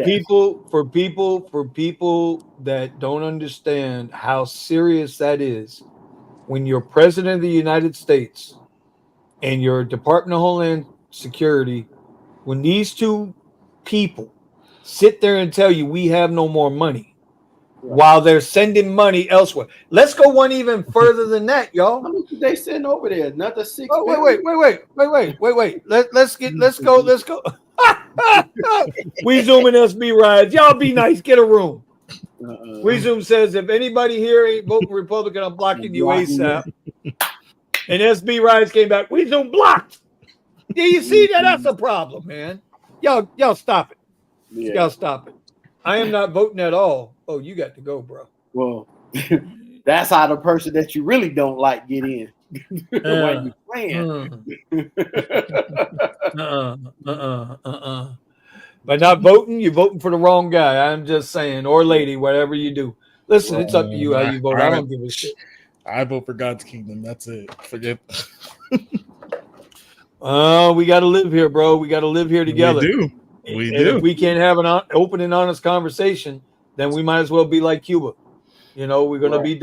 people that don't understand how serious that is, when you're president of the United States and your Department of Homeland Security, when these two people sit there and tell you we have no more money while they're sending money elsewhere. Let's go one even further than that, y'all. How much did they send over there? Another 6 wait. Let's go. We Zoom and SB rides. Y'all be nice. Get a room. We Zoom says if anybody here ain't voting Republican, I'm blocking you ASAP. And SB rides came back. We Zoom blocked. Do you see that? That's a problem, man. Y'all stop it. Yeah. Y'all stop it. I am not voting at all. Oh, you got to go, bro. Well, that's how the person that you really don't like get in. While you playing. By not voting, you're voting for the wrong guy. I'm just saying, or lady, whatever you do. Listen, it's up to you how you vote. I don't give a shit. I vote for God's kingdom. That's it. Forget. We got to live here, bro. We got to live here together. We do. If we can't have an open and honest conversation, then we might as well be like Cuba. We're gonna be.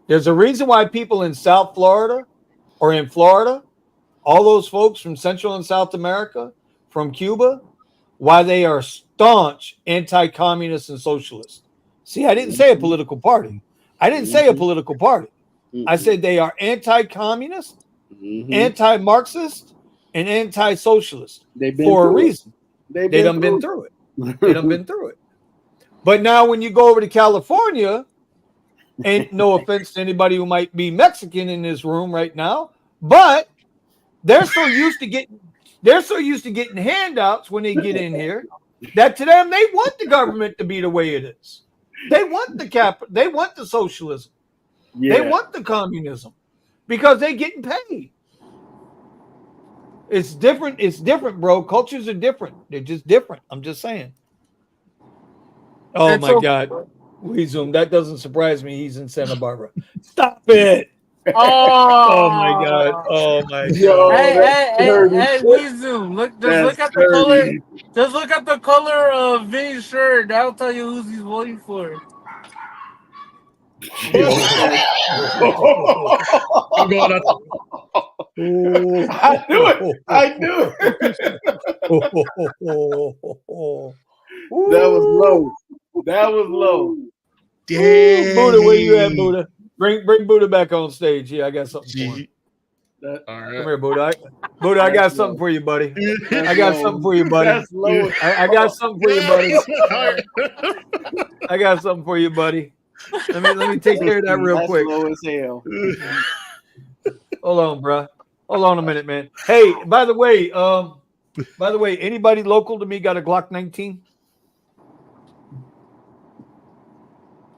There's a reason why people in South Florida or in Florida, all those folks from Central and South America, from Cuba, why they are staunch anti-communists and socialists. See, I didn't say a political party. I said they are anti-communist, anti-Marxist, and anti-socialist for a reason. They done been through it. But now when you go over to California, and no offense to anybody who might be Mexican in this room right now, but they're so used to getting handouts when they get in here that to them they want the government to be the way it is. They want they want the socialism. Yeah. They want the communism because they're getting paid. It's different, bro. Cultures are different. They're just different. I'm just saying. Oh my God. We Zoom. That doesn't surprise me. He's in Santa Barbara. Stop it. Oh my God. Oh my God. Hey, we Zoom. Look at the color. Just look at the color of Vinny's shirt. That'll tell you who he's voting for. I'm going up. I knew it. That was low. Dang. Buddha, where you at, Buddha? Bring Buddha back on stage. Yeah, I got something for him. All Come right. here, Buddha. Buddha, I got something for you, buddy. I got something for you, buddy. That's low. I got something for you, buddy. All right. I got something for you, buddy. Let me take care of that real That's quick. low as hell. Hold on, bro. Hold on a minute, man. Hey, by the way, anybody local to me got a Glock 19?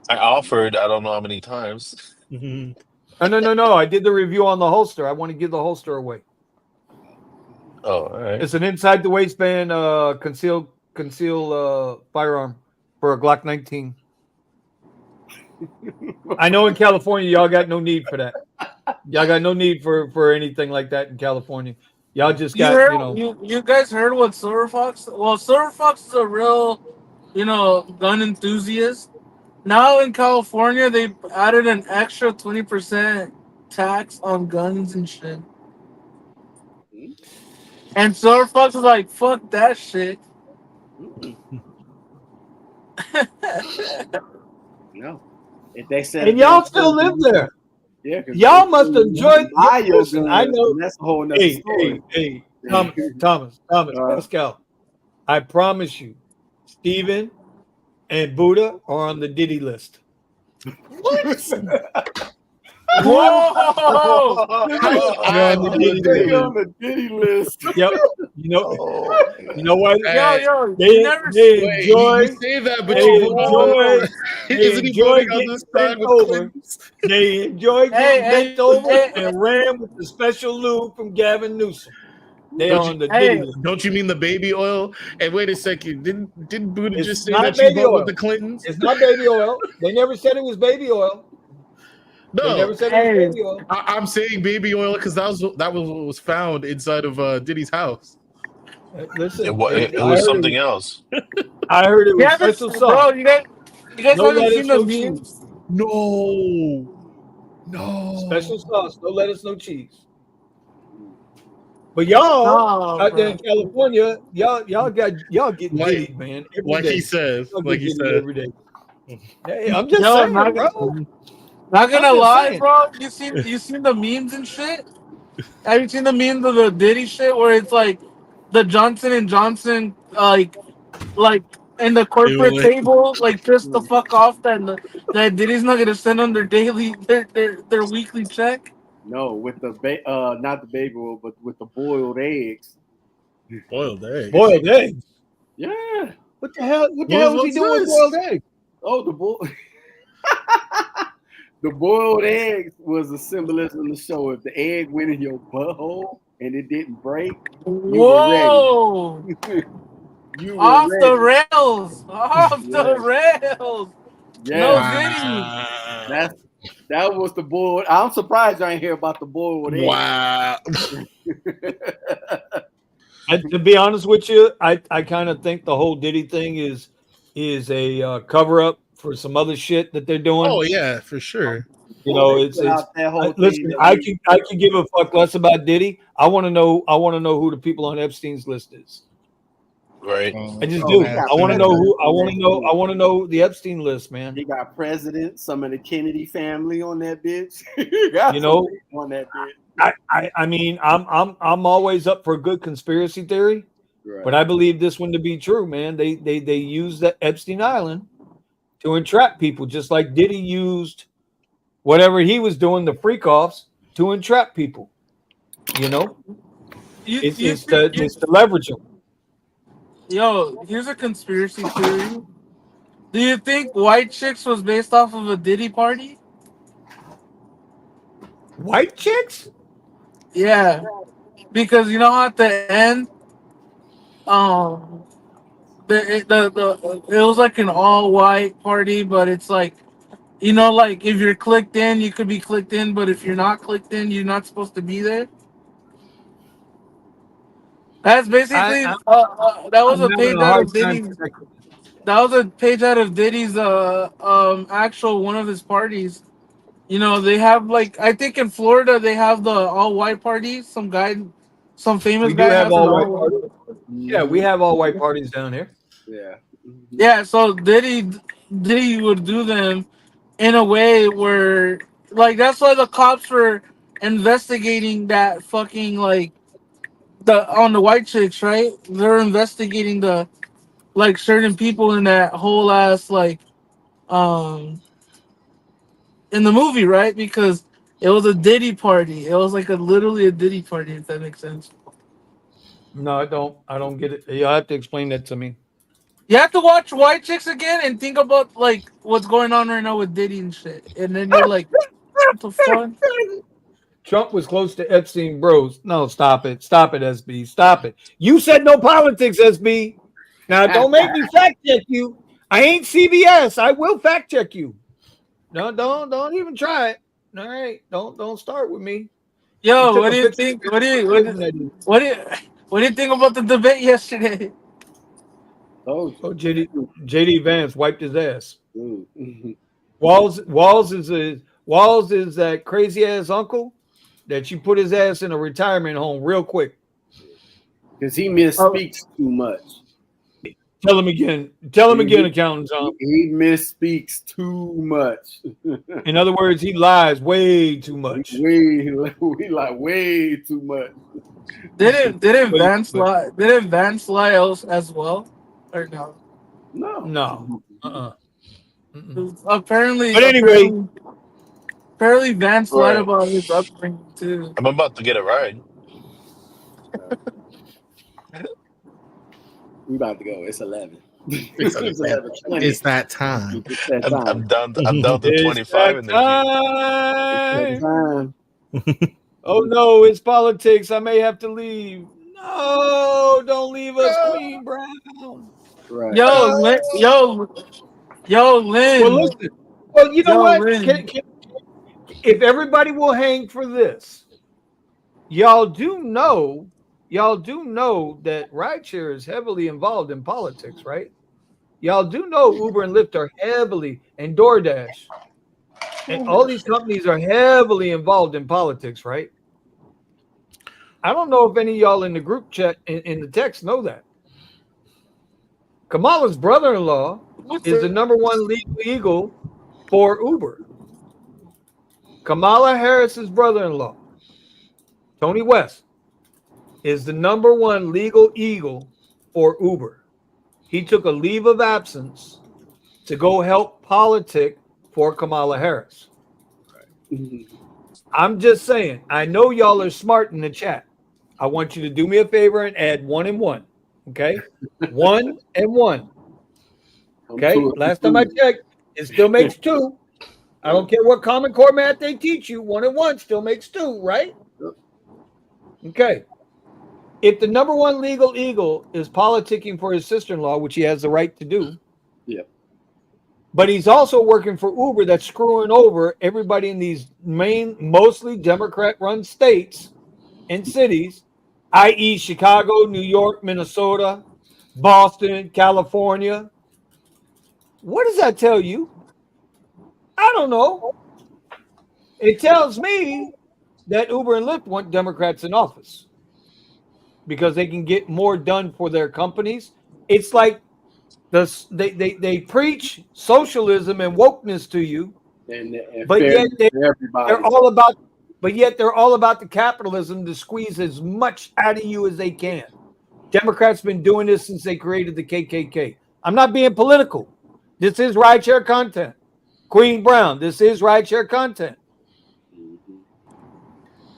I offered, I don't know how many times. Mhm. No. I did the review on the holster. I want to give the holster away. Oh, all right. It's an inside the waistband conceal firearm for a Glock 19. I know in California y'all got no need for that. Y'all got no need for anything like that in California. Y'all just got, you guys heard what Silver Fox? Well, Silver Fox is a real, gun enthusiast. Now in California, they added an extra 20% tax on guns and shit. And Silver Fox is like, fuck that shit. No. If they said, and y'all still live there. Yeah, y'all must enjoy. Listen, I know. That's a whole nother story. Hey, Thomas, Pascal. I promise you, Steven and Buddha are on the Diddy list. Whoa! On the Diddy list. Yep. You know what? Yo, They enjoy. You say that, but They you enjoy. Isn't he enjoy voting on getting this side bent with over. Clintons? They enjoy getting bent over and ran with the special lube from Gavin Newsom. They are on the Diddy list. Don't you mean the baby oil? And wait a second, didn't Buddha It's just say not that you baby vote oil. with the Clintons? It's not baby oil. They never said it was baby oil. They No, never said it was baby oil. I'm saying baby oil because that was what was found inside of Diddy's house. Listen, It was something else. I heard it was special sauce. Bro, you guys No haven't lettuce, seen the no memes? No. Special sauce, no lettuce, no cheese. But y'all out there in California, y'all get Diddy, man. Every day. He says, Y'all like get he Diddy said. every day. Hey, I'm just saying, bro. Not gonna I'm just lie, saying. bro. You seen the memes and shit? Have you seen the memes of the Diddy shit where it's like the Johnson and Johnson like in the corporate table, like pissed the fuck off that Diddy's not gonna send them their weekly check? No, with the not the baby oil, but with the boiled eggs. Boiled eggs. Boiled eggs. Yeah. What the hell? What the hell was he doing with boiled eggs? Oh, the boiled eggs was a symbolism to show if the egg went in your butthole and it didn't break. Whoa! You were Off ready. the rails! Off the rails! Yeah. No Diddy! That was the boiled. I'm surprised I ain't hear about the boiled eggs. Wow. And to be honest with you, I kind of think the whole Diddy thing is a cover up for some other shit that they're doing. Oh yeah, for sure. You know, listen. I can give a fuck less about Diddy. I want to know who the people on Epstein's list is. Right. I just do. I want to know who. I want to know the Epstein list, man. He got presidents, some of the Kennedy family on that bitch. You know, on that bitch. I mean, I'm always up for a good conspiracy theory, Right. but I believe this one to be true, man. They used the Epstein Island to entrap people, just like Diddy used whatever he was doing, the freak offs, to entrap people. You know, it's to leverage them. Yo, here's a conspiracy theory. Do you think White Chicks was based off of a Diddy party? White Chicks? Yeah, because you know at the end, it was like an all white party, but it's like, like if you're clicked in, you could be clicked in, but if you're not clicked in, you're not supposed to be there. That's basically that was a page out of Diddy's. That was a page out of Diddy's actual one of his parties. They have like, I think in Florida they have the all white parties. Some famous We do guy have has all an white parties. Yeah, we have all white parties down here. Yeah. Yeah, so Diddy would do them in a way where like that's why the cops were investigating that fucking like the white chicks, right? They're investigating the like certain people in that whole ass like um in the movie, right? Because it was a Diddy party. It was like literally a Diddy party, if that makes sense. No, I don't. I don't get it. You have to explain that to me. You have to watch White Chicks again and think about like what's going on right now with Diddy and shit, and then you're like, what the fuck? Trump was close to Epstein bros. No, stop it. Stop it, SB. Stop it. You said no politics, SB. Now don't make me fact check you. I ain't CBS. I will fact check you. No, don't even try it. All right. Don't start with me. Yo, what do you think? What do you think about the debate yesterday? Oh, JD Vance wiped his ass. Walls is that crazy ass uncle that you put his ass in a retirement home real quick. Because he misspeaks too much. Tell him again. Tell him again, Accountant John. He misspeaks too much. In other words, he lies way too much. He way too much. Didn't Vance lie? Didn't Vance lie else as well, or no? No. Apparently, but anyway, apparently Vance lied about his upbringing too. I'm about to get a ride. We about to go. It's 11. It's that time. I'm down to 25 in the time. Oh no, it's politics. I may have to leave. No, don't leave us, Queen Brown. Right. Yo, Lynn. Well, listen. Well, you know what? If everybody will hang for this, y'all do know that Rideshare is heavily involved in politics, right? Y'all do know Uber and Lyft are heavily, and DoorDash, and all these companies are heavily involved in politics, right? I don't know if any of y'all in the group chat in the text know that. Kamala's brother-in-law is the number one legal eagle for Uber. Kamala Harris's brother-in-law, Tony West, is the number one legal eagle for Uber. He took a leave of absence to go help politic for Kamala Harris. I'm just saying, I know y'all are smart in the chat. I want you to do me a favor and add 1 and 1. Okay? 1 and 1. Okay? Last time I checked, it still makes 2. I don't care what Common Core math they teach you. 1 and 1 still makes 2, right? Okay. If the number one legal eagle is politicking for his sister-in-law, which he has the right to do, but he's also working for Uber that's screwing over everybody in these mostly Democrat-run states and cities, i.e. Chicago, New York, Minnesota, Boston, California. What does that tell you? I don't know. It tells me that Uber and Lyft want Democrats in office because they can get more done for their companies. It's like they preach socialism and wokeness to you, but yet they're all about the capitalism to squeeze as much out of you as they can. Democrats been doing this since they created the KKK. I'm not being political. This is Rideshare content. Queen Brown, this is Rideshare content.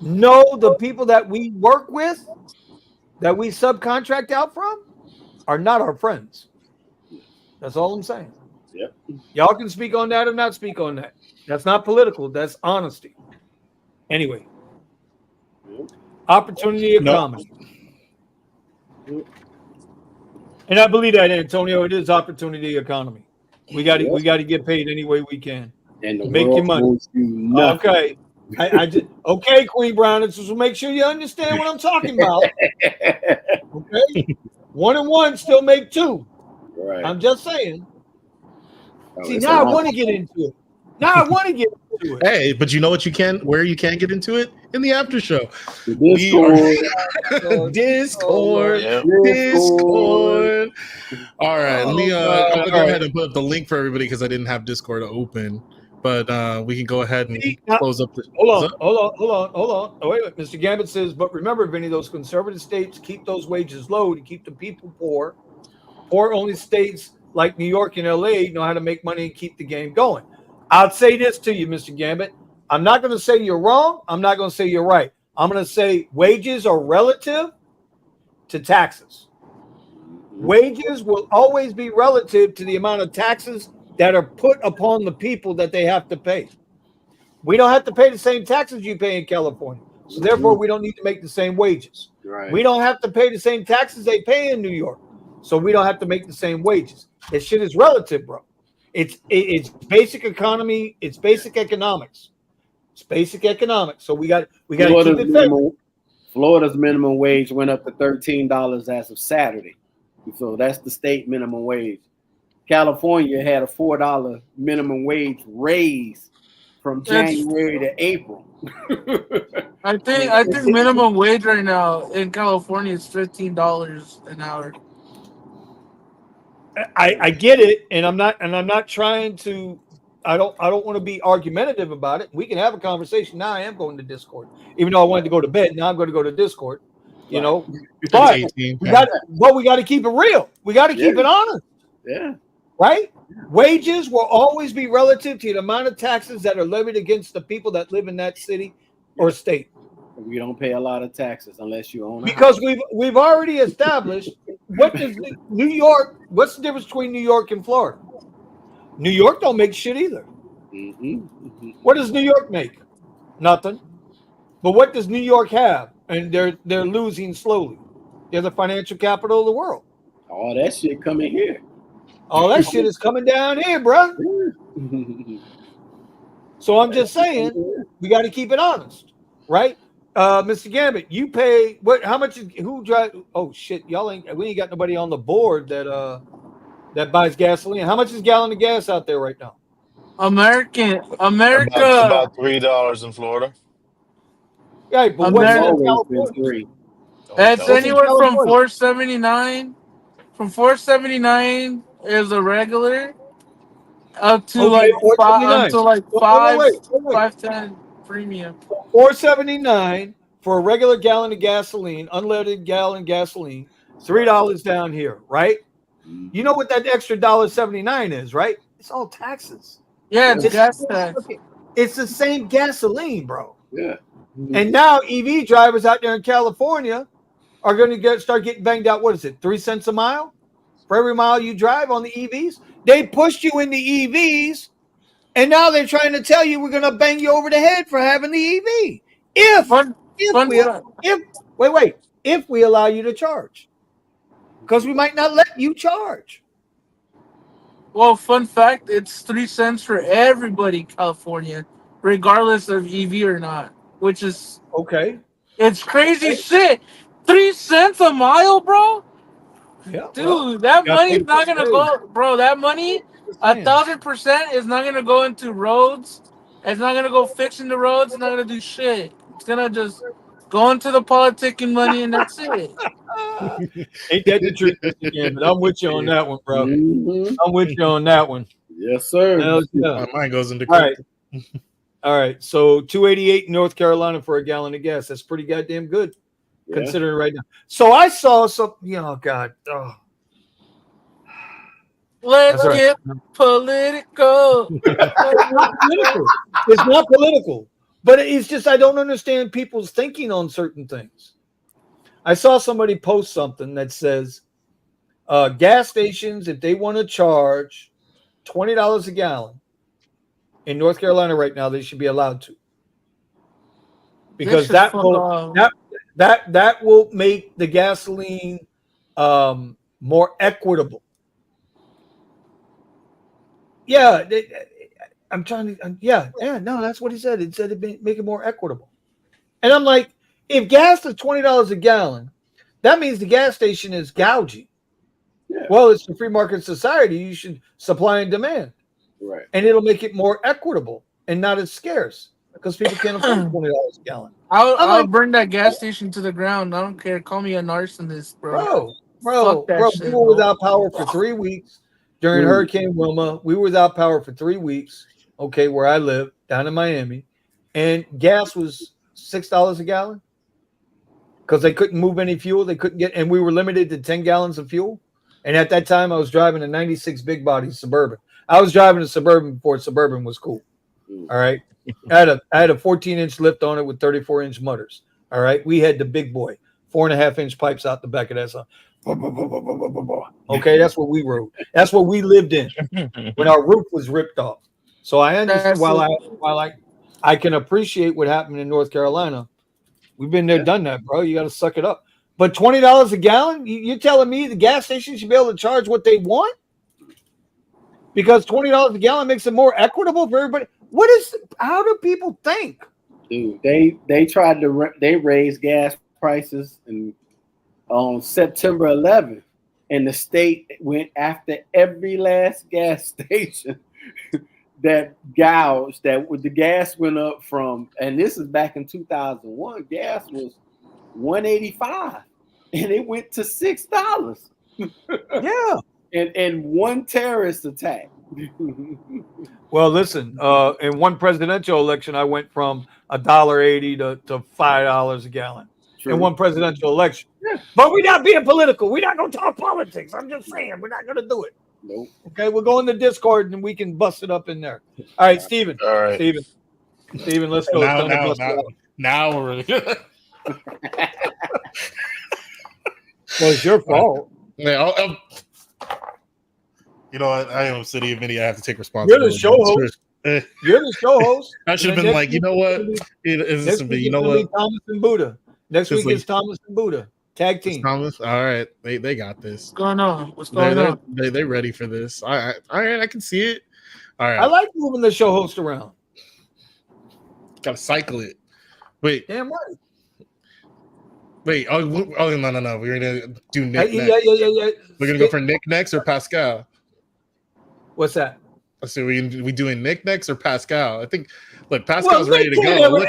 No, the people that we work with, that we subcontract out from, are not our friends. That's all I'm saying. Yep. Y'all can speak on that or not speak on that. That's not political. That's honesty. Anyway, opportunity economy. And I believe that, Antonio, it is opportunity economy. We got to get paid any way we can. And make your money. Okay. I just okay, Queen Brown. Just make sure you understand what I'm talking about. Okay. 1 and 1 still make 2. Right. I'm just saying. See, now I want to get into it. Hey, but you know what where you can get into it? In the after show. Discord. All right. Let me I'll go ahead and put up the link for everybody because I didn't have Discord open but we can go ahead and close up the. Hold on. Oh, wait. Mr. Gambit says, but remember, Vinny, those conservative states keep those wages low to keep the people poor. Poor-only states like New York and LA know how to make money and keep the game going. I'll say this to you, Mr. Gambit. I'm not going to say you're wrong. I'm not going to say you're right. I'm going to say wages are relative to taxes. Wages will always be relative to the amount of taxes that are put upon the people that they have to pay. We don't have to pay the same taxes you pay in California. So therefore, we don't need to make the same wages. Right. We don't have to pay the same taxes they pay in New York. So we don't have to make the same wages. That shit is relative, bro. It's basic economy. It's basic economics. It's basic economics. So we got to keep it fair. Florida's minimum wage went up to $13 as of Saturday. So that's the state minimum wage. California had a $4 minimum wage raise from January to April. I think minimum wage right now in California is $15 an hour. I get it, and I'm not trying to. I don't want to be argumentative about it. We can have a conversation. Now I am going to Discord, even though I wanted to go to bed. Now I'm going to go to Discord. You know, but we got to keep it real. We got to keep it honest. Yeah. Right? Wages will always be relative to the amount of taxes that are levied against the people that live in that city or state. We don't pay a lot of taxes unless you own a because house. we've already established what does New York. What's the difference between New York and Florida? New York don't make shit either. What does New York make? Nothing. But what does New York have? And they're losing slowly. They're the financial capital of the world. All that shit coming here. All that shit is coming down here, bro. So I'm just saying, we got to keep it honest, right? Mr. Gambit, you pay what? How much? Who drive? Oh shit, we ain't got nobody on the board that buys gasoline. How much is a gallon of gas out there right now? America. About $3 in Florida. Yeah, but what's in California? It's anywhere from $4.79. From $4.79 is a regular up to $5.10 premium. $4.79 for a regular gallon of gasoline, unleaded gallon gasoline. $3 down here, right? You know what that extra $1.79 is, right? It's all taxes. Yeah, it's gas tax. It's the same gasoline, bro. Yeah. And now EV drivers out there in California are going to start getting banged out. What is it? 3 cents a mile for every mile you drive on the EVs. They pushed you in the EVs, and now they're trying to tell you we're going to bang you over the head for having the EV. If we allow you to charge, because we might not let you charge. Well, fun fact: it's 3 cents for everybody in California, regardless of EV or not. Which is okay. It's crazy shit. 3 cents a mile, bro. Yeah, dude, that money's not gonna go, bro. That money, 1,000% is not gonna go into roads. It's not gonna go fixing the roads. It's not gonna do shit. It's gonna just go into the politicking money, and that's it. Ain't that the truth? I'm with you on that one, bro. I'm with you on that one. Yes, sir. My mind goes into All right. So $2.88 in North Carolina for a gallon of gas. That's pretty goddamn good, considering right now. So I saw some. God. Oh. Let's get political. It's not political, but it's just I don't understand people's thinking on certain things. I saw somebody post something that says gas stations, if they want to charge $20 a gallon in North Carolina right now, they should be allowed to, because that will make the gasoline more equitable. Yeah, I'm trying to. No, that's what he said. It said it'd make it more equitable, and I'm like, if gas is $20 a gallon, that means the gas station is gouging. Yeah. Well, it's a free market society. You should supply and demand. Right. And it'll make it more equitable and not as scarce because people can't afford $20 a gallon. I'll burn that gas station to the ground. I don't care. Call me an arsonist, bro. Bro, we were without power for 3 weeks during Hurricane Wilma. We were without power for 3 weeks. okay, where I live down in Miami, and gas was $6 a gallon because they couldn't move any fuel. They couldn't get, and we were limited to 10 gallons of fuel. And at that time, I was driving a 96 big body Suburban. I was driving a Suburban before Suburban was cool. All right. I had a 14-inch lift on it with 34-inch mutters. All right. We had the big boy, 4.5-inch pipes out the back of that song. Okay, that's what we rode. That's what we lived in when our roof was ripped off. So I understand while I can appreciate what happened in North Carolina. We've been there, done that, bro. You got to suck it up. But $20 a gallon? You're telling me the gas station should be able to charge what they want? Because $20 a gallon makes it more equitable for everybody. How do people think? Dude, they tried to they raised gas prices on September 11th, and the state went after every last gas station that gouged. That the gas went up from, and this is back in 2001. Gas was $1.85, and it went to $6. Yeah, and one terrorist attack. Well, listen. In one presidential election, I went from $1.80 to $5 a gallon. True. In one presidential election. Yeah. But we're not being political. We're not going to talk politics. I'm just saying we're not going to do it. Nope. Okay, we'll go in the Discord and we can bust it up in there. All right, Steven. All right. Steven, let's go. Now we're ready. Well, it's your fault. Yeah, you know what? I am a city of Vinny. I have to take responsibility. You're the show host. You're the show host. I should have been like, you know what? You know what? Thomas and Buddha. Next week is Thomas and Buddha. Tag team. Thomas. All right. They got this. What's going on? What's going on? They're ready for this. All right. I can see it. All right. I like moving the show host around. Gotta cycle it. Wait. Damn right. Wait. Oh no. We're gonna do Nick. Yeah. We're gonna go for Nick next or Pascal. What's that? So we doing Nick next or Pascal? I think. Look, Pascal's ready to go. Look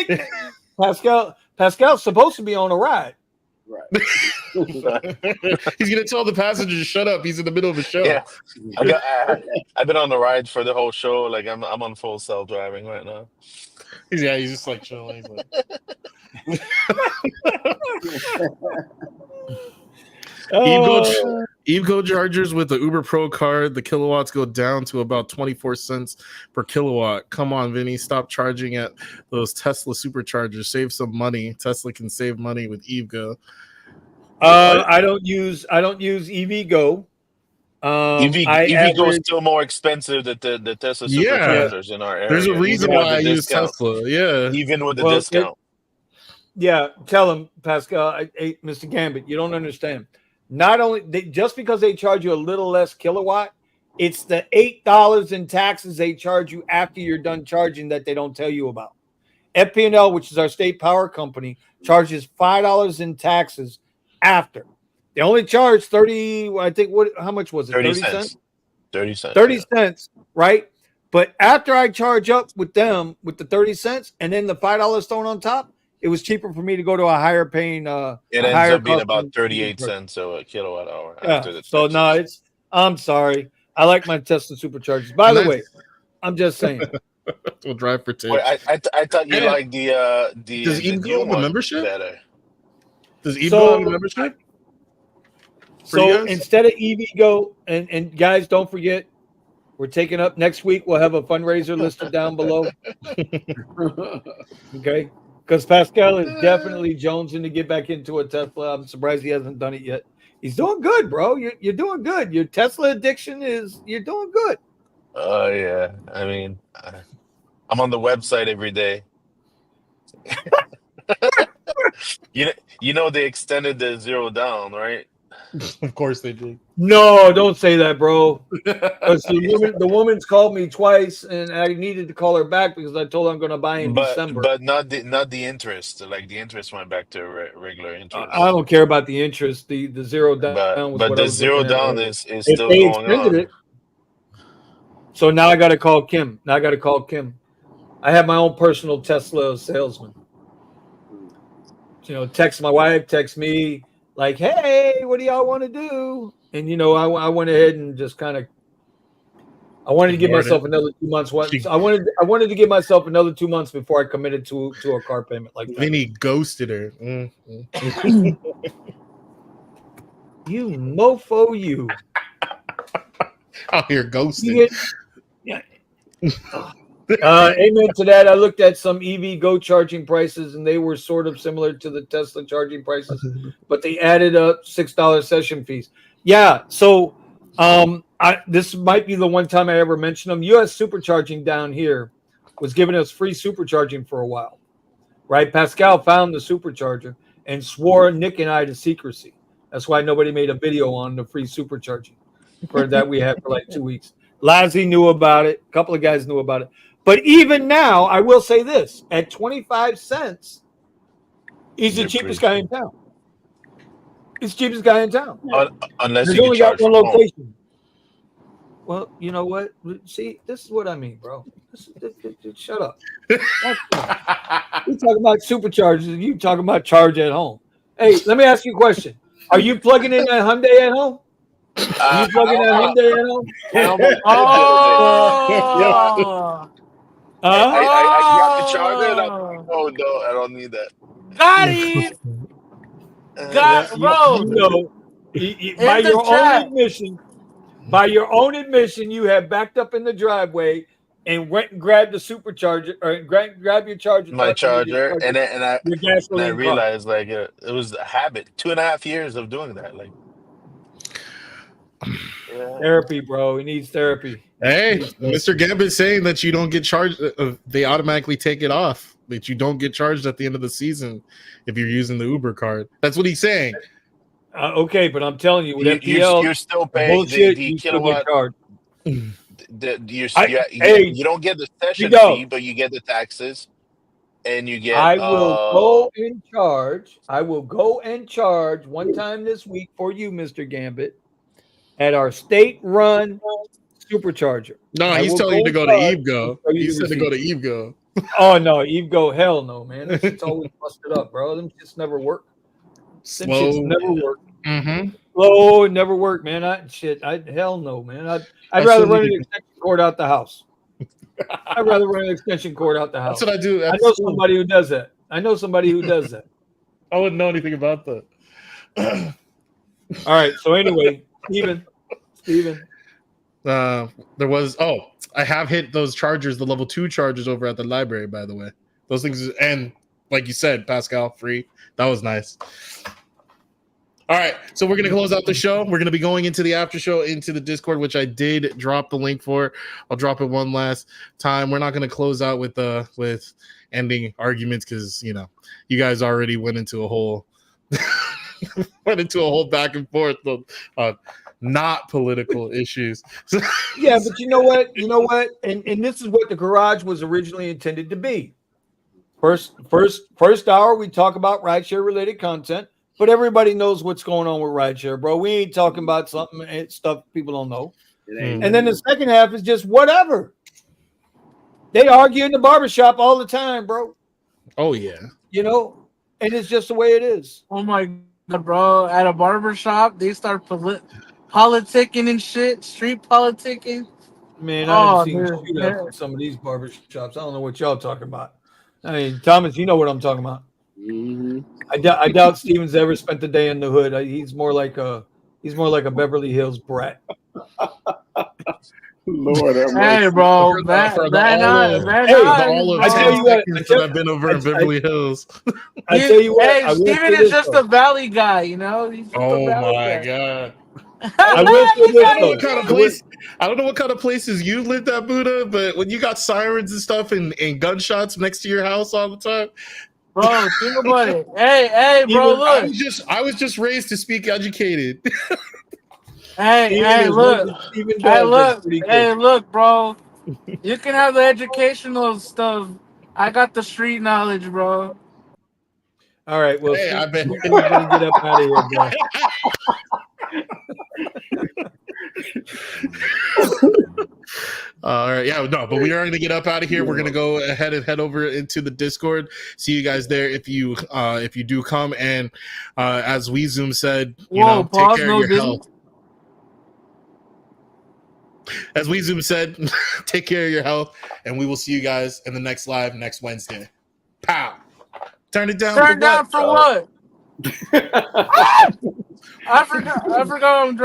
at Pascal's supposed to be on a ride. Right. He's gonna tell the passengers to shut up. He's in the middle of a show. Yeah, I've been on the ride for the whole show. Like I'm on full self driving right now. He's just like chilling. He's like... EVGO chargers with the Uber Pro card, the kilowatts go down to about 24 cents per kilowatt. Come on, Vinny, stop charging at those Tesla superchargers. Save some money. Tesla can save money with EVGO. I don't use EVGO. EVGO is still more expensive than the Tesla superchargers in our area. There's a reason why I use Tesla. Yeah, even with the discount. Tell him, Pascal, Mr. Gambit, you don't understand. Not only just because they charge you a little less kilowatt, it's the $8 in taxes they charge you after you're done charging that they don't tell you about. FP&L, which is our state power company, charges $5 in taxes after. They only charge 30. I think how much was it? 30 cents. 30 cents, right? But after I charge up with them with the 30 cents and then the $5 thrown on top, it was cheaper for me to go to a higher paying. It ends up being about 38 cents a kilowatt hour. After the so no, I'm sorry. I like my Tesla superchargers. By the way, I'm just saying. We'll drive for tips. Wait, I thought you liked the Does EVGO have a membership? better. Does EVGO have a membership? So instead of EVGO, and guys, don't forget, we're taking up next week. We'll have a fundraiser listed down below. Okay. Because Pascal is definitely jonesing to get back into a Tesla. I'm surprised he hasn't done it yet. He's doing good, bro. You're doing good. Your Tesla addiction you're doing good. Oh, yeah. I mean, I'm on the website every day. You know they extended the zero down, right? Of course they did. No, don't say that, bro. The woman's called me twice, and I needed to call her back because I told her I'm going to buy in December. But not the interest. Like the interest went back to regular interest. I don't care about the interest. The zero down. But the zero down is still going on. It. So now I got to call Kim. I have my own personal Tesla salesman. Text my wife, text me. Like, hey, what do y'all want to do? And, I went ahead and just kind of I wanted to give Ignored myself it. another 2 months. I wanted to give myself another 2 months before I committed to a car payment like that. Vinny ghosted her. You mofo, you. Out here ghosting. Yeah. Amen to that. I looked at some EV Go charging prices, and they were sort of similar to the Tesla charging prices, but they added up $6 session fees. Yeah, so this might be the one time I ever mentioned them. U.S. Supercharging down here was giving us free supercharging for a while, right? Pascal found the supercharger and swore Nick and I to secrecy. That's why nobody made a video on the free supercharging for that we had for like 2 weeks. Lazzy knew about it. A couple of guys knew about it. But even now, I will say this: at 25 cents, he's the cheapest guy in town. He's the cheapest guy in town. Unless There's you can only got charge one from home. location. Well, you know what? See, this is what I mean, bro. Shut up. We talking about superchargers. You talking about charge at home. Hey, let me ask you a question. Are you plugging in that Hyundai at home? Are you plugging that Hyundai at home? I got the charger and I'm like, oh no, I don't need that. Got it. Bro. By your own admission, you have backed up in the driveway and went and grabbed the supercharger or grab your charger. My charger, and I gasoline realized like it was a habit. 2.5 years of doing that, like. Therapy, bro. He needs therapy. Hey, Mr. Gambit saying that you don't get charged. They automatically take it off. That you don't get charged at the end of the season if you're using the Uber card. That's what he's saying. Okay, but I'm telling you, with FPL, you're still paying the kilowatt. You don't get the session fee, but you get the taxes, and you get. I will go and charge. I will go and charge one time this week for you, Mr. Gambit, at our state-run supercharger. No, he's telling you to go to EveGo. He said to go to EveGo. Oh no, EveGo, hell no, man. That shit's always busted up, bro. Them shits never work. Them shits never work. Slow, it never work, man. Hell no, man. I'd rather run an extension cord out the house. I'd rather run an extension cord out the house. That's what I do. I know somebody who does that. I wouldn't know anything about that. All right. So anyway, Steven. There was I have hit those chargers, the level 2 chargers over at the library, by the way. Those things, and like you said, Pascal, free. That was nice. All right, so we're gonna close out the show. We're gonna be going into the after show, into the Discord, which I did drop the link for. I'll drop it one last time. We're not gonna close out with ending arguments because you guys already went into a whole back and forth on not political issues. Yeah, but you know what, and this is what the garage was originally intended to be. First hour we talk about rideshare related content. But everybody knows what's going on with rideshare, bro. We ain't talking about stuff people don't know. And then the second half is just whatever. They argue in the barbershop all the time, bro. Oh, yeah. And it's just the way it is. Oh, my God, bro. At a barbershop, they start politicking and shit, street politicking. Man, I've seen shootouts in some of these barbershops. I don't know what y'all talking about. I mean, Thomas, you know what I'm talking about. Mm-hmm. I doubt Steven's ever spent the day in the hood. He's more like a Beverly Hills brat. Lord, hey, bro, I tell you what, I've been over in Beverly Hills. I tell you what, hey, Steven is just a valley guy, He's just oh my God. I will say this, I don't know what kind of places you lived at, Buddha, but when you got sirens and stuff and gunshots next to your house all the time. Bro, think about it. Hey, bro, look. I was just raised to speak educated. Hey, look, bro. You can have the educational stuff. I got the street knowledge, bro. All right, well, I bet we're gonna get up out of here, bro. All right, but we are going to get up out of here. We're going to go ahead and head over into the Discord. See you guys there if you do come. And as WeZoom said, take care of your health. As Weezoom said, take care of your health, and we will see you guys in the next live next Wednesday. Pow! Turn it down. Turn down for what? I forgot I'm driving.